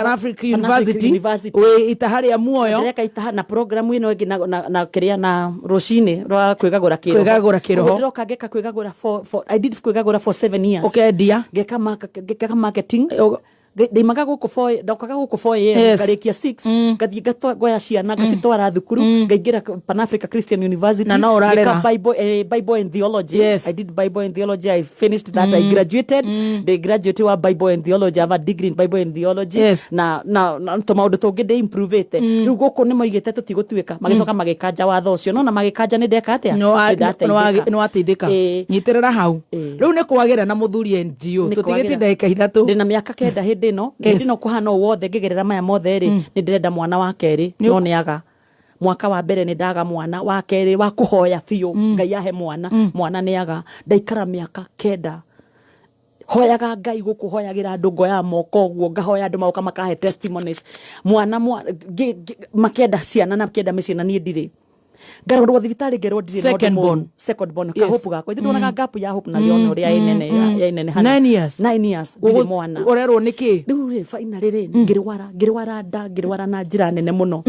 African University we itahari ya muoyo reka itaha na program ino ingi na kiria na roshine rwa kwigagura kiroho ndoka ngeka kwigagura for I did kwigagura for 7 years ukendia ngeka marketing Ndimaga guku 4 ndokaga guku 4 years ngarikia 6 ngathie gatwa ciana ngacitwara thukuru ngaingira Pan Africa Christian University ngeka Bible and theology. I did Bible and theology. I finished that. I graduated. The graduate wa Bible and theology. I have a degree in Bible and theology. Na to maundu tungi de improve ite riu guku ni moigite tutigutwika magicoka magikanja watho ucio no na magikanja ni ndeka atia no ateithika nyitirira hau riu ni kwagira na muthuri NGO tutigite ndeka ithatu ndina miaka kenda ndino kuhana wothe ngigerera maya mothe ri ni ndirenda mwana wa keri no niaga mwaka wa mbere ni ndaga mwana wa keri wa kuhoya fiu ngai ahe mwana niaga ndaikara miaka kenda hoyaga ngai gukuhoyagira andu ngoya moko guo ngahoya andu mauka makahe testimonies mwana makenda ciana na kenda micina ni ndiri ngarorwo thibitari ngerwo ndiri second born kahopu gako ndona gapu ya hope na lione uri ya inene hana 9 years ndiri mwana urerwo niki riu finally ri ngirwara na njira nene muno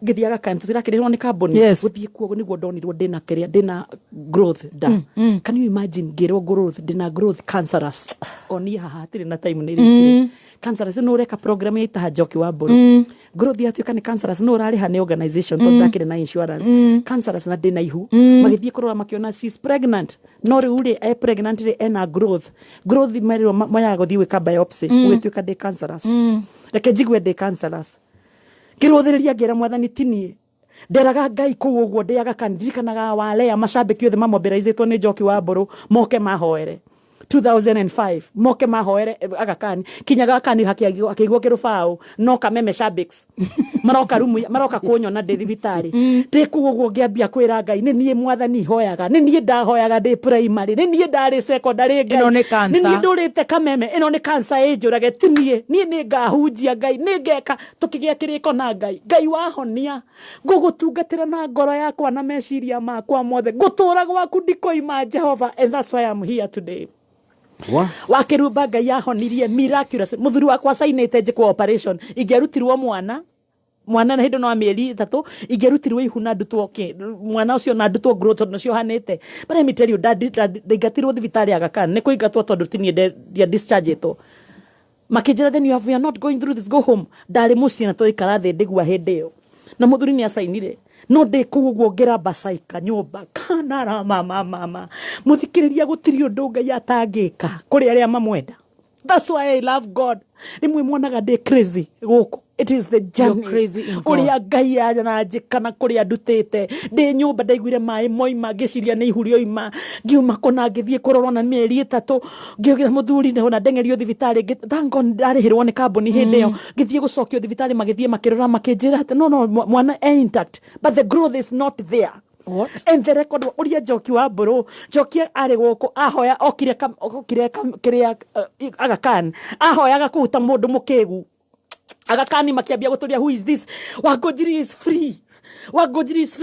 ngithiaga kan tutirakirwo ni kambuni guthie kuo niguo ndonirwo ndina growth can you imagine ngirwo growth ndina growth cancerous oni haha tiri na time ni rikire cancerous no reka program ya itaha Njoki wa Mburu growth ya tuika ni cancerous no rari hani organization to ndakire na insurance cancerous na ndina ihu magithie kurora makiona she's pregnant no riuri pregnant ri ena growth mero maya guthie wika biopsy gwituika de cancerous reke jigwe de cancerous kirothereria ngera mwathani tinie nderaga ngai kuu uguo ndiaga kandirikanaga wale amacambiki othe mamobilizitwo ni Njoki wa Mburu moke mahoere 2005 moke mahoere agakani kinyaga akani akigwo kirufao no kameme shabix maroka kunyona ndi thibitari ndi kuguo ngiambia kwira ngai ni nie mwathani hoyaga ni nie ndahoyaga ndi primary ni nie ndari secondary ngai ni nie ndurite kameme ino ni cancer ejurage tinie nie ni ngahunjia ngai ni ngeka tukigia kiriko na ngai wahonia ngugutungatira na ngoro yakwa na meciria makwa mothe ngutura gwaku ndikoima Jehova, and that's why I'm here today. Wakirumba ngai yahonirie miraculous muthuri wakwa sainete njikwa operation ingerutirwo mwana na hindo no mieri 3 ingerutirwo ihuna ndutwo mwana ucio na ndutwo growth nacio hanete but let me tell you ndaingatirwo thibitari agakan ni kuingatwo tondu tinie dia discharge to makijira then you are not going through this, go home ndari muci na toikara thi ndigwa hindi yo na muthuri ni asainire no de kuguo ngera basaika nyumba kana mama muthikiriria gutiri undu ngai atangika kuri aria mamwenda. That's why I love God. Nimwe mwonaga de crazy guku. It is the journey. Uria ngai na njikana kuri andutite ndi nyumba ndaiguire mai moima ngiciria ni ihurio ima ngiuma kona ngithie kurorwo na mieri 3 ngiugira muthuri na ndengerio thibitari thango ndarihirwo ni kambuni hindi yo ngithie gucokio thibitari magithie makirora makinjira no mwana intact but the growth is not there. What? And the record uria Njoki wa Mburu Njoki ari guku ahoya okire kiria agakan ahoyaga kuhuta mundu mukegu agakani makiambia guturia who is this WaNgunjiri is free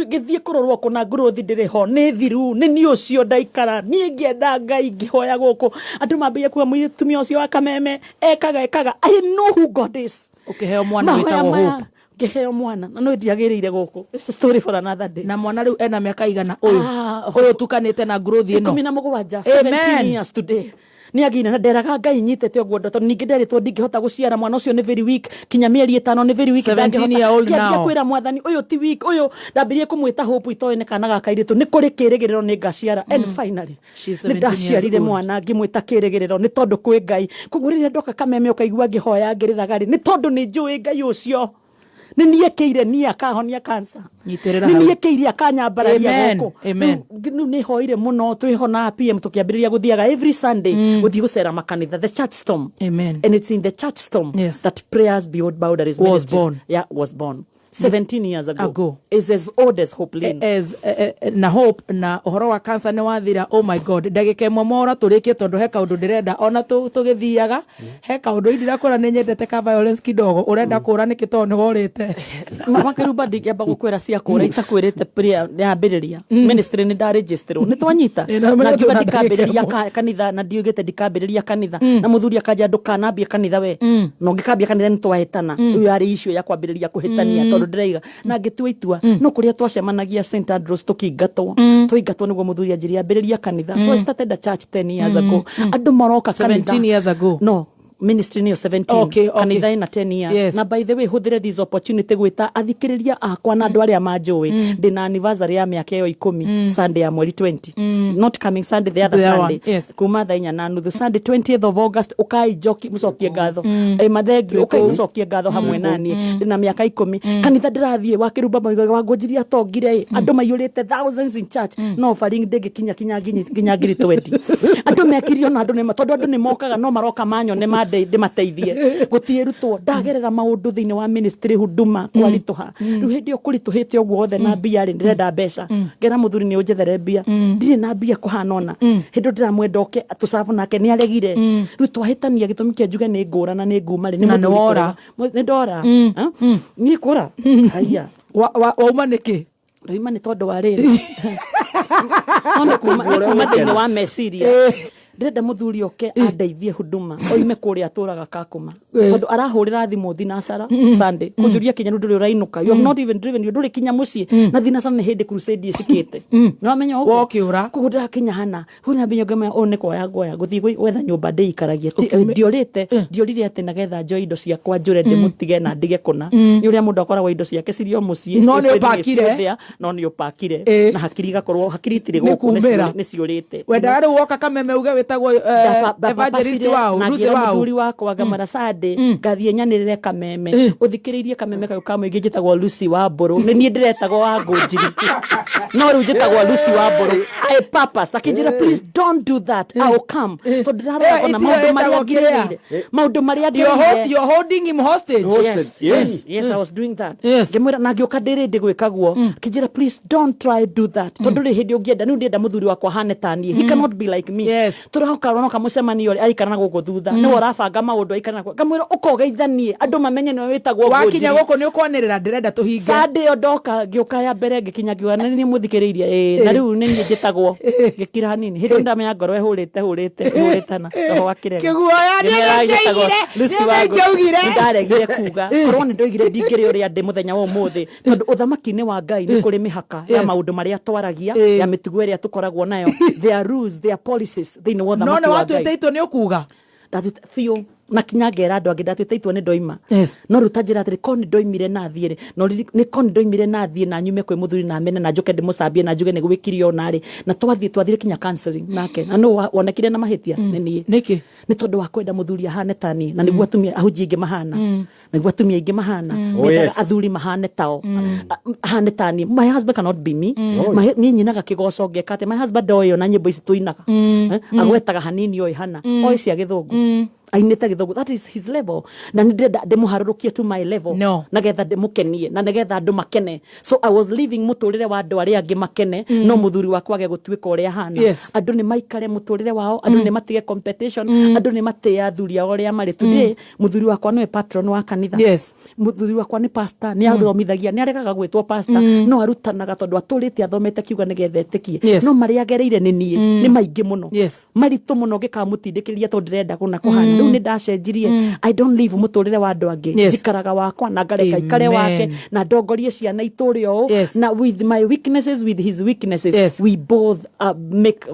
githie kurorwo kuna growth ndiriho ni thiru ni ucio ndaikara ni ngienda ngai ngihoya guku andu mambia kuwa mutumia ucio wa kameme ekaga I know who God is. Ukiheo mwana witagwo hope ngeheo mwana na no ndiagirire guku. It's a story for another day. Na mwana riu ena miaka igana uyu tukanite na growth ino 17 17 years today ni agina na nderaga ngai nyitete ogwo ndoto ningi nderitwo ndingihota guciara mwana ucio ni very weak kinya mieri 5 ni very weak 17 year old now kwira mwathani uyu ti weak uyu ndambirie kumwita hope itoene kana gakairitu ni kuri kirigiriro ni ngaciara and finally ndaciarire mwana ngimwita kirigiriro ni tondu kwi ngai kugurire ndoka kameme ukaigua ngihoya ngiriraga ri ni tondu ni njui ngai ucio ni niekeire ni akahonia cancer ni niekeire akanyambararia goko ni hoire muno twihona PM tukiambiriria guthiaga every Sunday guthii gucera makanitha the church storm. Amen. And it's in the church storm that prayers beyond boundaries was born. 17 years ago. Is as old as Hope Lane. Na Hope na uhoro wa cancer ne wathira. Oh my God, ndagike mora turikie tondu he kaundu ndirenda ona tugithiaga he kaundu indira kura ni nyendete ka violence kidogo urenda kura niki tondu gorite mama Kiruba ndikiamba gukwira cia kura itakwirite prayer yambiriria ministry ni da register ni twanyita na ngiuga ndikambiriria kanitha na ndiugite ndikambiriria kanitha na muthuri akaja ndukanambia kanitha we no ngikambia kanitha ni twahitana uyu ari issue ya kwambiriria kuhitania tondu ndireiga na ngitua itua no kuria twacemanagia St Andrews tukingatwo niguo muthuri anjiria ambiriria kanitha. So I started a church 10 years ago. Andu maroka kanitha 17 years ago. No, ministry niyo 17 kanitha ina 10 years. Yes. Na by the way huthire this opportunity gwita athikiriria akwa na andu aria manjui ndina anniversary ya miaka yo 10 Sunday ya mweri 20 not coming Sunday, the other Sunday. Yes. Kuma thainya na nuthu Sunday 20th of August ukai joki mucokie ngatho mathengi ukai mucokie ngatho hamwe nani ndina miaka 10 kanitha ndirathie wa Kiruba WaNgunjiri atongire andu maiyurite thousands in church no offering ndege kinya ngiri 20 andu mekirio na andu ne tondu andu ne mokaga no maroka manyone ndimateithie gutierutwo ndagerera maundu thiini wa ministry huduma kwarituha riu hindi ukurituhite ogwo othe na mbia ri ndirenda mbeca ngera muthuri ni unjethere mbia ndire na mbia kuhanona hindi ndiramwenda oke atusafu nake ni aregire riu twahitania gitumi kia njuge ni ngura na ni nguma ri ni muthuri ni ndora ni kura haya wauma niki rima ni tondu wa riri ona kuma thiini wa meciria ndenda muthuri oke andeithie huduma oime kuria aturaga Kakuma tondu arahurira thimu thinacara Sunday kunjuria kinya nduri urainuka you have not even driven you nduri kinya mucie na thinacara ni hindi crusade ishikite no amenya ugo wokiura kugura kinya hana huna binyo gama one kwa goya guthi wetha nyumba ndei ikaragia ndiorire ati nagetha njoi indo ciakwa njure ndimutige na ndige kuna ni uria mundu akoragwo indo ciake cirio mucie no ni upakire no ni upakire na hakiri gakorwo hakiri itire guku ni ciurite wenda ri woka kameme uge Evangelist wao ruze wao muthuri wakwa ngamara Sunday ngathie nyanirire kameme uthikiririe kameme kayo kamwe ngijitagwo Lucy wa Mburu ni nie ndiretagwo WaNgunjiri no ru njitagwo Lucy wa Mburu I purpose akinjira please don't do that I will come to ndarora na maundu maria ngireire you're holding him hostage. Yes I was doing that ngemwira na ngioka ndiri ndigwikagwo akinjira please don't try do that tondu ri hindi ungienda ni ndienda muthuri wakwa hane tanie he cannot be like me turahoka kamucemani ori aikana guko thutha ni orabanga maundu aikana ngamwira ukogeithanie andu mamenye ni witagwo wakinya guko ni ukwanirira ndirenda tuhinge Sunday ndoka ngioka ya mbere ngikinya ngiwa ni muthikiriirie na riu ni njitagwo ngikira hanini hindi ndamenya ngoro huritana roho wakire kiguoya ni ngigire ndaregire kuga korwo ni ndoigire ndingire uri ande muthenya wa umuthi tondu uthamaki-ini wa Ngai ni kuri mihaka ya maundu maria twaragia ya mitugo iria tukoragwo nayo their rules their policies thiini wa uthamaki wa Ngai no watu etaitwo ni ukuga fiyo na kinya ngera andu angi ndatwitaitwo ni ndoima no rutanjira atiri ko ni ndoimire na thiire no ni ko ni ndoimire na thie na nyume kwe muthuri na mene na njoke ndimucambie na njuge ni gwikirio nari na twathire kinya counseling nake na no wonekire na mahitia ni nie niki ni tondu wa kwenda muthuri ahane tani na niguo atumia ahunjia ingi mahana niguo atumia ingi mahana athuri mahane tao ahane tani my husband cannot be me ni nyinaga kigoco ngekate my husband oyo na nyimbo ici tuinaga agwetaga hanini oi hana oi cia githungu ainite githungu that is his level na ndenda ndimuharurukie to my level nagetha ndimukenie na nagetha andu makene so I was living muturire wa andu aria angi makene no muthuri wakwa age gutuika uria hana andu ni maikare muturire wao andu ni matige competition andu ni matie athuri ao aria mari today muthuri wakwa ni patron wa kanitha muthuri wakwa ni pastor ni athomithagia ni aregaga gwitwo pastor no arutanaga tondu aturite athomete kiuga nigetha etikie no maria agereire ni nie ni maingi muno maritu muno gikamutindikiriria tondu ndirenda kuna kuhana riu ni ndacenjirie I don't live muturire wa andu angi njikaraga wakwa na ngareka ikare wake na ndongorie ciana ituri o na with my weaknesses with his weaknesses we both make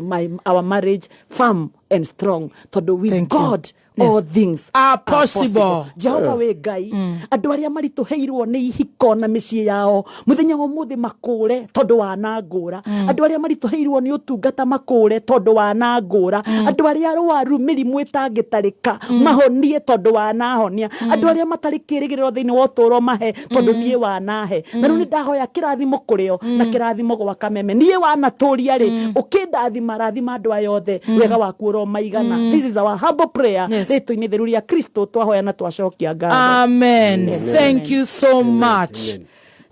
our marriage firm and strong tondu with God all things are possible. Jehova we Ngai andu aria marituheirwo ni ihiko na micii yao muthenya wa muthi makure tondu wa nangura andu aria marituheirwo ni utungata makure tondu wa nangura andu aria arwaru mirimu itangitarika mahonie tondu wa nahonia andu aria matari kirigiriro thiini wa uturo mahe tondu nie wa nahe na riu ni ndahoya kirathimo kurio na kirathimo gwa kameme nie wa naturia ri ukindathima rathima andu ayothe wega waku ro maigana this is our humble prayer rĩtwa-inĩ theru rĩa Kristo twahoya na twacokia ngatho amen thank you so much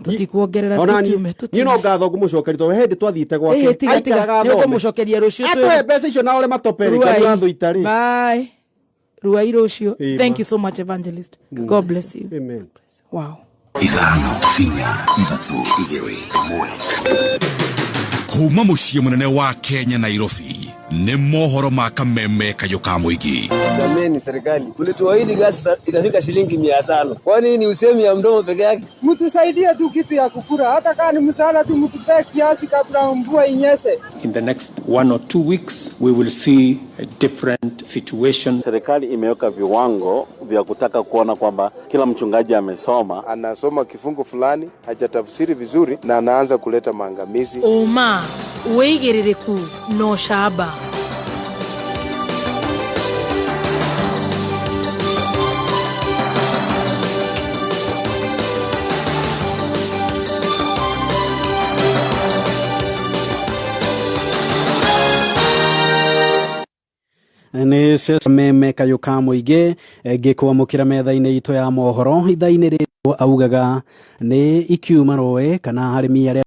tutikuongerera tutume you know gatho ngumucokeria to hindi twathiite gwake aikaraga gatho ngumucokeria rucio atwe mbeca icio na ole matoperi kana gatho itari bye ruai rucio. Thank you so much, Evangelist. God bless you. Amen. Wow. Kuma muciĩ munene wa Kenya Nairobi ni mohoro ma kameme kayuka mwingi. Jameni, serikali ulituahidi gasi itafika shilingi 500. Kwani ni usemi ya mdomo peke yake? Mtusaidie tu kitu ya kukula, hata kama ni msaada tu, mtupe kiasi kabla mvua inyeshe. In the next 1 or 2 weeks we will see a different situation. Serikali imeweka viwango vya kutaka kuona kwamba kila mchungaji amesoma, anasoma kifungu fulani, hajatafsiri vizuri na anaanza kuleta maangamizi. Oma weigiririku no shaba. Nĩ meme kayuka muingi ngĩkwamũkĩra metha-inĩ itũ ya mohoro ithaa-inĩ rĩrĩ augaga nĩ ikiuma roe kana arĩmi arĩa